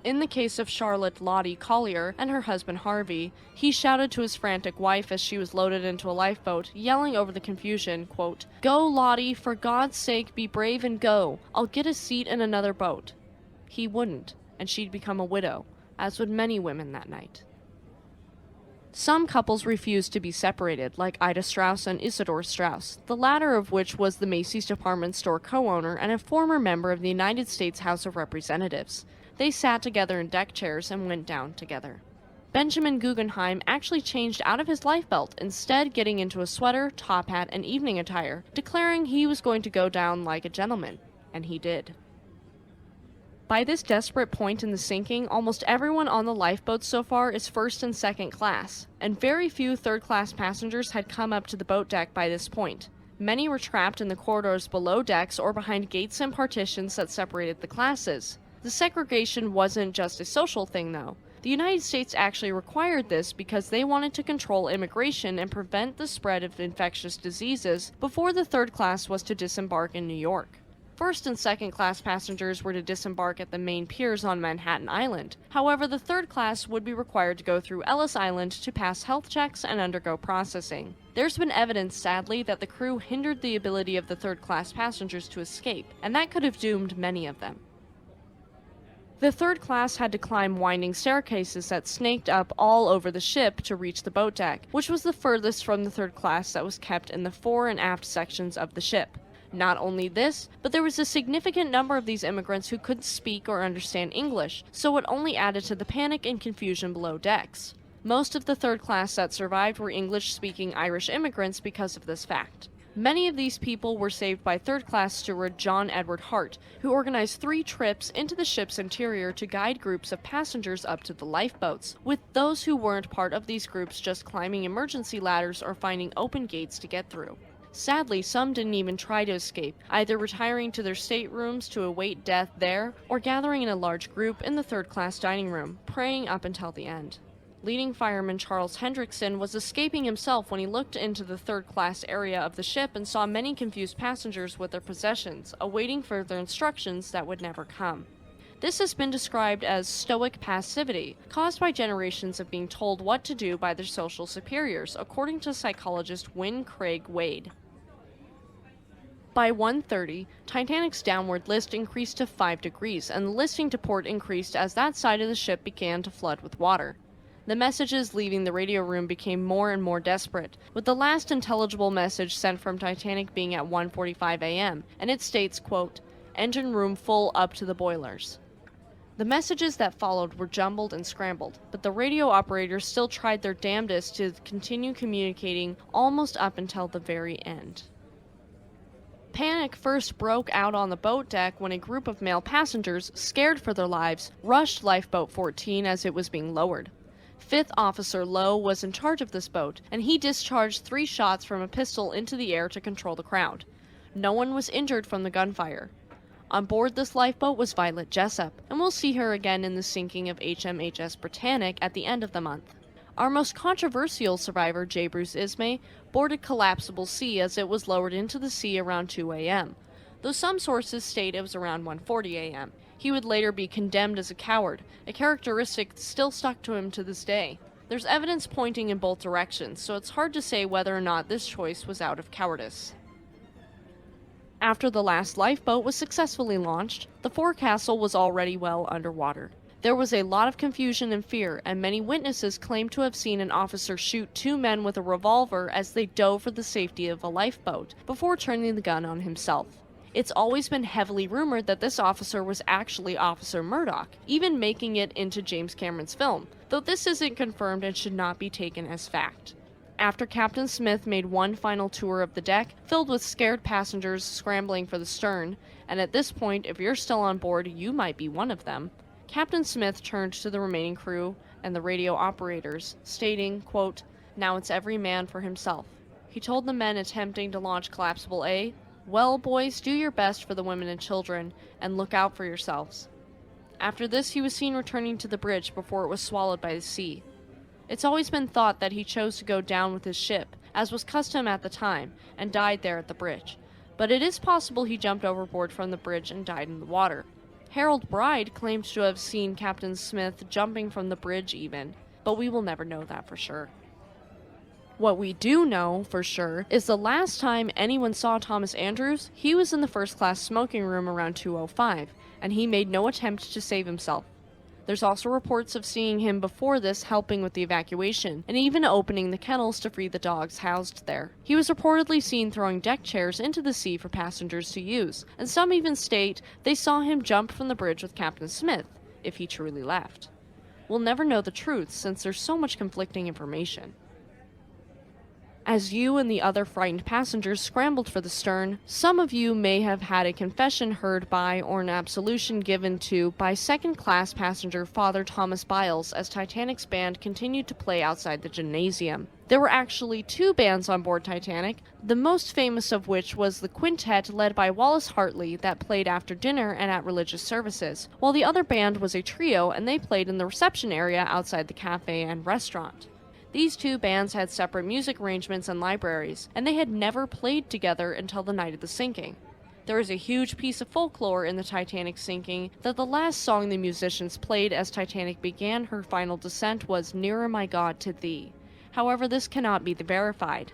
In the case of Charlotte Lottie Collier and her husband Harvey, he shouted to his frantic wife as she was loaded into a lifeboat, yelling over the confusion, quote, "Go, Lottie, for God's sake, be brave and go. I'll get a seat in another boat." He wouldn't, and she'd become a widow, as would many women that night. Some couples refused to be separated, like Ida Strauss and Isidore Strauss, the latter of which was the Macy's department store co-owner and a former member of the United States House of Representatives. They sat together in deck chairs and went down together. Benjamin Guggenheim actually changed out of his lifebelt, instead getting into a sweater, top hat, and evening attire, declaring he was going to go down like a gentleman, and he did. By this desperate point in the sinking, almost everyone on the lifeboat so far is first and second class, and very few third-class passengers had come up to the boat deck by this point. Many were trapped in the corridors below decks or behind gates and partitions that separated the classes. The segregation wasn't just a social thing, though. The United States actually required this because they wanted to control immigration and prevent the spread of infectious diseases before the third class was to disembark in New York. First and second class passengers were to disembark at the main piers on Manhattan Island. However, the third class would be required to go through Ellis Island to pass health checks and undergo processing. There's been evidence, sadly, that the crew hindered the ability of the third class passengers to escape, and that could have doomed many of them. The third class had to climb winding staircases that snaked up all over the ship to reach the boat deck, which was the furthest from the third class that was kept in the fore and aft sections of the ship. Not only this, but there was a significant number of these immigrants who couldn't speak or understand English, so it only added to the panic and confusion below decks. Most of the third class that survived were English-speaking Irish immigrants because of this fact. Many of these people were saved by third-class steward John Edward Hart, who organized 3 trips into the ship's interior to guide groups of passengers up to the lifeboats, with those who weren't part of these groups just climbing emergency ladders or finding open gates to get through. Sadly, some didn't even try to escape, either retiring to their staterooms to await death there, or gathering in a large group in the third-class dining room, praying up until the end. Leading fireman Charles Hendrickson was escaping himself when he looked into the third-class area of the ship and saw many confused passengers with their possessions, awaiting further instructions that would never come. This has been described as stoic passivity, caused by generations of being told what to do by their social superiors, according to psychologist Wynne Craig Wade. By 1:30, Titanic's downward list increased to 5 degrees, and the listing to port increased as that side of the ship began to flood with water. The messages leaving the radio room became more and more desperate, with the last intelligible message sent from Titanic being at 1:45 a.m., and it states, quote, "Engine room full up to the boilers." The messages that followed were jumbled and scrambled, but the radio operators still tried their damnedest to continue communicating almost up until the very end. Panic first broke out on the boat deck when a group of male passengers, scared for their lives, rushed Lifeboat 14 as it was being lowered. 5th Officer Lowe was in charge of this boat, and he discharged 3 shots from a pistol into the air to control the crowd. No one was injured from the gunfire. On board this lifeboat was Violet Jessup, and we'll see her again in the sinking of HMHS Britannic at the end of the month. Our most controversial survivor, J. Bruce Ismay, boarded Collapsible C as it was lowered into the sea around 2 a.m., though some sources state it was around 1:40 a.m. He would later be condemned as a coward, a characteristic still stuck to him to this day. There's evidence pointing in both directions, so it's hard to say whether or not this choice was out of cowardice. After the last lifeboat was successfully launched, the forecastle was already well underwater. There was a lot of confusion and fear, and many witnesses claimed to have seen an officer shoot 2 men with a revolver as they dove for the safety of a lifeboat, before turning the gun on himself. It's always been heavily rumored that this officer was actually Officer Murdoch, even making it into James Cameron's film, though this isn't confirmed and should not be taken as fact. After Captain Smith made one final tour of the deck, filled with scared passengers scrambling for the stern, and at this point, if you're still on board, you might be one of them, Captain Smith turned to the remaining crew and the radio operators, stating, quote, "Now it's every man for himself." He told the men attempting to launch Collapsible A, "Well, boys, do your best for the women and children, and look out for yourselves." After this, he was seen returning to the bridge before it was swallowed by the sea. It's always been thought that he chose to go down with his ship, as was custom at the time, and died there at the bridge. But it is possible he jumped overboard from the bridge and died in the water. Harold Bride claims to have seen Captain Smith jumping from the bridge even, but we will never know that for sure. What we do know for sure is the last time anyone saw Thomas Andrews, he was in the first class smoking room around 2:05, and he made no attempt to save himself. There's also reports of seeing him before this helping with the evacuation, and even opening the kennels to free the dogs housed there. He was reportedly seen throwing deck chairs into the sea for passengers to use, and some even state they saw him jump from the bridge with Captain Smith, if he truly left. We'll never know the truth since there's so much conflicting information. As you and the other frightened passengers scrambled for the stern, some of you may have had a confession heard by or an absolution given to by second-class passenger Father Thomas Biles as Titanic's band continued to play outside the gymnasium. There were actually 2 bands on board Titanic, the most famous of which was the quintet led by Wallace Hartley that played after dinner and at religious services, while the other band was a trio and they played in the reception area outside the cafe and restaurant. These 2 bands had separate music arrangements and libraries, and they had never played together until the night of the sinking. There is a huge piece of folklore in the Titanic sinking that the last song the musicians played as Titanic began her final descent was "Nearer My God to Thee." However, this cannot be verified.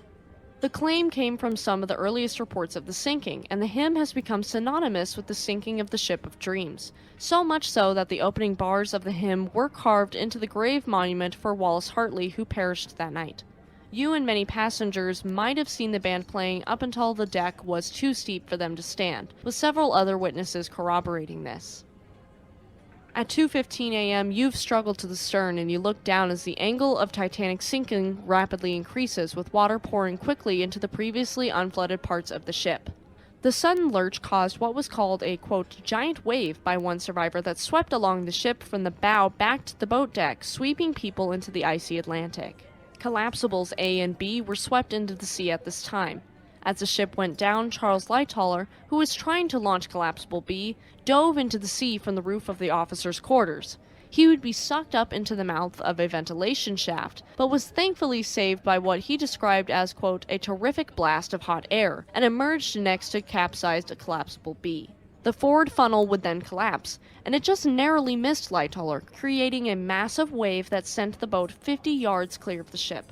The claim came from some of the earliest reports of the sinking, and the hymn has become synonymous with the sinking of the Ship of Dreams, so much so that the opening bars of the hymn were carved into the grave monument for Wallace Hartley, who perished that night. You and many passengers might have seen the band playing up until the deck was too steep for them to stand, with several other witnesses corroborating this. At 2:15 a.m., you've struggled to the stern and you look down as the angle of Titanic sinking rapidly increases, with water pouring quickly into the previously unflooded parts of the ship. The sudden lurch caused what was called a, quote, giant wave by one survivor that swept along the ship from the bow back to the boat deck, sweeping people into the icy Atlantic. Collapsibles A and B were swept into the sea at this time. As the ship went down, Charles Lightoller, who was trying to launch Collapsible B, dove into the sea from the roof of the officers' quarters. He would be sucked up into the mouth of a ventilation shaft, but was thankfully saved by what he described as, quote, a terrific blast of hot air, and emerged next to capsized Collapsible B. The forward funnel would then collapse, and it just narrowly missed Lightoller, creating a massive wave that sent the boat 50 yards clear of the ship.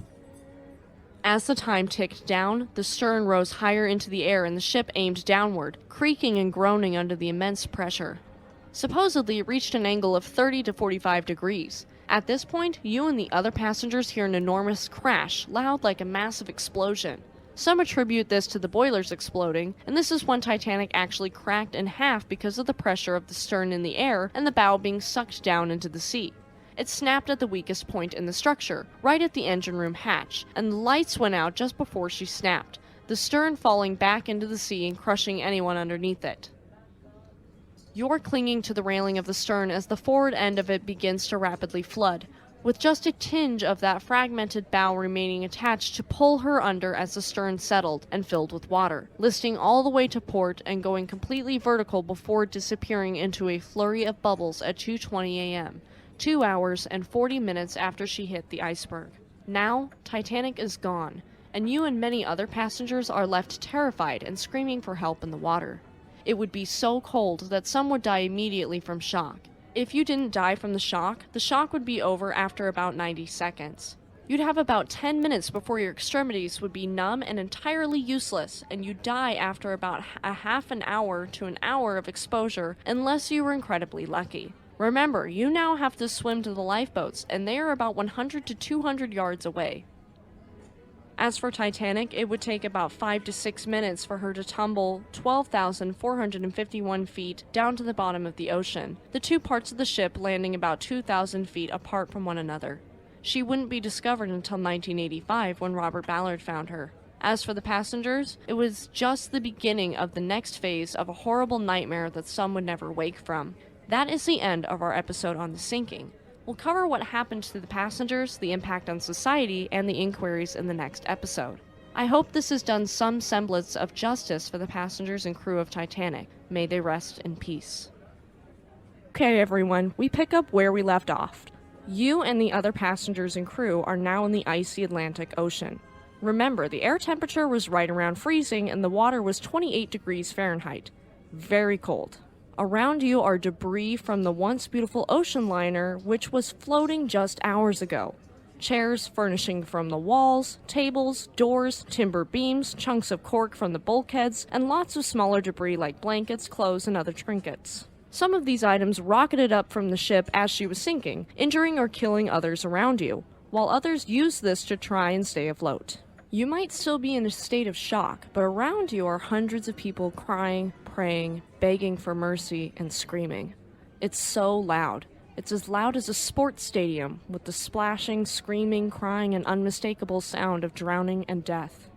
As the time ticked down, the stern rose higher into the air and the ship aimed downward, creaking and groaning under the immense pressure. Supposedly, it reached an angle of 30 to 45 degrees. At this point, you and the other passengers hear an enormous crash, loud like a massive explosion. Some attribute this to the boilers exploding, and this is when Titanic actually cracked in half because of the pressure of the stern in the air and the bow being sucked down into the sea. It snapped at the weakest point in the structure, right at the engine room hatch, and the lights went out just before she snapped, the stern falling back into the sea and crushing anyone underneath it. You're clinging to the railing of the stern as the forward end of it begins to rapidly flood, with just a tinge of that fragmented bow remaining attached to pull her under as the stern settled and filled with water, listing all the way to port and going completely vertical before disappearing into a flurry of bubbles at 2:20 a.m., 2 hours and 40 minutes after she hit the iceberg. Now, Titanic is gone, and you and many other passengers are left terrified and screaming for help in the water. It would be so cold that some would die immediately from shock. If you didn't die from the shock would be over after about 90 seconds. You'd have about 10 minutes before your extremities would be numb and entirely useless, and you'd die after about a half an hour to an hour of exposure unless you were incredibly lucky. Remember, you now have to swim to the lifeboats, and they are about 100 to 200 yards away. As for Titanic, it would take about 5 to 6 minutes for her to tumble 12,451 feet down to the bottom of the ocean, the two parts of the ship landing about 2,000 feet apart from one another. She wouldn't be discovered until 1985 when Robert Ballard found her. As for the passengers, it was just the beginning of the next phase of a horrible nightmare that some would never wake from. That is the end of our episode on the sinking. We'll cover what happened to the passengers, the impact on society, and the inquiries in the next episode. I hope this has done some semblance of justice for the passengers and crew of Titanic. May they rest in peace. Okay everyone, we pick up where we left off. You and the other passengers and crew are now in the icy Atlantic Ocean. Remember, the air temperature was right around freezing and the water was 28 degrees Fahrenheit. Very cold. Around you are debris from the once beautiful ocean liner, which was floating just hours ago. Chairs furnishing from the walls, tables, doors, timber beams, chunks of cork from the bulkheads, and lots of smaller debris like blankets, clothes, and other trinkets. Some of these items rocketed up from the ship as she was sinking, injuring or killing others around you, while others used this to try and stay afloat. You might still be in a state of shock, but around you are hundreds of people crying, praying, begging for mercy, and screaming. It's so loud. It's as loud as a sports stadium, with the splashing, screaming, crying, and unmistakable sound of drowning and death.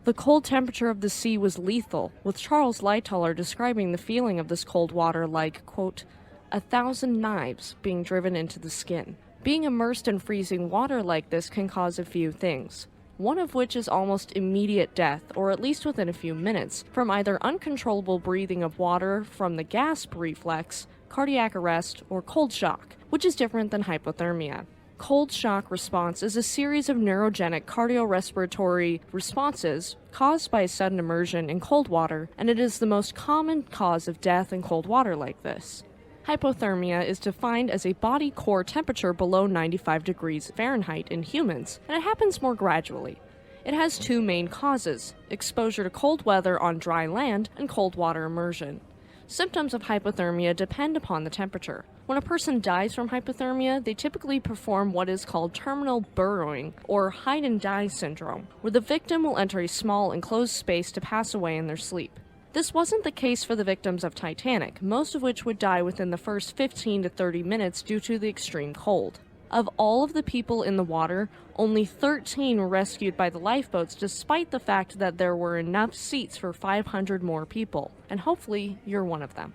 The cold temperature of the sea was lethal, with Charles Lightoller describing the feeling of this cold water like, quote, 1,000 knives being driven into the skin. Being immersed in freezing water like this can cause a few things. One of which is almost immediate death, or at least within a few minutes, from either uncontrollable breathing of water from the gasp reflex, cardiac arrest, or cold shock, which is different than hypothermia. Cold shock response is a series of neurogenic cardiorespiratory responses caused by a sudden immersion in cold water, and it is the most common cause of death in cold water like this. Hypothermia is defined as a body core temperature below 95 degrees Fahrenheit in humans, and it happens more gradually. It has two main causes: exposure to cold weather on dry land and cold water immersion. Symptoms of hypothermia depend upon the temperature. When a person dies from hypothermia, they typically perform what is called terminal burrowing, or hide and die syndrome, where the victim will enter a small enclosed space to pass away in their sleep. This wasn't the case for the victims of Titanic, most of which would die within the first 15 to 30 minutes due to the extreme cold. Of all of the people in the water, only 13 were rescued by the lifeboats despite the fact that there were enough seats for 500 more people, and hopefully you're one of them.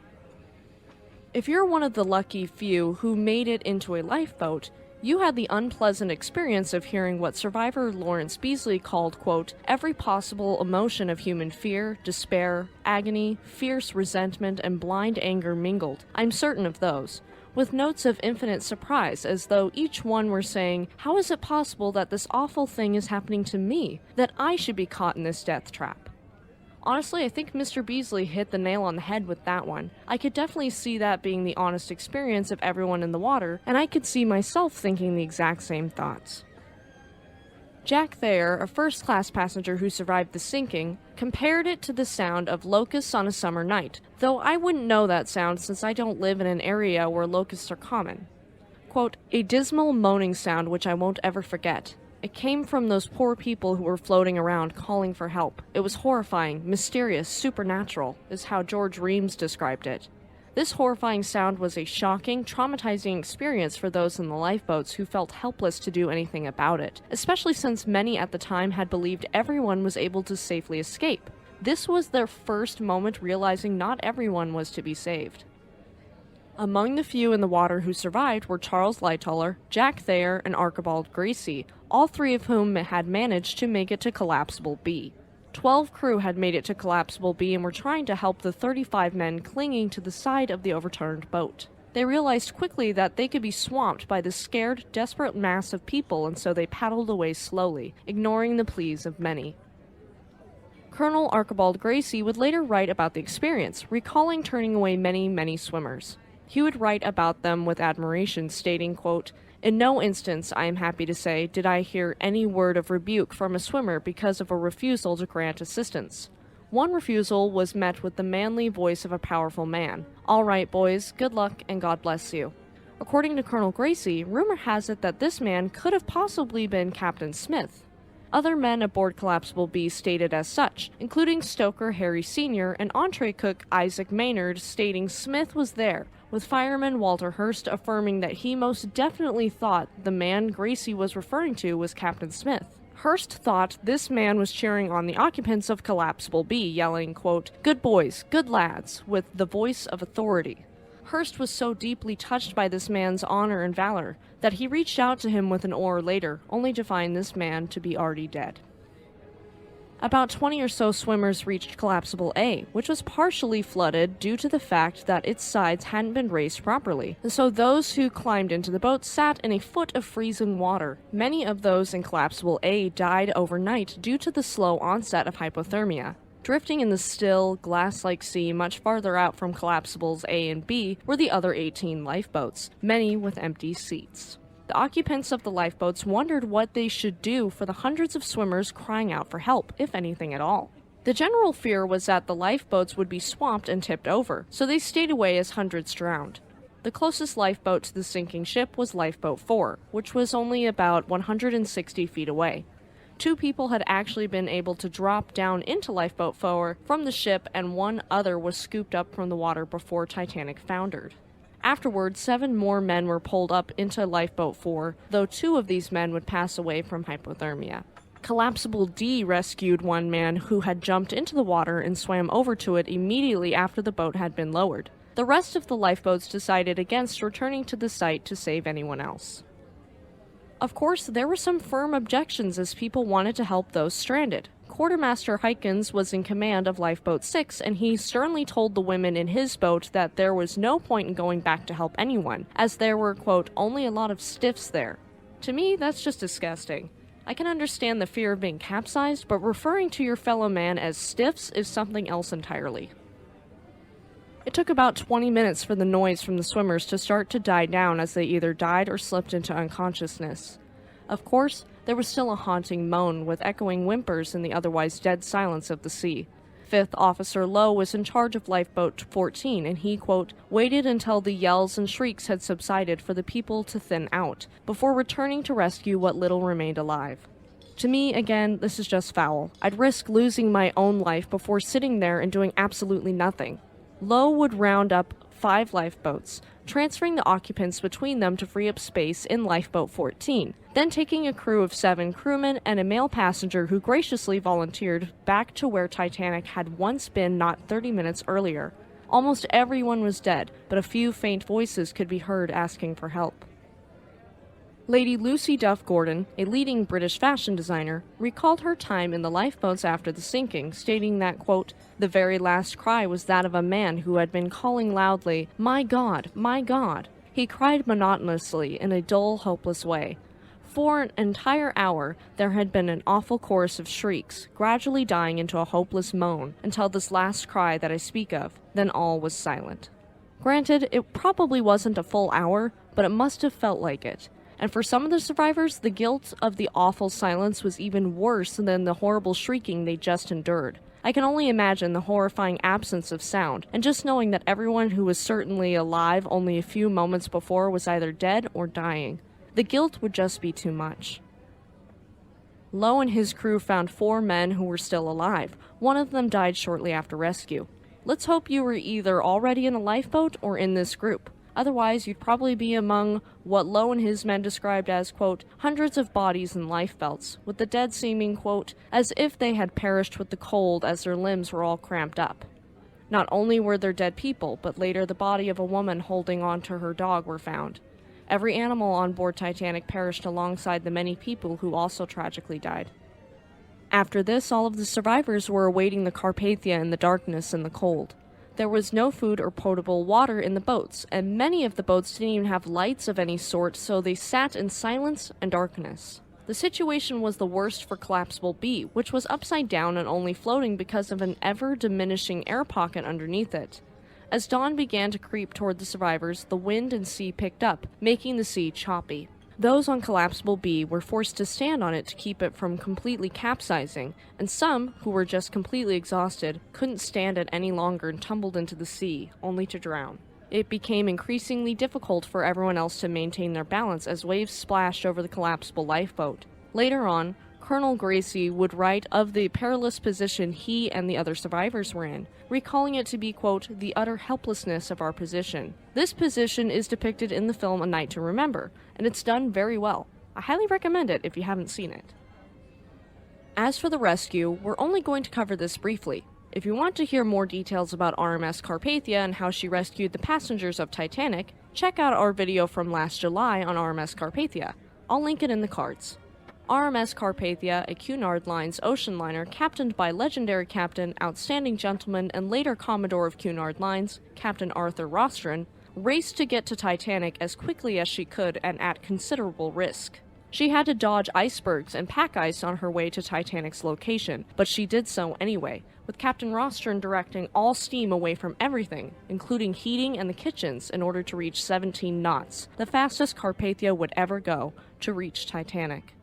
If you're one of the lucky few who made it into a lifeboat, you had the unpleasant experience of hearing what survivor Lawrence Beasley called, quote, every possible emotion of human fear, despair, agony, fierce resentment, and blind anger mingled. I'm certain of those, with notes of infinite surprise, as though each one were saying, how is it possible that this awful thing is happening to me, that I should be caught in this death trap? Honestly, I think Mr. Beasley hit the nail on the head with that one. I could definitely see that being the honest experience of everyone in the water, and I could see myself thinking the exact same thoughts. Jack Thayer, a first-class passenger who survived the sinking, compared it to the sound of locusts on a summer night, though I wouldn't know that sound since I don't live in an area where locusts are common. Quote, a dismal moaning sound which I won't ever forget. It came from those poor people who were floating around calling for help. It was horrifying, mysterious, supernatural, is how George Reams described it. This horrifying sound was a shocking, traumatizing experience for those in the lifeboats who felt helpless to do anything about it, especially since many at the time had believed everyone was able to safely escape. This was their first moment realizing not everyone was to be saved. Among the few in the water who survived were Charles Lightoller, Jack Thayer, and Archibald Gracie, all three of whom had managed to make it to Collapsible B. 12 crew had made it to Collapsible B and were trying to help the 35 men clinging to the side of the overturned boat. They realized quickly that they could be swamped by the scared, desperate mass of people, and so they paddled away slowly, ignoring the pleas of many. Colonel Archibald Gracie would later write about the experience, recalling turning away many swimmers. He would write about them with admiration, stating, quote, in no instance, I am happy to say, did I hear any word of rebuke from a swimmer because of a refusal to grant assistance. One refusal was met with the manly voice of a powerful man. "All right, boys, good luck and God bless you." According to Colonel Gracie, rumor has it that this man could have possibly been Captain Smith. Other men aboard Collapsible B stated as such, including stoker Harry Sr. and entree cook Isaac Maynard, stating Smith was there, with fireman Walter Hurst affirming that he most definitely thought the man Gracie was referring to was Captain Smith. Hurst thought this man was cheering on the occupants of Collapsible B, yelling, quote, "Good boys, good lads," with the voice of authority. Hurst was so deeply touched by this man's honor and valor that he reached out to him with an oar later, only to find this man to be already dead. About 20 or so swimmers reached Collapsible A, which was partially flooded due to the fact that its sides hadn't been raised properly, and so those who climbed into the boat sat in a foot of freezing water. Many of those in Collapsible A died overnight due to the slow onset of hypothermia. Drifting in the still, glass-like sea much farther out from Collapsibles A and B were the other 18 lifeboats, many with empty seats. The occupants of the lifeboats wondered what they should do for the hundreds of swimmers crying out for help, if anything at all. The general fear was that the lifeboats would be swamped and tipped over, so they stayed away as hundreds drowned. The closest lifeboat to the sinking ship was Lifeboat 4, which was only about 160 feet away. 2 people had actually been able to drop down into Lifeboat 4 from the ship, and 1 other was scooped up from the water before Titanic foundered. Afterwards, 7 more men were pulled up into Lifeboat 4, though 2 of these men would pass away from hypothermia. Collapsible D rescued 1 man who had jumped into the water and swam over to it immediately after the boat had been lowered. The rest of the lifeboats decided against returning to the site to save anyone else. Of course, there were some firm objections as people wanted to help those stranded. Quartermaster Hykins was in command of Lifeboat 6, and he sternly told the women in his boat that there was no point in going back to help anyone, as there were, quote, "only a lot of stiffs there." To me, that's just disgusting. I can understand the fear of being capsized, but referring to your fellow man as stiffs is something else entirely. It took about 20 minutes for the noise from the swimmers to start to die down as they either died or slipped into unconsciousness. Of course, there was still a haunting moan with echoing whimpers in the otherwise dead silence of the sea. 5th Officer Lowe was in charge of Lifeboat 14, and he, quote, "waited until the yells and shrieks had subsided for the people to thin out, before returning to rescue what little remained alive." To me, again, this is just foul. I'd risk losing my own life before sitting there and doing absolutely nothing. Lowe would round up 5 lifeboats, transferring the occupants between them to free up space in Lifeboat 14, then taking a crew of 7 crewmen and a male passenger who graciously volunteered back to where Titanic had once been not 30 minutes earlier. Almost everyone was dead, but a few faint voices could be heard asking for help. Lady Lucy Duff Gordon, a leading British fashion designer, recalled her time in the lifeboats after the sinking, stating that, quote, "the very last cry was that of a man who had been calling loudly, 'My God, my God!' He cried monotonously in a dull, hopeless way. For an entire hour, there had been an awful chorus of shrieks, gradually dying into a hopeless moan, until this last cry that I speak of, then all was silent." Granted, it probably wasn't a full hour, but it must have felt like it. And for some of the survivors, the guilt of the awful silence was even worse than the horrible shrieking they just endured. I can only imagine the horrifying absence of sound, and just knowing that everyone who was certainly alive only a few moments before was either dead or dying. The guilt would just be too much. Lowe and his crew found 4 men who were still alive. 1 of them died shortly after rescue. Let's hope you were either already in a lifeboat or in this group. Otherwise, you'd probably be among what Lowe and his men described as, quote, "hundreds of bodies in lifebelts, with the dead seeming, quote, as if they had perished with the cold as their limbs were all cramped up." Not only were there dead people, but later the body of a woman holding on to her dog were found. Every animal on board Titanic perished alongside the many people who also tragically died. After this, all of the survivors were awaiting the Carpathia in the darkness and the cold. There was no food or potable water in the boats, and many of the boats didn't even have lights of any sort, so they sat in silence and darkness. The situation was the worst for Collapsible B, which was upside down and only floating because of an ever-diminishing air pocket underneath it. As dawn began to creep toward the survivors, the wind and sea picked up, making the sea choppy. Those on Collapsible B were forced to stand on it to keep it from completely capsizing, and some, who were just completely exhausted, couldn't stand it any longer and tumbled into the sea, only to drown. It became increasingly difficult for everyone else to maintain their balance as waves splashed over the collapsible lifeboat. Later on, Colonel Gracie would write of the perilous position he and the other survivors were in, recalling it to be, quote, the utter helplessness of our position. This position is depicted in the film A Night to Remember, and it's done very well. I highly recommend it if you haven't seen it. As for the rescue, we're only going to cover this briefly. If you want to hear more details about RMS Carpathia and how she rescued the passengers of Titanic, check out our video from last July on RMS Carpathia. I'll link it in the cards. RMS Carpathia, a Cunard Line's ocean liner captained by legendary captain, outstanding gentleman, and later Commodore of Cunard Lines, Captain Arthur Rostron, raced to get to Titanic as quickly as she could and at considerable risk. She had to dodge icebergs and pack ice on her way to Titanic's location, but she did so anyway, with Captain Rostron directing all steam away from everything, including heating and the kitchens, in order to reach 17 knots, the fastest Carpathia would ever go, to reach Titanic.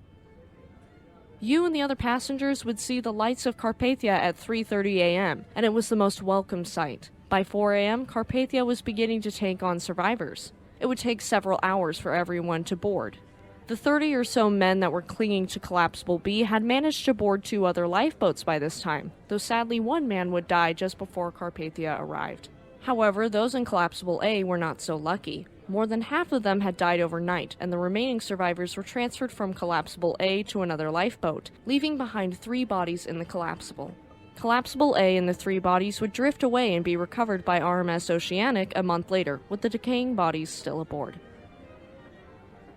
You and the other passengers would see the lights of Carpathia at 3:30 a.m., and it was the most welcome sight. By 4 a.m., Carpathia was beginning to take on survivors. It would take several hours for everyone to board. The 30 or so men that were clinging to Collapsible B had managed to board 2 other lifeboats by this time, though sadly one man would die just before Carpathia arrived. However, those in Collapsible A were not so lucky. More than half of them had died overnight, and the remaining survivors were transferred from Collapsible A to another lifeboat, leaving behind 3 bodies in the Collapsible. Collapsible A and the 3 bodies would drift away and be recovered by RMS Oceanic a month later, with the decaying bodies still aboard.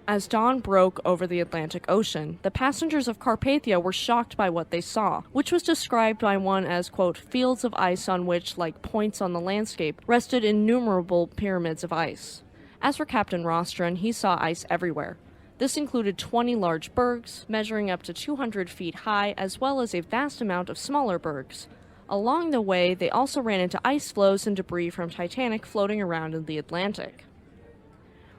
As dawn broke over the Atlantic Ocean, the passengers of Carpathia were shocked by what they saw, which was described by one as, quote, fields of ice on which, like points on the landscape, rested innumerable pyramids of ice. As for Captain Rostron, he saw ice everywhere. This included 20 large bergs, measuring up to 200 feet high, as well as a vast amount of smaller bergs. Along the way, they also ran into ice floes and debris from Titanic floating around in the Atlantic.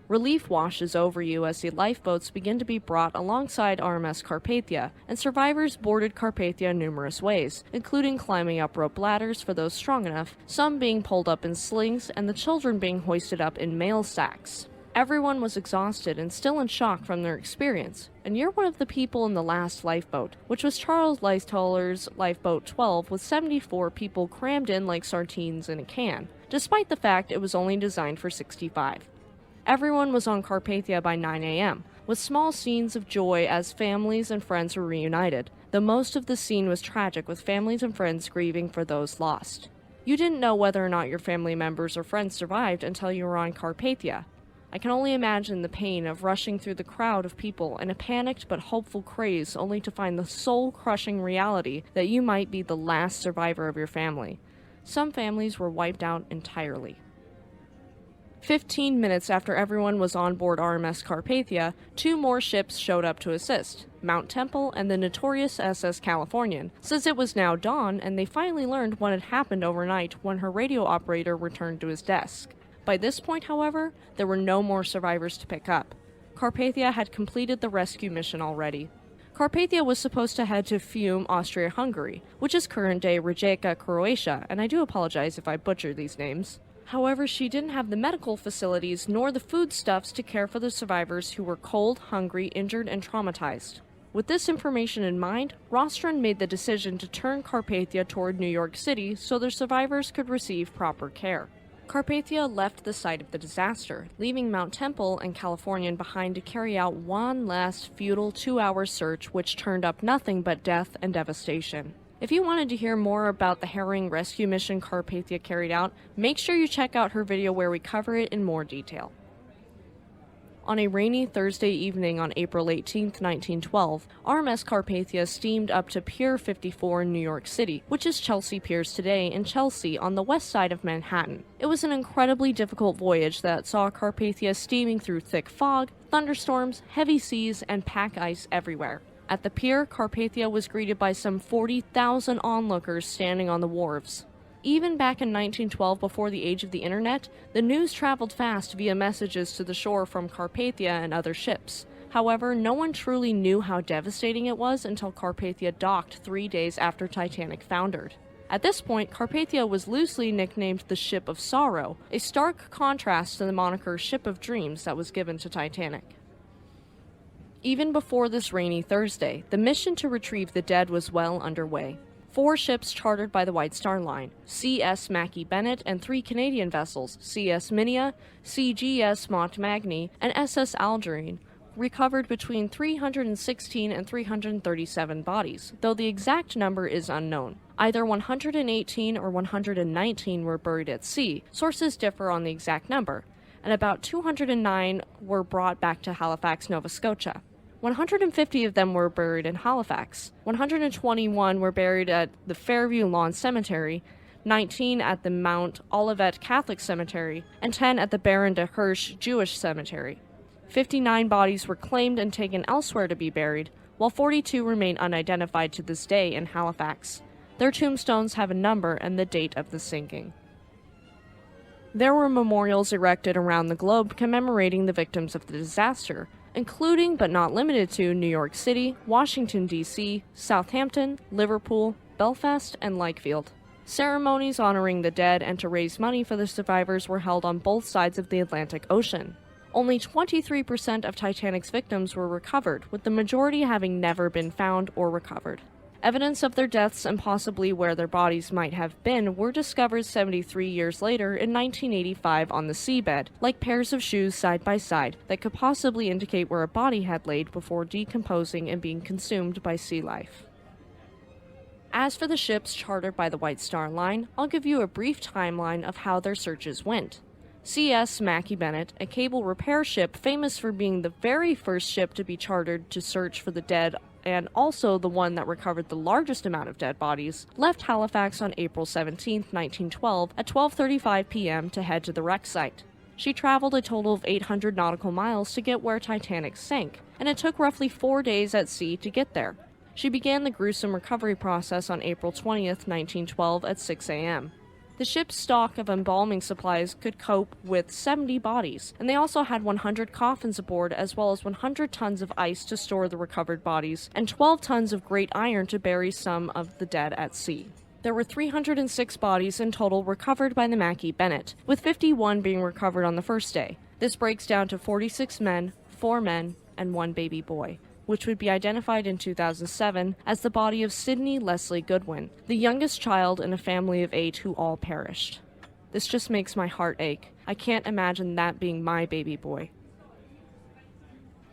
Relief washes over you as the lifeboats begin to be brought alongside RMS Carpathia, and survivors boarded Carpathia in numerous ways, including climbing up rope ladders for those strong enough, some being pulled up in slings, and the children being hoisted up in mail sacks. Everyone was exhausted and still in shock from their experience, and you're one of the people in the last lifeboat, which was Charles Lightollers' Lifeboat 12 with 74 people crammed in like sardines in a can, despite the fact it was only designed for 65. Everyone was on Carpathia by 9 a.m., with small scenes of joy as families and friends were reunited, though most of the scene was tragic with families and friends grieving for those lost. You didn't know whether or not your family members or friends survived until you were on Carpathia. I can only imagine the pain of rushing through the crowd of people in a panicked but hopeful craze only to find the soul-crushing reality that you might be the last survivor of your family. Some families were wiped out entirely. 15 minutes after everyone was on board RMS Carpathia, 2 more ships showed up to assist, Mount Temple and the notorious SS Californian, since it was now dawn and they finally learned what had happened overnight when her radio operator returned to his desk. By this point, however, there were no more survivors to pick up. Carpathia had completed the rescue mission already. Carpathia was supposed to head to Fiume, Austria-Hungary, which is current-day Rijeka, Croatia, and I do apologize if I butcher these names. However, she didn't have the medical facilities nor the foodstuffs to care for the survivors who were cold, hungry, injured, and traumatized. With this information in mind, Rostron made the decision to turn Carpathia toward New York City so their survivors could receive proper care. Carpathia left the site of the disaster, leaving Mount Temple and Californian behind to carry out one last futile 2-hour search which turned up nothing but death and devastation. If you wanted to hear more about the harrowing rescue mission Carpathia carried out, make sure you check out her video where we cover it in more detail. On a rainy Thursday evening on April 18, 1912, RMS Carpathia steamed up to Pier 54 in New York City, which is Chelsea Piers today in Chelsea on the west side of Manhattan. It was an incredibly difficult voyage that saw Carpathia steaming through thick fog, thunderstorms, heavy seas, and pack ice everywhere. At the pier, Carpathia was greeted by some 40,000 onlookers standing on the wharves. Even back in 1912, before the age of the internet, the news traveled fast via messages to the shore from Carpathia and other ships. However, no one truly knew how devastating it was until Carpathia docked 3 days after Titanic foundered. At this point, Carpathia was loosely nicknamed the Ship of Sorrow, a stark contrast to the moniker Ship of Dreams that was given to Titanic. Even before this rainy Thursday, the mission to retrieve the dead was well underway. 4 ships chartered by the White Star Line, CS Mackie Bennett, and 3 Canadian vessels, CS Minia, CGS Montmagny, and SS Algerine, recovered between 316 and 337 bodies, though the exact number is unknown. Either 118 or 119 were buried at sea. Sources differ on the exact number, and about 209 were brought back to Halifax, Nova Scotia. 150 of them were buried in Halifax. 121 were buried at the Fairview Lawn Cemetery, 19 at the Mount Olivet Catholic Cemetery, and 10 at the Baron de Hirsch Jewish Cemetery. 59 bodies were claimed and taken elsewhere to be buried, while 42 remain unidentified to this day in Halifax. Their tombstones have a number and the date of the sinking. There were memorials erected around the globe commemorating the victims of the disaster, including but not limited to New York City, Washington, D.C., Southampton, Liverpool, Belfast, and Lakefield. Ceremonies honoring the dead and to raise money for the survivors were held on both sides of the Atlantic Ocean. Only 23% of Titanic's victims were recovered, with the majority having never been found or recovered. Evidence of their deaths and possibly where their bodies might have been were discovered 73 years later in 1985 on the seabed, like pairs of shoes side by side that could possibly indicate where a body had laid before decomposing and being consumed by sea life. As for the ships chartered by the White Star Line, I'll give you a brief timeline of how their searches went. CS Mackie Bennett, a cable repair ship famous for being the very first ship to be chartered to search for the dead and also the one that recovered the largest amount of dead bodies, left Halifax on April 17, 1912 at 12:35 p.m. to head to the wreck site. She traveled a total of 800 nautical miles to get where Titanic sank, and it took roughly 4 days at sea to get there. She began the gruesome recovery process on April 20, 1912 at 6 a.m. The ship's stock of embalming supplies could cope with 70 bodies, and they also had 100 coffins aboard as well as 100 tons of ice to store the recovered bodies and 12 tons of great iron to bury some of the dead at sea. There were 306 bodies in total recovered by the Mackie Bennett, with 51 being recovered on the first day. This breaks down to 46 men, 4 men, and 1 baby boy, which would be identified in 2007 as the body of Sidney Leslie Goodwin, the youngest child in a family of 8 who all perished. This just makes my heart ache. I can't imagine that being my baby boy.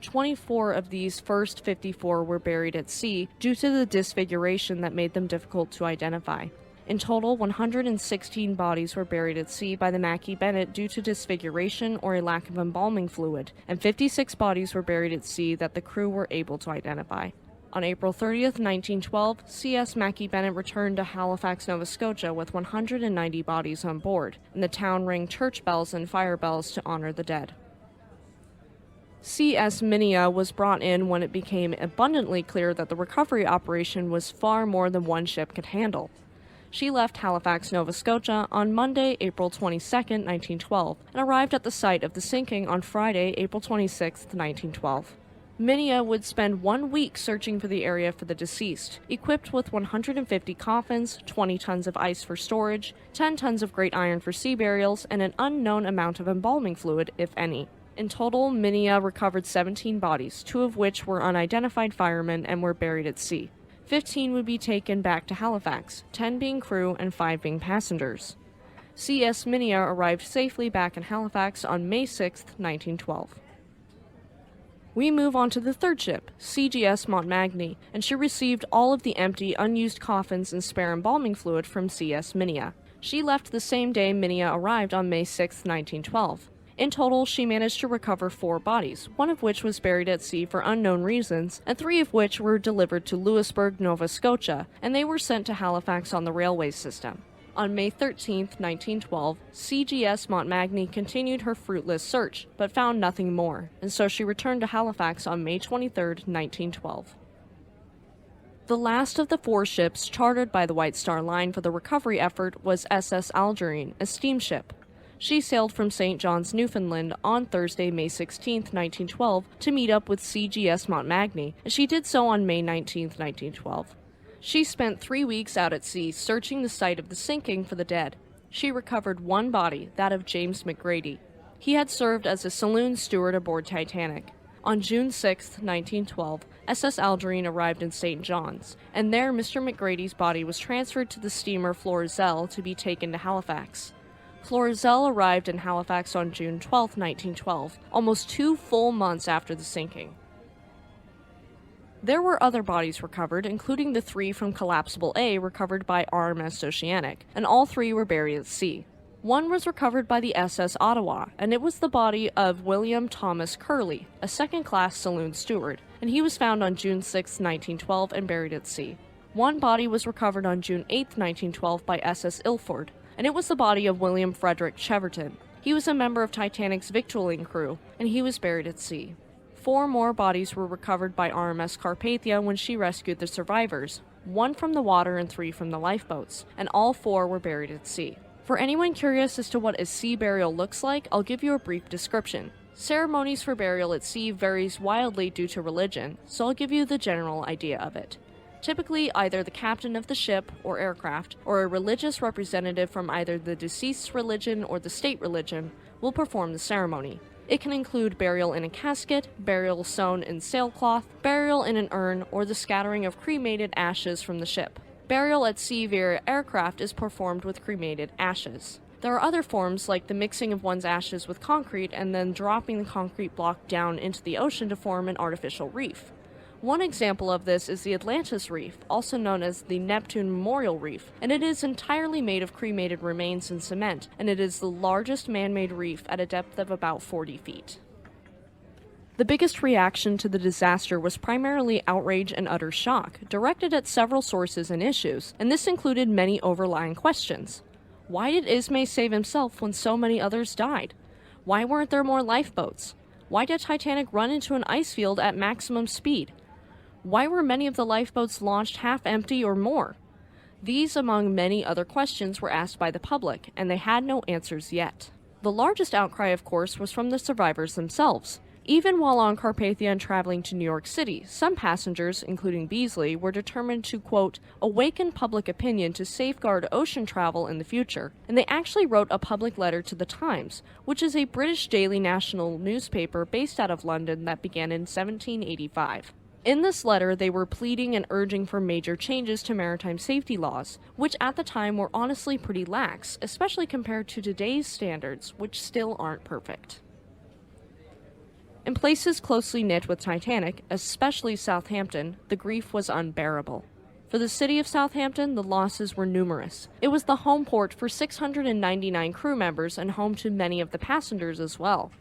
24 of these first 54 were buried at sea due to the disfiguration that made them difficult to identify. In total, 116 bodies were buried at sea by the Mackie Bennett due to disfiguration or a lack of embalming fluid, and 56 bodies were buried at sea that the crew were able to identify. On April 30th, 1912, CS Mackie Bennett returned to Halifax, Nova Scotia with 190 bodies on board, and the town rang church bells and fire bells to honor the dead. CS Minia was brought in when it became abundantly clear that the recovery operation was far more than one ship could handle. She left Halifax, Nova Scotia on Monday, April 22, 1912, and arrived at the site of the sinking on Friday, April 26, 1912. Minia would spend 1 week searching for the area for the deceased, equipped with 150 coffins, 20 tons of ice for storage, 10 tons of great iron for sea burials, and an unknown amount of embalming fluid, if any. In total, Minia recovered 17 bodies, 2 of which were unidentified firemen and were buried at sea. 15 would be taken back to Halifax, 10 being crew and 5 being passengers. CS Minia arrived safely back in Halifax on May 6, 1912. We move on to the third ship, CGS Montmagny, and she received all of the empty, unused coffins and spare embalming fluid from CS Minia. She left the same day Minia arrived on May 6, 1912. In total, she managed to recover 4 bodies, 1 of which was buried at sea for unknown reasons, and 3 of which were delivered to Louisbourg, Nova Scotia, and they were sent to Halifax on the railway system. On May 13, 1912, CGS Montmagny continued her fruitless search, but found nothing more, and so she returned to Halifax on May 23, 1912. The last of the 4 ships chartered by the White Star Line for the recovery effort was SS Algerine, a steamship. She sailed from St. John's, Newfoundland on Thursday, May 16, 1912, to meet up with CGS Montmagny, and she did so on May 19, 1912. She spent 3 weeks out at sea searching the site of the sinking for the dead. She recovered one body, that of James McGrady. He had served as a saloon steward aboard Titanic. On June 6, 1912, SS Algerine arrived in St. John's, and there Mr. McGrady's body was transferred to the steamer Florizel to be taken to Halifax. Florizel arrived in Halifax on June 12, 1912, almost 2 full months after the sinking. There were other bodies recovered, including the 3 from Collapsible A recovered by RMS Oceanic, and all 3 were buried at sea. One was recovered by the SS Ottawa, and it was the body of William Thomas Curley, a second-class saloon steward, and he was found on June 6, 1912, and buried at sea. One body was recovered on June 8, 1912 by SS Ilford, and it was the body of William Frederick Cheverton. He was a member of Titanic's victualling crew, and he was buried at sea. 4 more bodies were recovered by RMS Carpathia when she rescued the survivors, 1 from the water and 3 from the lifeboats, and all 4 were buried at sea. For anyone curious as to what a sea burial looks like, I'll give you a brief description. Ceremonies for burial at sea varies wildly due to religion, so I'll give you the general idea of it. Typically, either the captain of the ship or aircraft, or a religious representative from either the deceased's religion or the state religion, will perform the ceremony. It can include burial in a casket, burial sewn in sailcloth, burial in an urn, or the scattering of cremated ashes from the ship. Burial at sea via aircraft is performed with cremated ashes. There are other forms like the mixing of one's ashes with concrete and then dropping the concrete block down into the ocean to form an artificial reef. One example of this is the Atlantis Reef, also known as the Neptune Memorial Reef, and it is entirely made of cremated remains and cement, and it is the largest man-made reef at a depth of about 40 feet. The biggest reaction to the disaster was primarily outrage and utter shock, directed at several sources and issues, and this included many overlying questions. Why did Ismay save himself when so many others died? Why weren't there more lifeboats? Why did Titanic run into an ice field at maximum speed? Why were many of the lifeboats launched half empty or more? These, among many other questions, were asked by the public, and they had no answers yet. The largest outcry, of course, was from the survivors themselves. Even while on Carpathia and traveling to New York City, some passengers, including Beasley, were determined to, quote, awaken public opinion to safeguard ocean travel in the future, and they actually wrote a public letter to the Times, which is a British daily national newspaper based out of London that began in 1785. In this letter, they were pleading and urging for major changes to maritime safety laws, which at the time were honestly pretty lax, especially compared to today's standards, which still aren't perfect. In places closely knit with Titanic, especially Southampton, the grief was unbearable. For the city of Southampton, the losses were numerous. It was the home port for 699 crew members and home to many of the passengers as well.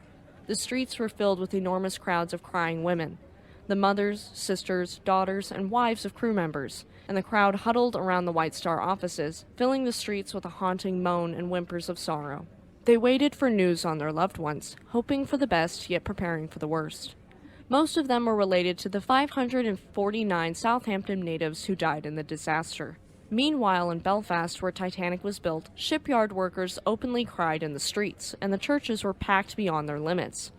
The streets were filled with enormous crowds of crying women, the mothers, sisters, daughters, and wives of crew members, and the crowd huddled around the White Star offices, filling the streets with a haunting moan and whimpers of sorrow. They waited for news on their loved ones, hoping for the best yet preparing for the worst. Most of them were related to the 549 Southampton natives who died in the disaster. Meanwhile, in Belfast, where Titanic was built, shipyard workers openly cried in the streets, and the churches were packed beyond their limits.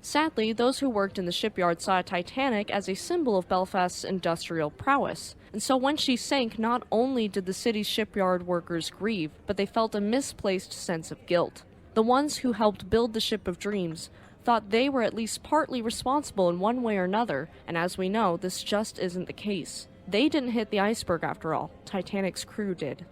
Sadly, those who worked in the shipyard saw Titanic as a symbol of Belfast's industrial prowess, and so when she sank, not only did the city's shipyard workers grieve, but they felt a misplaced sense of guilt. The ones who helped build the ship of dreams thought they were at least partly responsible in one way or another, and as we know, this just isn't the case. They didn't hit the iceberg after all, Titanic's crew did.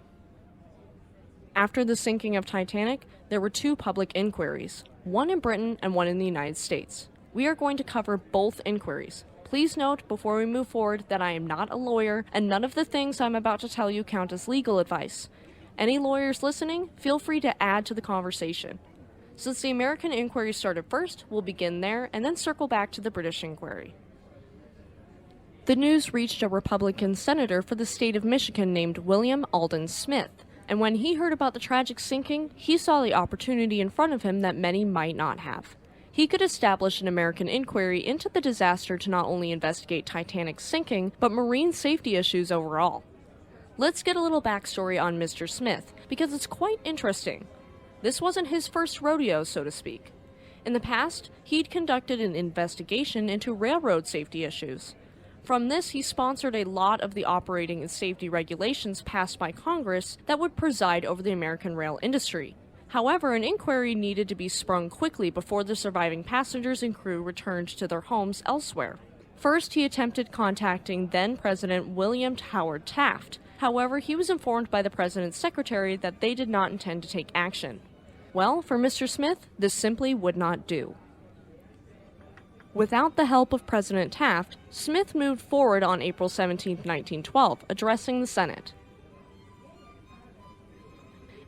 After the sinking of Titanic, there were 2 public inquiries, one in Britain and one in the United States. We are going to cover both inquiries. Please note before we move forward that I am not a lawyer, and none of the things I'm about to tell you count as legal advice. Any lawyers listening, feel free to add to the conversation. Since the American inquiry started first, we'll begin there and then circle back to the British inquiry. The news reached a Republican senator for the state of Michigan named William Alden Smith, and when he heard about the tragic sinking, he saw the opportunity in front of him that many might not have. He could establish an American inquiry into the disaster to not only investigate Titanic's sinking, but marine safety issues overall. Let's get a little backstory on Mr. Smith, because it's quite interesting. This wasn't his first rodeo, so to speak. In the past, he'd conducted an investigation into railroad safety issues. From this, he sponsored a lot of the operating and safety regulations passed by Congress that would preside over the American rail industry. However, an inquiry needed to be sprung quickly before the surviving passengers and crew returned to their homes elsewhere. First, he attempted contacting then-President William Howard Taft. However, he was informed by the President's secretary that they did not intend to take action. Well, for Mr. Smith, this simply would not do. Without the help of President Taft, Smith moved forward on April 17, 1912, addressing the Senate.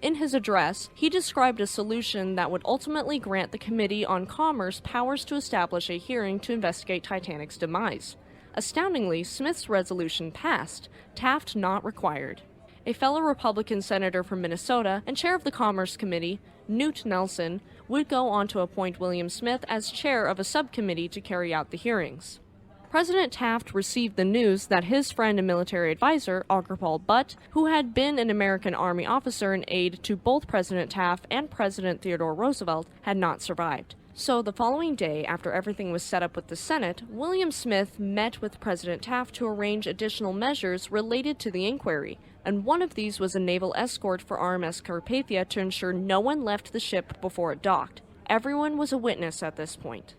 In his address, he described a solution that would ultimately grant the Committee on Commerce powers to establish a hearing to investigate Titanic's demise. Astoundingly, Smith's resolution passed, Taft not required. A fellow Republican senator from Minnesota and chair of the Commerce Committee, Newt Nelson, would go on to appoint William Smith as chair of a subcommittee to carry out the hearings. President Taft received the news that his friend and military advisor, Archibald Butt, who had been an American Army officer and aide to both President Taft and President Theodore Roosevelt, had not survived. So the following day, after everything was set up with the Senate, William Smith met with President Taft to arrange additional measures related to the inquiry, and one of these was a naval escort for RMS Carpathia to ensure no one left the ship before it docked. Everyone was a witness at this point.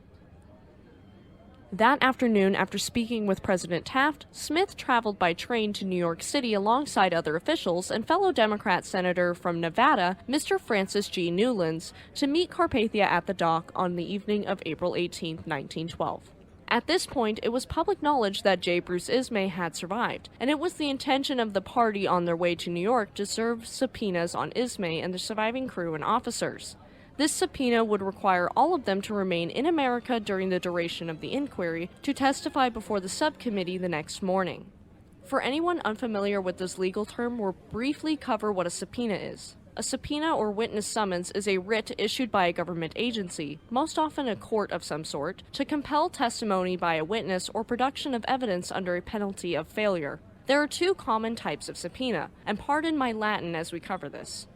That afternoon, after speaking with President Taft, Smith traveled by train to New York City alongside other officials and fellow Democrat Senator from Nevada, Mr. Francis G. Newlands, to meet Carpathia at the dock on the evening of April 18, 1912. At this point, it was public knowledge that J. Bruce Ismay had survived, and it was the intention of the party on their way to New York to serve subpoenas on Ismay and the surviving crew and officers. This subpoena would require all of them to remain in America during the duration of the inquiry to testify before the subcommittee the next morning. For anyone unfamiliar with this legal term, we'll briefly cover what a subpoena is. A subpoena or witness summons is a writ issued by a government agency, most often a court of some sort, to compel testimony by a witness or production of evidence under a penalty of failure. There are two common types of subpoena, and pardon my Latin as we cover this.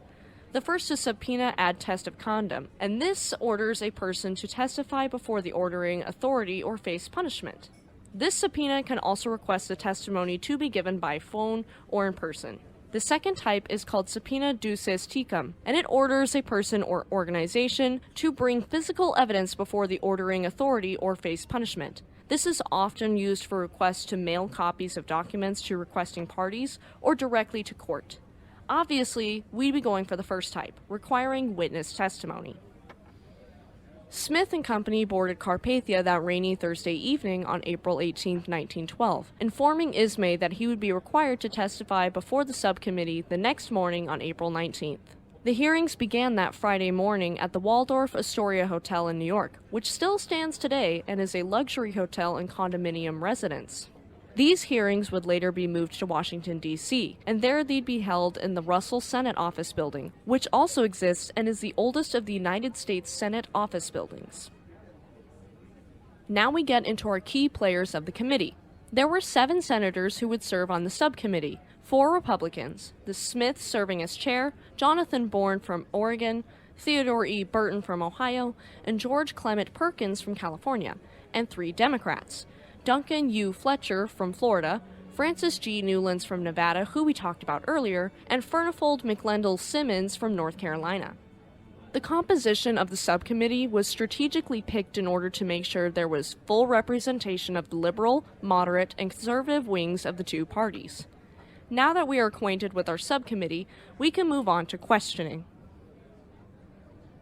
The first is subpoena ad testacundum, and this orders a person to testify before the ordering authority or face punishment. This subpoena can also request the testimony to be given by phone or in person. The second type is called subpoena duces tecum, and it orders a person or organization to bring physical evidence before the ordering authority or face punishment. This is often used for requests to mail copies of documents to requesting parties or directly to court. Obviously, we'd be going for the first type, requiring witness testimony. Smith and company boarded Carpathia that rainy Thursday evening on April 18, 1912, informing Ismay that he would be required to testify before the subcommittee the next morning on April 19th. The hearings began that Friday morning at the Waldorf Astoria Hotel in New York, which still stands today and is a luxury hotel and condominium residence. These hearings would later be moved to Washington, D.C., and there they'd be held in the Russell Senate Office Building, which also exists and is the oldest of the United States Senate office buildings. Now we get into our key players of the committee. There were 7 senators who would serve on the subcommittee, 4 Republicans, the Smiths serving as chair, Jonathan Bourne from Oregon, Theodore E. Burton from Ohio, and George Clement Perkins from California, and 3 Democrats, Duncan U. Fletcher from Florida, Francis G. Newlands from Nevada, who we talked about earlier, and Furnifold McLendal Simmons from North Carolina. The composition of the subcommittee was strategically picked in order to make sure there was full representation of the liberal, moderate, and conservative wings of the two parties. Now that we are acquainted with our subcommittee, we can move on to questioning.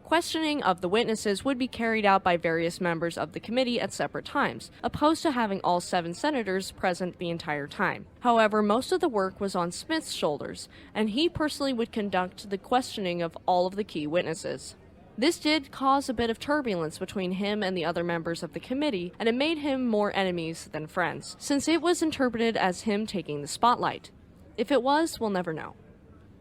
Questioning of the witnesses would be carried out by various members of the committee at separate times, opposed to having all 7 senators present the entire time. However, most of the work was on Smith's shoulders, and he personally would conduct the questioning of all of the key witnesses. This did cause a bit of turbulence between him and the other members of the committee, and it made him more enemies than friends, since it was interpreted as him taking the spotlight. If it was, we'll never know.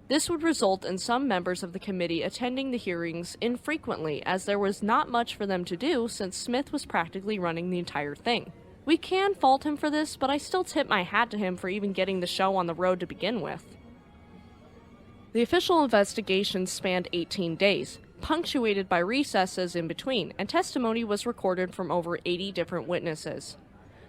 This would result in some members of the committee attending the hearings infrequently, as there was not much for them to do since Smith was practically running the entire thing. We can fault him for this, but I still tip my hat to him for even getting the show on the road to begin with. The official investigation spanned 18 days. punctuated by recesses in between, and testimony was recorded from over 80 different witnesses.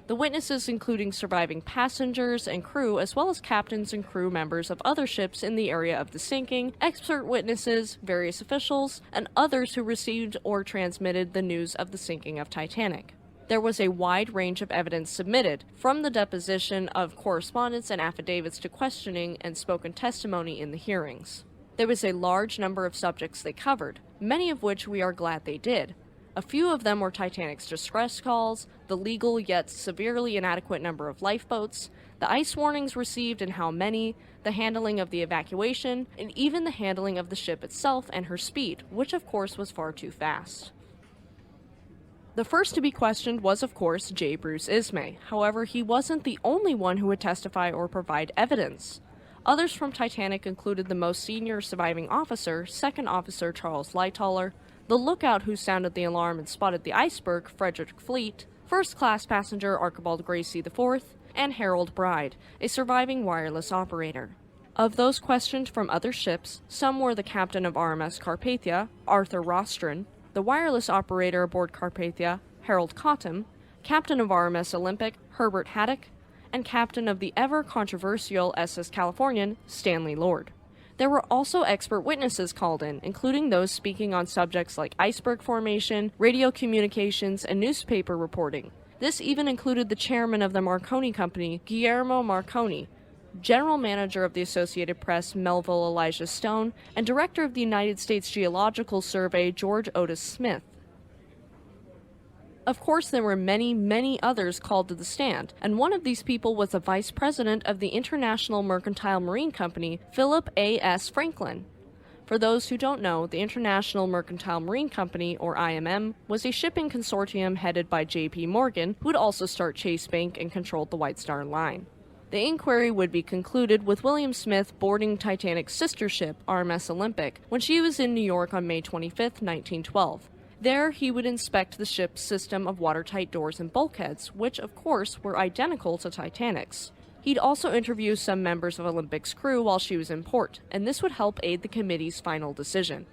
The witnesses including surviving passengers and crew, as well as captains and crew members of other ships in the area of the sinking, expert witnesses, various officials, and others who received or transmitted the news of the sinking of Titanic. There was a wide range of evidence submitted, from the deposition of correspondence and affidavits to questioning and spoken testimony in the hearings. There was a large number of subjects they covered, many of which we are glad they did. A few of them were Titanic's distress calls, the legal yet severely inadequate number of lifeboats, the ice warnings received and how many, the handling of the evacuation, and even the handling of the ship itself and her speed, which of course was far too fast. The first to be questioned was, of course, J. Bruce Ismay. However, he wasn't the only one who would testify or provide evidence. Others from Titanic included the most senior surviving officer, Second Officer Charles Lightoller, the lookout who sounded the alarm and spotted the iceberg, Frederick Fleet, first-class passenger Archibald Gracie IV, and Harold Bride, a surviving wireless operator. Of those questioned from other ships, some were the captain of RMS Carpathia, Arthur Rostron, the wireless operator aboard Carpathia, Harold Cottam, captain of RMS Olympic, Herbert Haddock, and captain of the ever-controversial SS Californian, Stanley Lord. There were also expert witnesses called in, including those speaking on subjects like iceberg formation, radio communications, and newspaper reporting. This even included the chairman of the Marconi Company, Guillermo Marconi, general manager of the Associated Press, Melville Elijah Stone, and director of the United States Geological Survey, George Otis Smith. Of course, there were many, many others called to the stand, and one of these people was the vice president of the International Mercantile Marine Company, Philip A. S. Franklin. For those who don't know, the International Mercantile Marine Company, or IMM, was a shipping consortium headed by J.P. Morgan, who would also start Chase Bank and controlled the White Star Line. The inquiry would be concluded with William Smith boarding Titanic's sister ship, RMS Olympic, when she was in New York on May 25, 1912. There, he would inspect the ship's system of watertight doors and bulkheads, which, of course, were identical to Titanic's. He'd also interview some members of Olympic's crew while she was in port, and this would help aid the committee's final decision.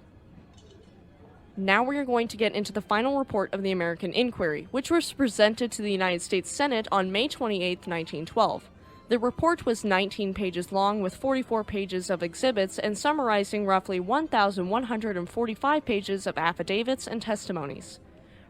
Now we are going to get into the final report of the American inquiry, which was presented to the United States Senate on May 28, 1912. The report was 19 pages long with 44 pages of exhibits and summarizing roughly 1,145 pages of affidavits and testimonies.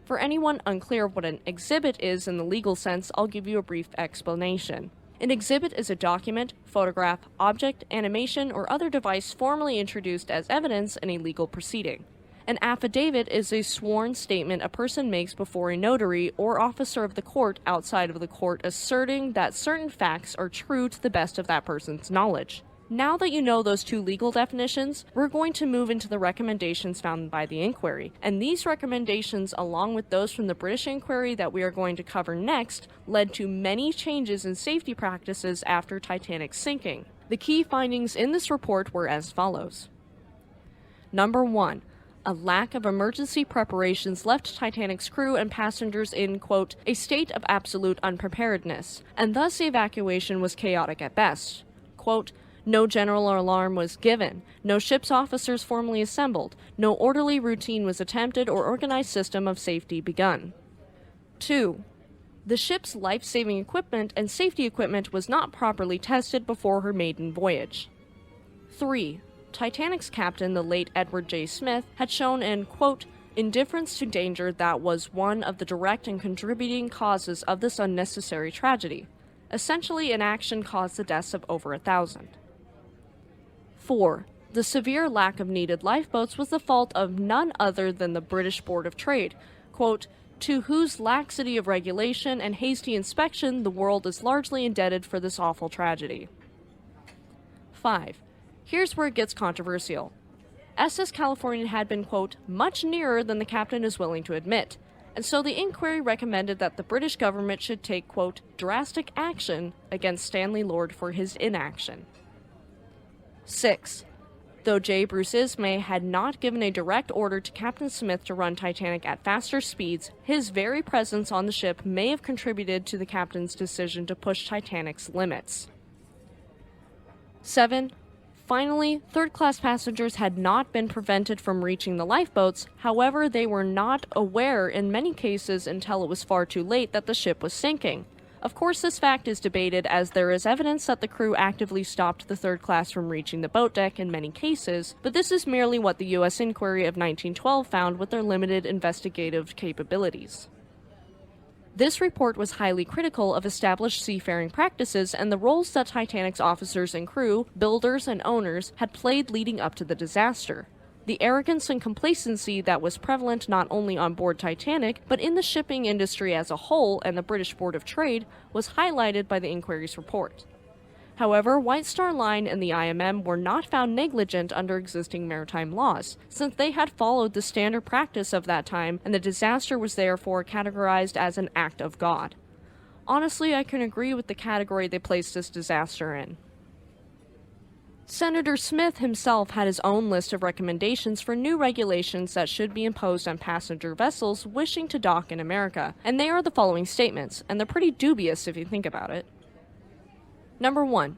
For anyone unclear of what an exhibit is in the legal sense, I'll give you a brief explanation. An exhibit is a document, photograph, object, animation, or other device formally introduced as evidence in a legal proceeding. An affidavit is a sworn statement a person makes before a notary or officer of the court outside of the court asserting that certain facts are true to the best of that person's knowledge. Now that you know those two legal definitions, we're going to move into the recommendations found by the inquiry, and these recommendations, along with those from the British inquiry that we are going to cover next, led to many changes in safety practices after Titanic's sinking. The key findings in this report were as follows. Number 1. A lack of emergency preparations left Titanic's crew and passengers in, quote, a state of absolute unpreparedness, and thus the evacuation was chaotic at best. Quote, no general alarm was given, no ship's officers formally assembled, no orderly routine was attempted or organized system of safety begun. 2. The ship's life-saving equipment and safety equipment was not properly tested before her maiden voyage. 3. Titanic's captain, the late Edward J. Smith, had shown an, quote, indifference to danger that was one of the direct and contributing causes of this unnecessary tragedy. Essentially, inaction caused the deaths of over 1,000. 4. The severe lack of needed lifeboats was the fault of none other than the British Board of Trade, quote, to whose laxity of regulation and hasty inspection the world is largely indebted for this awful tragedy. 5. Here's where it gets controversial. SS Californian had been, quote, much nearer than the captain is willing to admit, and so the inquiry recommended that the British government should take, quote, drastic action against Stanley Lord for his inaction. 6. Though J. Bruce Ismay had not given a direct order to Captain Smith to run Titanic at faster speeds, his very presence on the ship may have contributed to the captain's decision to push Titanic's limits. 7. Finally, third-class passengers had not been prevented from reaching the lifeboats, however they were not aware in many cases until it was far too late that the ship was sinking. Of course, this fact is debated as there is evidence that the crew actively stopped the third class from reaching the boat deck in many cases, but this is merely what the U.S. inquiry of 1912 found with their limited investigative capabilities. This report was highly critical of established seafaring practices and the roles that Titanic's officers and crew, builders and owners, had played leading up to the disaster. The arrogance and complacency that was prevalent not only on board Titanic, but in the shipping industry as a whole and the British Board of Trade, was highlighted by the inquiry's report. However, White Star Line and the IMM were not found negligent under existing maritime laws, since they had followed the standard practice of that time and the disaster was therefore categorized as an act of God. Honestly, I can agree with the category they placed this disaster in. Senator Smith himself had his own list of recommendations for new regulations that should be imposed on passenger vessels wishing to dock in America, and they are the following statements, and they're pretty dubious if you think about it. Number 1.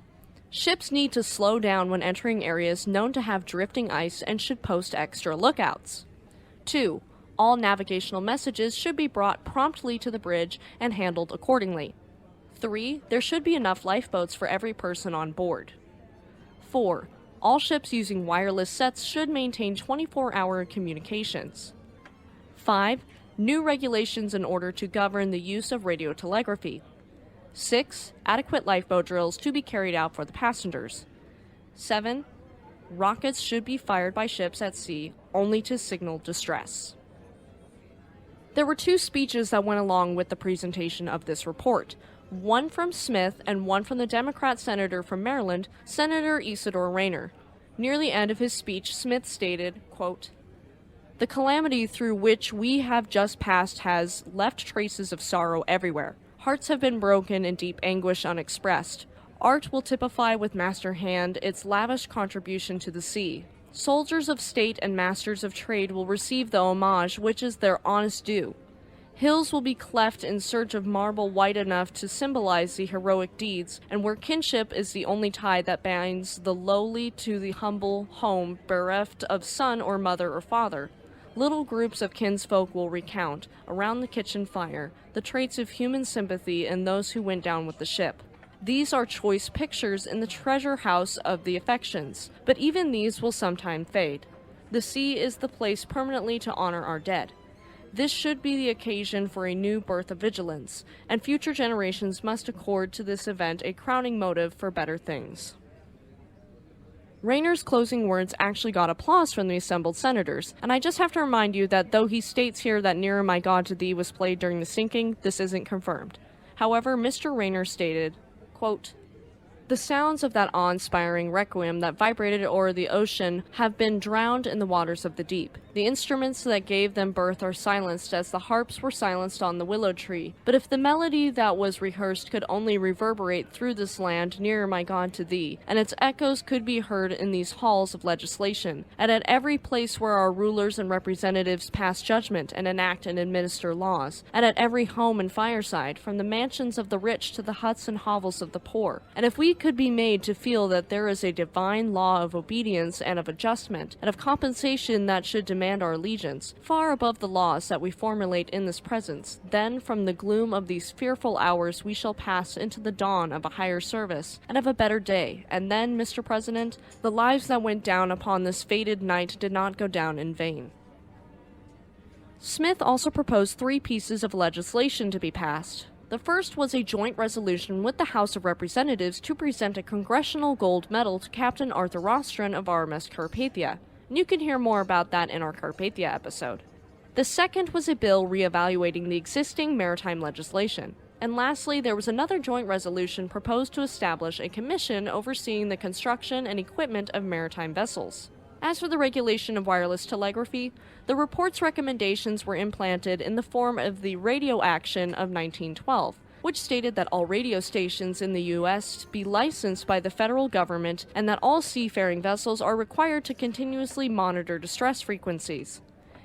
Ships need to slow down when entering areas known to have drifting ice and should post extra lookouts. 2. All navigational messages should be brought promptly to the bridge and handled accordingly. 3. There should be enough lifeboats for every person on board. 4. All ships using wireless sets should maintain 24-hour communications. 5. New regulations in order to govern the use of radio telegraphy. 6. Adequate lifeboat drills to be carried out for the passengers. 7. Rockets should be fired by ships at sea only to signal distress. There were 2 speeches that went along with the presentation of this report, one from Smith and one from the Democrat senator from Maryland, Senator Isidore Rayner. Near the end of his speech, Smith stated, quote, "The calamity through which we have just passed has left traces of sorrow everywhere. Hearts have been broken in deep anguish unexpressed. Art will typify with master hand its lavish contribution to the sea. Soldiers of state and masters of trade will receive the homage which is their honest due. Hills will be cleft in search of marble white enough to symbolize the heroic deeds, and where kinship is the only tie that binds the lowly to the humble home bereft of son or mother or father, little groups of kinsfolk will recount, around the kitchen fire, the traits of human sympathy in those who went down with the ship. These are choice pictures in the treasure house of the affections, but even these will sometime fade. The sea is the place permanently to honor our dead. This should be the occasion for a new birth of vigilance, and future generations must accord to this event a crowning motive for better things." Rayner's closing words actually got applause from the assembled senators, and I just have to remind you that though he states here that Nearer My God to Thee was played during the sinking, this isn't confirmed. However, Mr. Rayner stated, quote, "The sounds of that awe-inspiring requiem that vibrated o'er the ocean have been drowned in the waters of the deep. The instruments that gave them birth are silenced as the harps were silenced on the willow tree. But if the melody that was rehearsed could only reverberate through this land, nearer my God to thee, and its echoes could be heard in these halls of legislation, and at every place where our rulers and representatives pass judgment and enact and administer laws, and at every home and fireside, from the mansions of the rich to the huts and hovels of the poor, and if we could be made to feel that there is a divine law of obedience and of adjustment, and of compensation that should demand our allegiance, far above the laws that we formulate in this presence, then from the gloom of these fearful hours we shall pass into the dawn of a higher service, and of a better day, and then, Mr. President, the lives that went down upon this fated night did not go down in vain." Smith also proposed 3 pieces of legislation to be passed. The first was a joint resolution with the House of Representatives to present a Congressional Gold Medal to Captain Arthur Rostron of RMS Carpathia, and you can hear more about that in our Carpathia episode. The second was a bill reevaluating the existing maritime legislation. And lastly, there was another joint resolution proposed to establish a commission overseeing the construction and equipment of maritime vessels. As for the regulation of wireless telegraphy, the report's recommendations were implanted in the form of the Radio Action of 1912, which stated that all radio stations in the U.S. be licensed by the federal government and that all seafaring vessels are required to continuously monitor distress frequencies.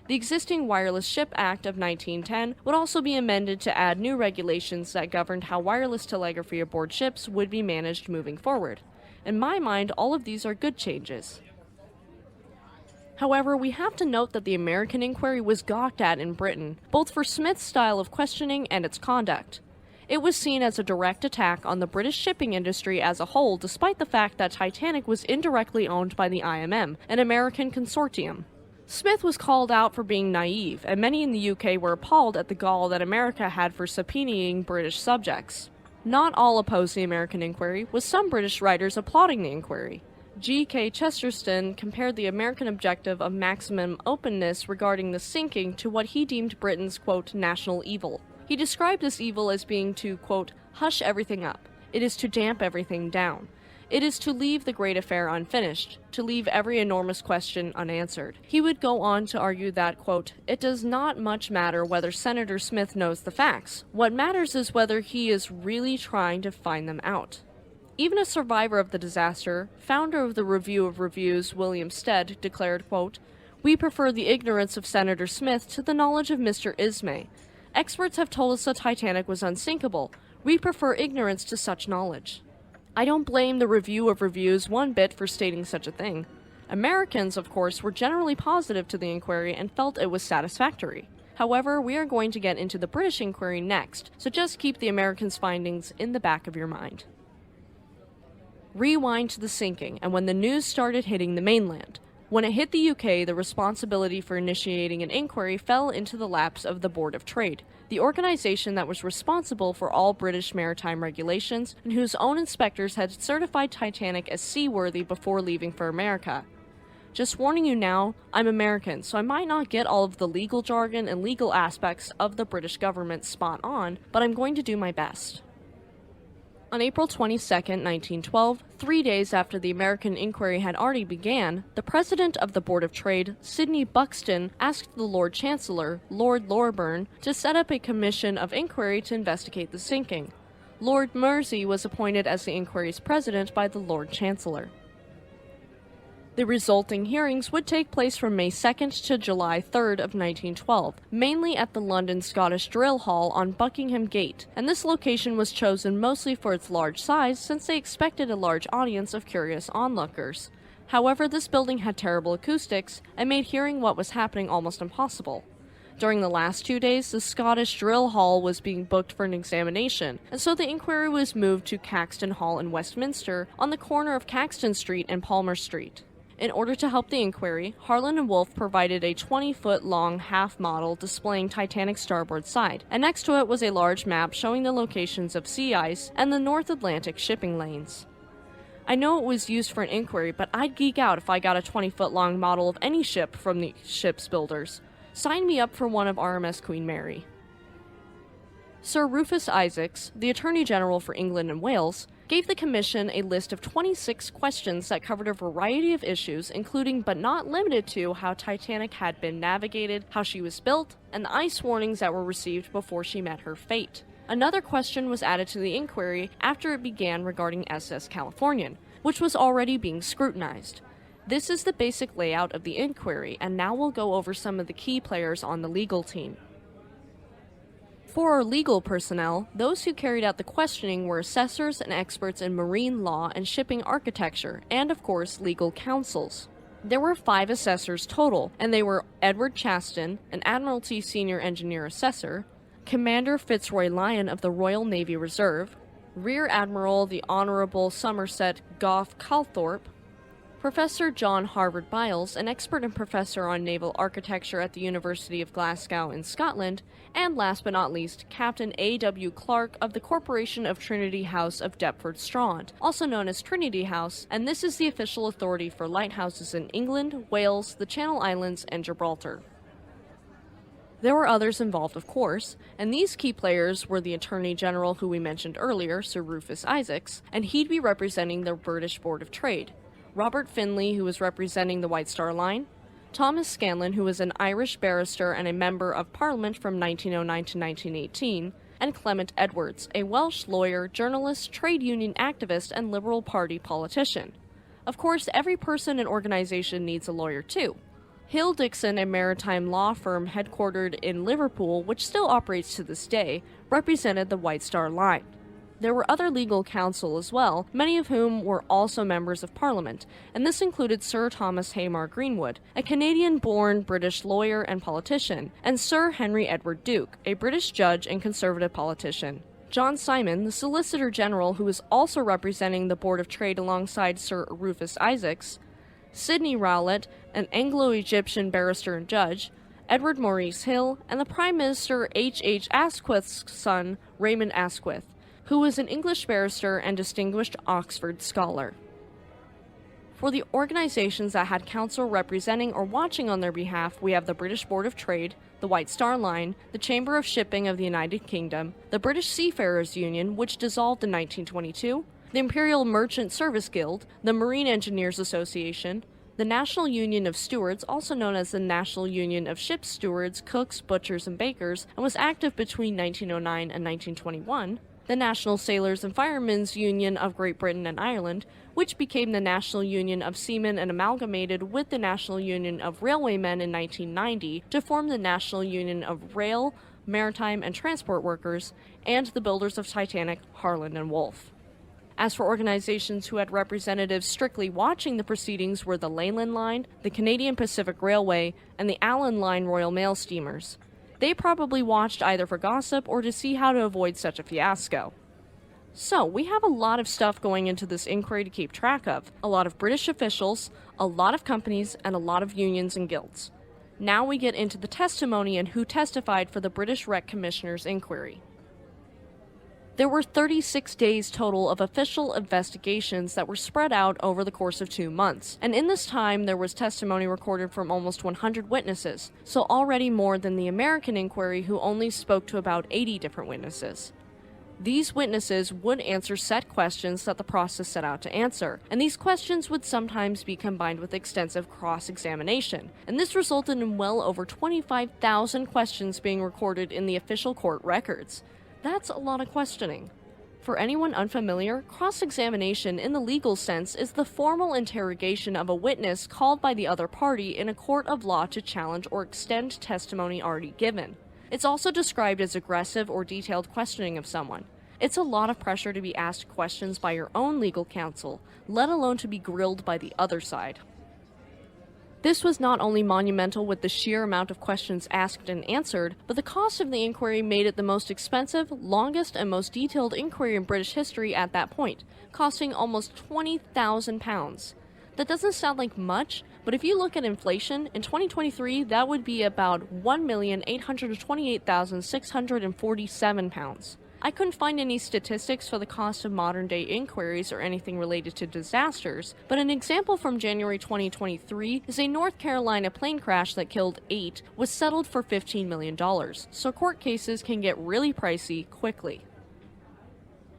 The existing Wireless Ship Act of 1910 would also be amended to add new regulations that governed how wireless telegraphy aboard ships would be managed moving forward. In my mind, all of these are good changes. However, we have to note that the American inquiry was gawked at in Britain, both for Smith's style of questioning and its conduct. It was seen as a direct attack on the British shipping industry as a whole, despite the fact that Titanic was indirectly owned by the IMM, an American consortium. Smith was called out for being naive, and many in the UK were appalled at the gall that America had for subpoenaing British subjects. Not all opposed the American inquiry, with some British writers applauding the inquiry. G.K. Chesterton compared the American objective of maximum openness regarding the sinking to what he deemed Britain's, quote, national evil. He described this evil as being to, quote, hush everything up. It is to damp everything down. It is to leave the great affair unfinished, to leave every enormous question unanswered. He would go on to argue that, quote, it does not much matter whether Senator Smith knows the facts. What matters is whether he is really trying to find them out. Even a survivor of the disaster, founder of the Review of Reviews, William Stead, declared, quote, we prefer the ignorance of Senator Smith to the knowledge of Mr. Ismay. Experts have told us the Titanic was unsinkable. We prefer ignorance to such knowledge. I don't blame the Review of Reviews one bit for stating such a thing. Americans, of course, were generally positive to the inquiry and felt it was satisfactory. However, we are going to get into the British inquiry next, so just keep the Americans' findings in the back of your mind. Rewind to the sinking, and when the news started hitting the mainland. When it hit the UK, the responsibility for initiating an inquiry fell into the laps of the Board of Trade, the organization that was responsible for all British maritime regulations and whose own inspectors had certified Titanic as seaworthy before leaving for America. Just warning you now, I'm American, so I might not get all of the legal jargon and legal aspects of the British government spot on, but I'm going to do my best. On April 22, 1912, 3 days after the American inquiry had already began, the president of the Board of Trade, Sidney Buxton, asked the Lord Chancellor, Lord Loreburn, to set up a commission of inquiry to investigate the sinking. Lord Mersey was appointed as the inquiry's president by the Lord Chancellor. The resulting hearings would take place from May 2nd to July 3rd of 1912, mainly at the London Scottish Drill Hall on Buckingham Gate, and this location was chosen mostly for its large size since they expected a large audience of curious onlookers. However, this building had terrible acoustics and made hearing what was happening almost impossible. During the last 2 days, the Scottish Drill Hall was being booked for an examination, and so the inquiry was moved to Caxton Hall in Westminster on the corner of Caxton Street and Palmer Street. In order to help the inquiry, Harland and Wolff provided a 20-foot-long half model displaying Titanic's starboard side, and next to it was a large map showing the locations of sea ice and the North Atlantic shipping lanes. I know it was used for an inquiry, but I'd geek out if I got a 20-foot-long model of any ship from the ship's builders. Sign me up for one of RMS Queen Mary. Sir Rufus Isaacs, the Attorney General for England and Wales, gave the Commission a list of 26 questions that covered a variety of issues, including but not limited to how Titanic had been navigated, how she was built, and the ice warnings that were received before she met her fate. Another question was added to the inquiry after it began regarding SS Californian, which was already being scrutinized. This is the basic layout of the inquiry, and now we'll go over some of the key players on the legal team. For our legal personnel, those who carried out the questioning were assessors and experts in marine law and shipping architecture, and of course, legal counsels. There were 5 assessors total, and they were Edward Chaston, an Admiralty Senior Engineer Assessor, Commander Fitzroy Lyon of the Royal Navy Reserve, Rear Admiral the Honorable Somerset Gough Calthorpe, Professor John Harvard Biles, an expert and professor on naval architecture at the University of Glasgow in Scotland, and last but not least, Captain A.W. Clark of the Corporation of Trinity House of Deptford Strand, also known as Trinity House, and this is the official authority for lighthouses in England, Wales, the Channel Islands, and Gibraltar. There were others involved, of course, and these key players were the Attorney General who we mentioned earlier, Sir Rufus Isaacs, and he'd be representing the British Board of Trade, Robert Finlay, who was representing the White Star Line, Thomas Scanlon, who was an Irish barrister and a member of Parliament from 1909 to 1918, and Clement Edwards, a Welsh lawyer, journalist, trade union activist, and Liberal Party politician. Of course, every person and organization needs a lawyer too. Hill Dixon, a maritime law firm headquartered in Liverpool, which still operates to this day, represented the White Star Line. There were other legal counsel as well, many of whom were also members of Parliament, and this included Sir Thomas Haymar Greenwood, a Canadian-born British lawyer and politician, and Sir Henry Edward Duke, a British judge and Conservative politician. John Simon, the Solicitor General who was also representing the Board of Trade alongside Sir Rufus Isaacs, Sidney Rowlett, an Anglo-Egyptian barrister and judge, Edward Maurice Hill, and the Prime Minister H. Asquith's son, Raymond Asquith, who was an English barrister and distinguished Oxford scholar. For the organizations that had counsel representing or watching on their behalf, we have the British Board of Trade, the White Star Line, the Chamber of Shipping of the United Kingdom, the British Seafarers Union, which dissolved in 1922, the Imperial Merchant Service Guild, the Marine Engineers Association, the National Union of Stewards, also known as the National Union of Ship Stewards, Cooks, Butchers, and Bakers, and was active between 1909 and 1921, the National Sailors and Firemen's Union of Great Britain and Ireland, which became the National Union of Seamen and amalgamated with the National Union of Railwaymen in 1990 to form the National Union of Rail, Maritime, and Transport Workers, and the builders of Titanic, Harland and Wolff. As for organizations who had representatives strictly watching the proceedings were the Leyland Line, the Canadian Pacific Railway, and the Allan Line Royal Mail steamers. They probably watched either for gossip or to see how to avoid such a fiasco. So, we have a lot of stuff going into this inquiry to keep track of. A lot of British officials, a lot of companies, and a lot of unions and guilds. Now we get into the testimony and who testified for the British Wreck Commissioner's inquiry. There were 36 days total of official investigations that were spread out over the course of 2 months, and in this time there was testimony recorded from almost 100 witnesses, so already more than the American inquiry who only spoke to about 80 different witnesses. These witnesses would answer set questions that the process set out to answer, and these questions would sometimes be combined with extensive cross-examination, and this resulted in well over 25,000 questions being recorded in the official court records. That's a lot of questioning. For anyone unfamiliar, cross-examination in the legal sense is the formal interrogation of a witness called by the other party in a court of law to challenge or extend testimony already given. It's also described as aggressive or detailed questioning of someone. It's a lot of pressure to be asked questions by your own legal counsel, let alone to be grilled by the other side. This was not only monumental with the sheer amount of questions asked and answered, but the cost of the inquiry made it the most expensive, longest, and most detailed inquiry in British history at that point, costing almost £20,000. That doesn't sound like much, but if you look at inflation, in 2023 that would be about £1,828,647. I couldn't find any statistics for the cost of modern-day inquiries or anything related to disasters, but an example from January 2023 is a North Carolina plane crash that killed 8 was settled for $15 million, so court cases can get really pricey quickly.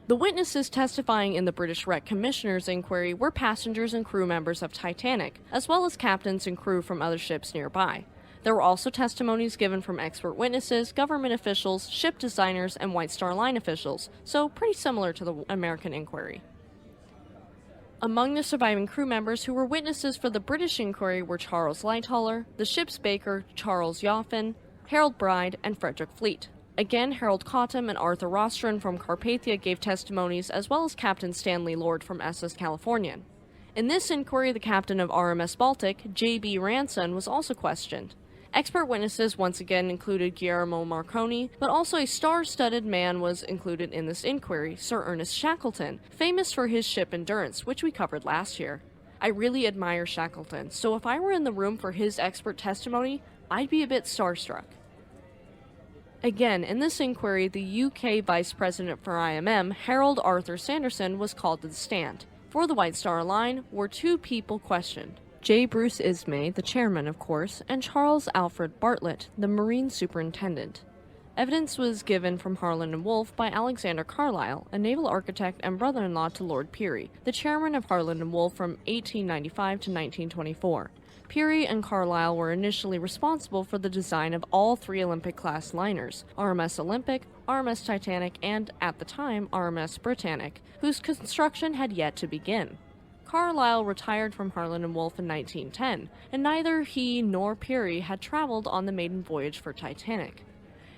The witnesses testifying in the British Wreck Commissioner's inquiry were passengers and crew members of Titanic, as well as captains and crew from other ships nearby. There were also testimonies given from expert witnesses, government officials, ship designers, and White Star Line officials, so pretty similar to the American inquiry. Among the surviving crew members who were witnesses for the British inquiry were Charles Lightoller, the ship's baker Charles Yoffin, Harold Bride, and Frederick Fleet. Again, Harold Cottam and Arthur Rostron from Carpathia gave testimonies, as well as Captain Stanley Lord from SS Californian. In this inquiry, the captain of RMS Baltic, J.B. Ranson, was also questioned. Expert witnesses once again included Guillermo Marconi, but also a star-studded man was included in this inquiry, Sir Ernest Shackleton, famous for his ship Endurance, which we covered last year. I really admire Shackleton, so if I were in the room for his expert testimony, I'd be a bit starstruck. Again, in this inquiry, the UK Vice President for IMM, Harold Arthur Sanderson, was called to the stand. For the White Star Line were 2 people questioned. J. Bruce Ismay, the chairman, of course, and Charles Alfred Bartlett, the marine superintendent. Evidence was given from Harland and Wolff by Alexander Carlisle, a naval architect and brother-in-law to Lord Peary, the chairman of Harland and Wolff from 1895 to 1924. Peary and Carlisle were initially responsible for the design of all 3 Olympic-class liners, RMS Olympic, RMS Titanic, and, at the time, RMS Britannic, whose construction had yet to begin. Carlisle retired from Harland and Wolff in 1910, and neither he nor Peary had traveled on the maiden voyage for Titanic.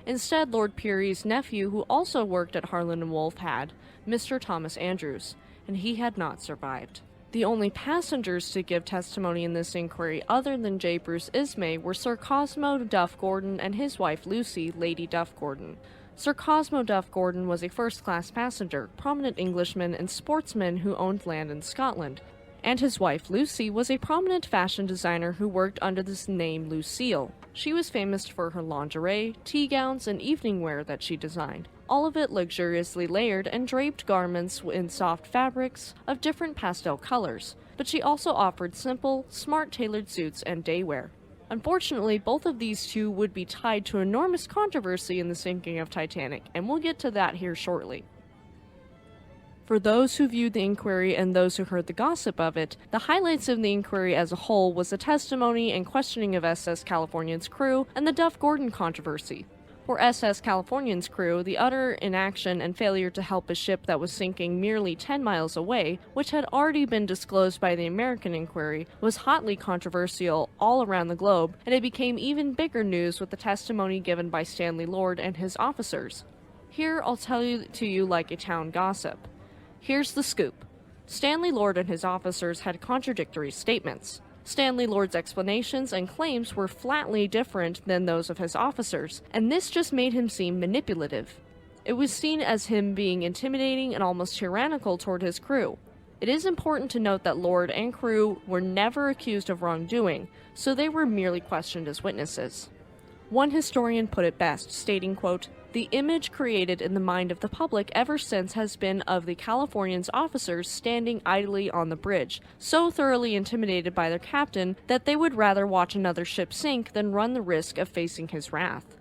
Instead, Lord Peary's nephew, who also worked at Harland and Wolff, had Mr. Thomas Andrews, and he had not survived. The only passengers to give testimony in this inquiry other than J. Bruce Ismay were Sir Cosmo Duff Gordon and his wife Lucy, Lady Duff Gordon. Sir Cosmo Duff Gordon was a first-class passenger, prominent Englishman and sportsman who owned land in Scotland, and his wife Lucy was a prominent fashion designer who worked under the name Lucille. She was famous for her lingerie, tea gowns, and evening wear that she designed, all of it luxuriously layered and draped garments in soft fabrics of different pastel colors, but she also offered simple, smart-tailored suits and daywear. Unfortunately, both of these two would be tied to enormous controversy in the sinking of Titanic, and we'll get to that here shortly. For those who viewed the inquiry and those who heard the gossip of it, the highlights of the inquiry as a whole was the testimony and questioning of SS Californian's crew and the Duff Gordon controversy. For SS Californian's crew, the utter inaction and failure to help a ship that was sinking merely 10 miles away, which had already been disclosed by the American inquiry, was hotly controversial all around the globe, and it became even bigger news with the testimony given by Stanley Lord and his officers. Here I'll tell it to you like a town gossip. Here's the scoop. Stanley Lord and his officers had contradictory statements. Stanley Lord's explanations and claims were flatly different than those of his officers, and this just made him seem manipulative. It was seen as him being intimidating and almost tyrannical toward his crew. It is important to note that Lord and crew were never accused of wrongdoing, so they were merely questioned as witnesses. One historian put it best, stating, quote, "The image created in the mind of the public ever since has been of the Californians' officers standing idly on the bridge, so thoroughly intimidated by their captain that they would rather watch another ship sink than run the risk of facing his wrath."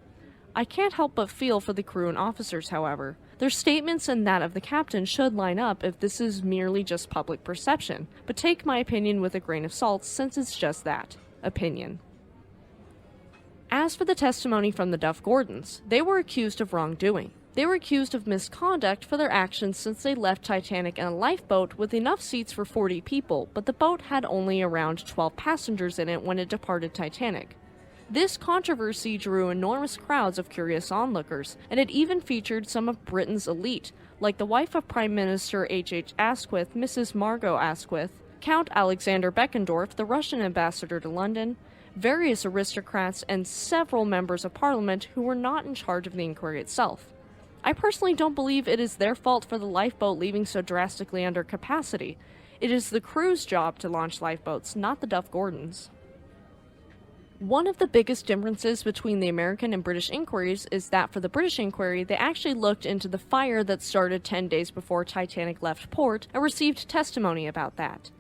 I can't help but feel for the crew and officers, however. Their statements and that of the captain should line up if this is merely just public perception, but take my opinion with a grain of salt since it's just that, opinion. As for the testimony from the Duff Gordons, they were accused of wrongdoing. They were accused of misconduct for their actions since they left Titanic in a lifeboat with enough seats for 40 people, but the boat had only around 12 passengers in it when it departed Titanic. This controversy drew enormous crowds of curious onlookers, and it even featured some of Britain's elite, like the wife of Prime Minister H.H. Asquith, Mrs. Margot Asquith, Count Alexander Beckendorf, the Russian ambassador to London, various aristocrats, and several members of parliament who were not in charge of the inquiry itself. I personally don't believe it is their fault for the lifeboat leaving so drastically under capacity. It is the crew's job to launch lifeboats, not the Duff Gordons. One of the biggest differences between the American and British inquiries is that for the British inquiry, they actually looked into the fire that started 10 days before Titanic left port and received testimony about that.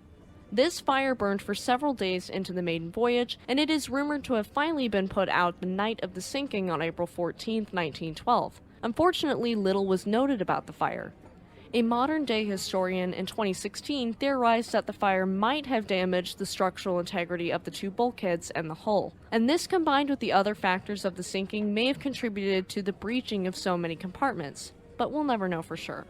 This fire burned for several days into the maiden voyage, and it is rumored to have finally been put out the night of the sinking on April 14, 1912. Unfortunately, little was noted about the fire. A modern-day historian in 2016 theorized that the fire might have damaged the structural integrity of the two bulkheads and the hull, and this combined with the other factors of the sinking may have contributed to the breaching of so many compartments, but we'll never know for sure.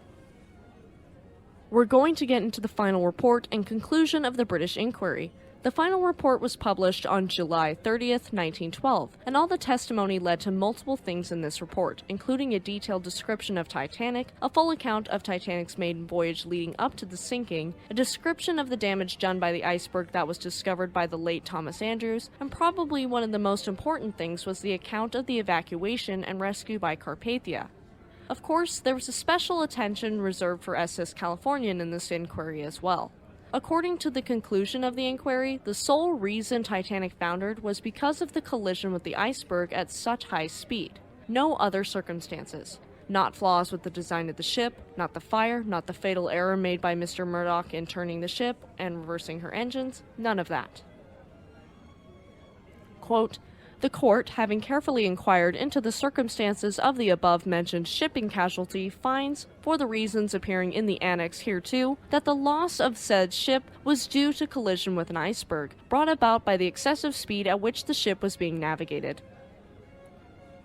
We're going to get into the final report and conclusion of the British inquiry. The final report was published on July 30th, 1912, and all the testimony led to multiple things in this report, including a detailed description of Titanic, a full account of Titanic's maiden voyage leading up to the sinking, a description of the damage done by the iceberg that was discovered by the late Thomas Andrews, and probably one of the most important things was the account of the evacuation and rescue by Carpathia. Of course, there was a special attention reserved for SS Californian in this inquiry as well. According to the conclusion of the inquiry, the sole reason Titanic foundered was because of the collision with the iceberg at such high speed. No other circumstances. Not flaws with the design of the ship, not the fire, not the fatal error made by Mr. Murdoch in turning the ship and reversing her engines, none of that. Quote, "The court, having carefully inquired into the circumstances of the above-mentioned shipping casualty, finds, for the reasons appearing in the annex hereto, that the loss of said ship was due to collision with an iceberg, brought about by the excessive speed at which the ship was being navigated."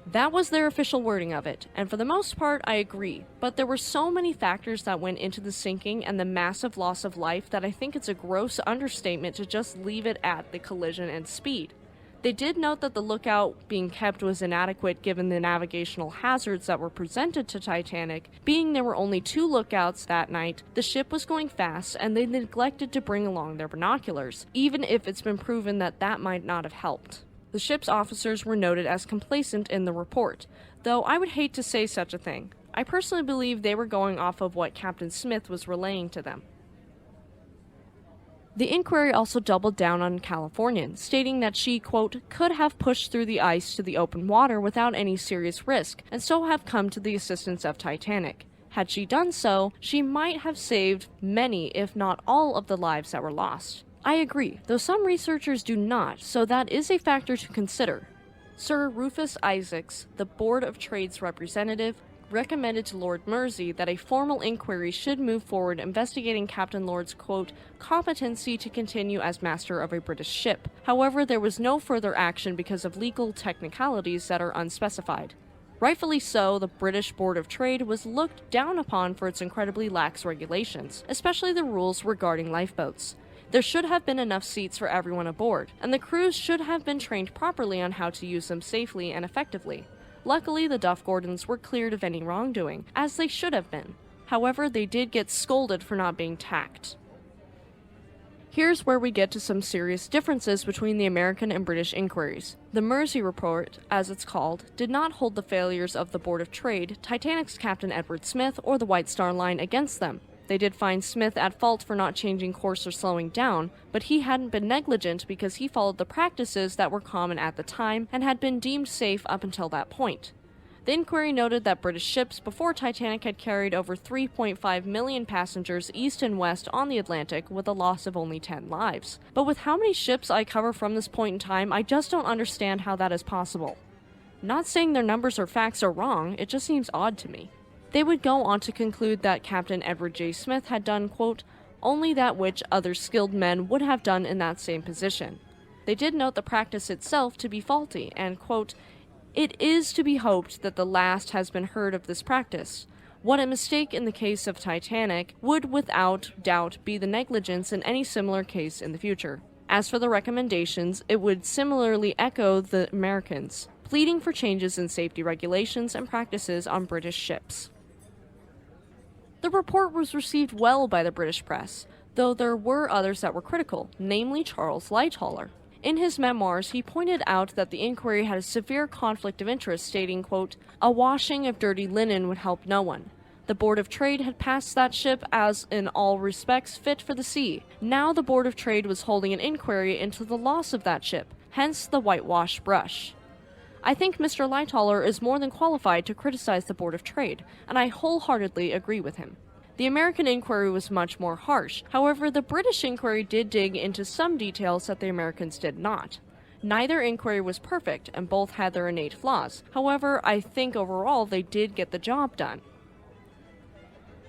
That was their official wording of it, and for the most part I agree, but there were so many factors that went into the sinking and the massive loss of life that I think it's a gross understatement to just leave it at the collision and speed. They did note that the lookout being kept was inadequate given the navigational hazards that were presented to Titanic. Being there were only 2 lookouts that night, the ship was going fast and they neglected to bring along their binoculars, even if it's been proven that that might not have helped. The ship's officers were noted as complacent in the report, though I would hate to say such a thing. I personally believe they were going off of what Captain Smith was relaying to them. The inquiry also doubled down on Californian, stating that she, quote, could have pushed through the ice to the open water without any serious risk, and so have come to the assistance of Titanic. Had she done so, she might have saved many, if not all, of the lives that were lost. I agree, though some researchers do not, so that is a factor to consider. Sir Rufus Isaacs, the Board of Trade's representative, recommended to Lord Mersey that a formal inquiry should move forward investigating Captain Lord's, quote, competency to continue as master of a British ship. However, there was no further action because of legal technicalities that are unspecified. Rightfully so, the British Board of Trade was looked down upon for its incredibly lax regulations, especially the rules regarding lifeboats. There should have been enough seats for everyone aboard, and the crews should have been trained properly on how to use them safely and effectively. Luckily, the Duff Gordons were cleared of any wrongdoing, as they should have been. However, they did get scolded for not being tacked. Here's where we get to some serious differences between the American and British inquiries. The Mersey Report, as it's called, did not hold the failures of the Board of Trade, Titanic's Captain Edward Smith, or the White Star Line against them. They did find Smith at fault for not changing course or slowing down, but he hadn't been negligent because he followed the practices that were common at the time and had been deemed safe up until that point. The inquiry noted that British ships before Titanic had carried over 3.5 million passengers east and west on the Atlantic with a loss of only 10 lives. But with how many ships I cover from this point in time, I just don't understand how that is possible. Not saying their numbers or facts are wrong, it just seems odd to me. They would go on to conclude that Captain Edward J. Smith had done, quote, only that which other skilled men would have done in that same position. They did note the practice itself to be faulty, and, quote, it is to be hoped that the last has been heard of this practice. What a mistake in the case of Titanic would without doubt be the negligence in any similar case in the future. As for the recommendations, it would similarly echo the Americans, pleading for changes in safety regulations and practices on British ships. The report was received well by the British press, though there were others that were critical, namely Charles Lightoller. In his memoirs, he pointed out that the inquiry had a severe conflict of interest, stating, quote, a washing of dirty linen would help no one. The Board of Trade had passed that ship as, in all respects, fit for the sea. Now the Board of Trade was holding an inquiry into the loss of that ship, hence the whitewash brush. I think Mr. Lightoller is more than qualified to criticize the Board of Trade, and I wholeheartedly agree with him. The American inquiry was much more harsh. However, the British inquiry did dig into some details that the Americans did not. Neither inquiry was perfect, and both had their innate flaws. However, I think overall they did get the job done.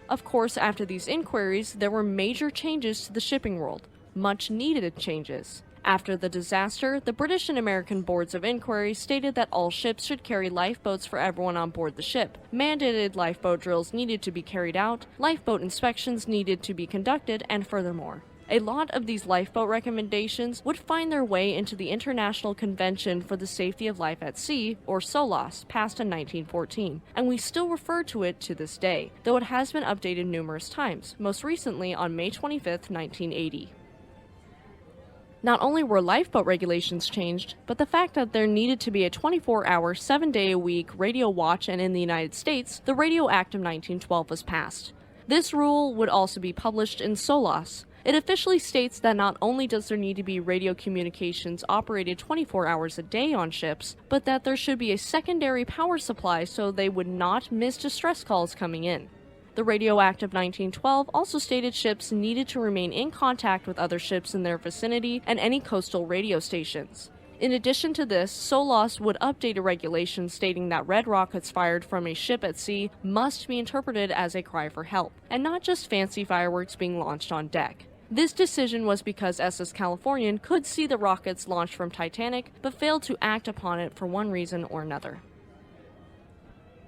Of course, after these inquiries, there were major changes to the shipping world. Much needed changes. After the disaster, the British and American boards of inquiry stated that all ships should carry lifeboats for everyone on board the ship. Mandated lifeboat drills needed to be carried out, lifeboat inspections needed to be conducted, and furthermore, a lot of these lifeboat recommendations would find their way into the International Convention for the Safety of Life at Sea, or SOLAS, passed in 1914, and we still refer to it to this day, though it has been updated numerous times, most recently on May 25, 1980. Not only were lifeboat regulations changed, but the fact that there needed to be a 24-hour, 7-day-a-week radio watch, and in the United States, the Radio Act of 1912 was passed. This rule would also be published in SOLAS. It officially states that not only does there need to be radio communications operated 24 hours a day on ships, but that there should be a secondary power supply so they would not miss distress calls coming in. The Radio Act of 1912 also stated ships needed to remain in contact with other ships in their vicinity and any coastal radio stations. In addition to this, SOLAS would update a regulation stating that red rockets fired from a ship at sea must be interpreted as a cry for help, and not just fancy fireworks being launched on deck. This decision was because SS Californian could see the rockets launched from Titanic, but failed to act upon it for one reason or another.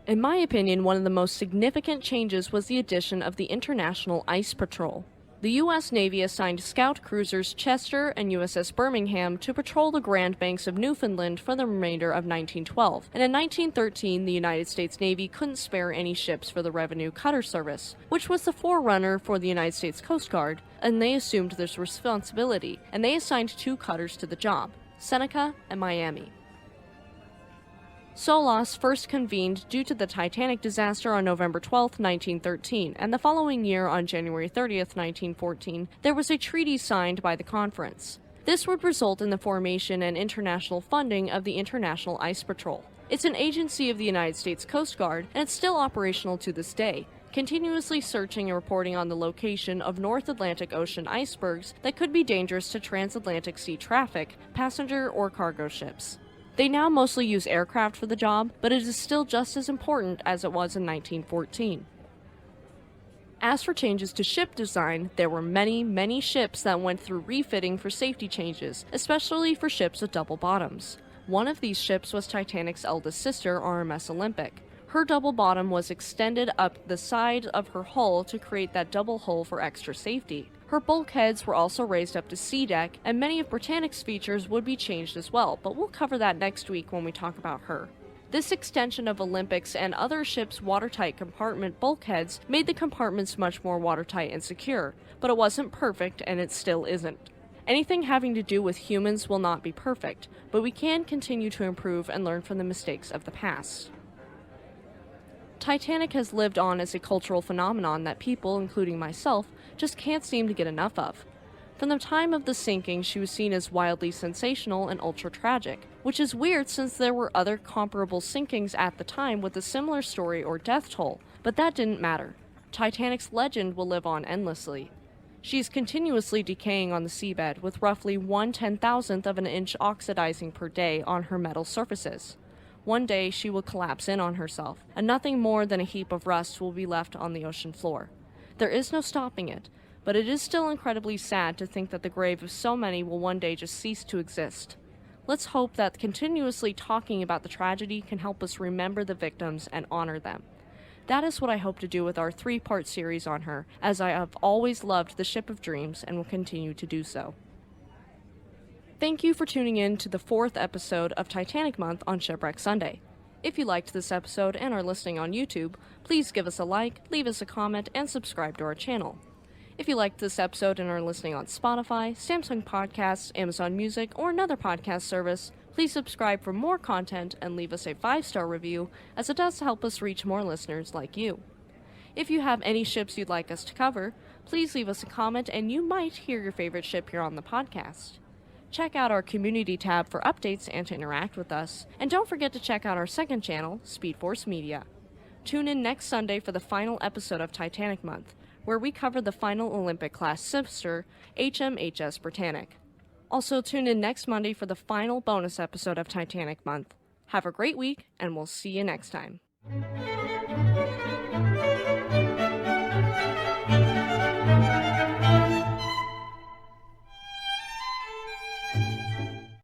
In my opinion, one of the most significant changes was the addition of the International Ice Patrol. The U.S. Navy assigned scout cruisers Chester and USS Birmingham to patrol the Grand Banks of Newfoundland for the remainder of 1912, and in 1913 the United States Navy couldn't spare any ships for the Revenue Cutter Service, which was the forerunner for the United States Coast Guard, and they assumed this responsibility, and they assigned 2 cutters to the job, Seneca and Miami. SOLAS first convened due to the Titanic disaster on November 12, 1913, and the following year, on January 30, 1914, there was a treaty signed by the conference. This would result in the formation and international funding of the International Ice Patrol. It's an agency of the United States Coast Guard, and it's still operational to this day, continuously searching and reporting on the location of North Atlantic Ocean icebergs that could be dangerous to transatlantic sea traffic, passenger or cargo ships. They now mostly use aircraft for the job, but it is still just as important as it was in 1914. As for changes to ship design, there were many ships that went through refitting for safety changes, especially for ships with double bottoms. One of these ships was Titanic's eldest sister, RMS Olympic. Her double bottom was extended up the side of her hull to create that double hull for extra safety. Her bulkheads were also raised up to sea deck, and many of Britannic's features would be changed as well, but we'll cover that next week when we talk about her. This extension of Olympic's and other ships' watertight compartment bulkheads made the compartments much more watertight and secure, but it wasn't perfect and it still isn't. Anything having to do with humans will not be perfect, but we can continue to improve and learn from the mistakes of the past. Titanic has lived on as a cultural phenomenon that people, including myself, just can't seem to get enough of. From the time of the sinking, she was seen as wildly sensational and ultra-tragic, which is weird since there were other comparable sinkings at the time with a similar story or death toll, but that didn't matter. Titanic's legend will live on endlessly. She is continuously decaying on the seabed, with roughly 1/10,000th of an inch oxidizing per day on her metal surfaces. One day she will collapse in on herself, and nothing more than a heap of rust will be left on the ocean floor. There is no stopping it, but it is still incredibly sad to think that the grave of so many will one day just cease to exist. Let's hope that continuously talking about the tragedy can help us remember the victims and honor them. That is what I hope to do with our 3-part series on her, as I have always loved the Ship of Dreams and will continue to do so. Thank you for tuning in to the 4th episode of Titanic Month on Shipwreck Sunday. If you liked this episode and are listening on YouTube, please give us a like, leave us a comment, and subscribe to our channel. If you liked this episode and are listening on Spotify, Samsung Podcasts, Amazon Music, or another podcast service, please subscribe for more content and leave us a 5-star review, as it does help us reach more listeners like you. If you have any ships you'd like us to cover, please leave us a comment and you might hear your favorite ship here on the podcast. Check out our community tab for updates and to interact with us, and don't forget to check out our second channel, Speed Force Media. Tune in next Sunday for the final episode of Titanic Month, where we cover the final Olympic-class sister, HMHS Britannic. Also tune in next Monday for the final bonus episode of Titanic Month. Have a great week, and we'll see you next time.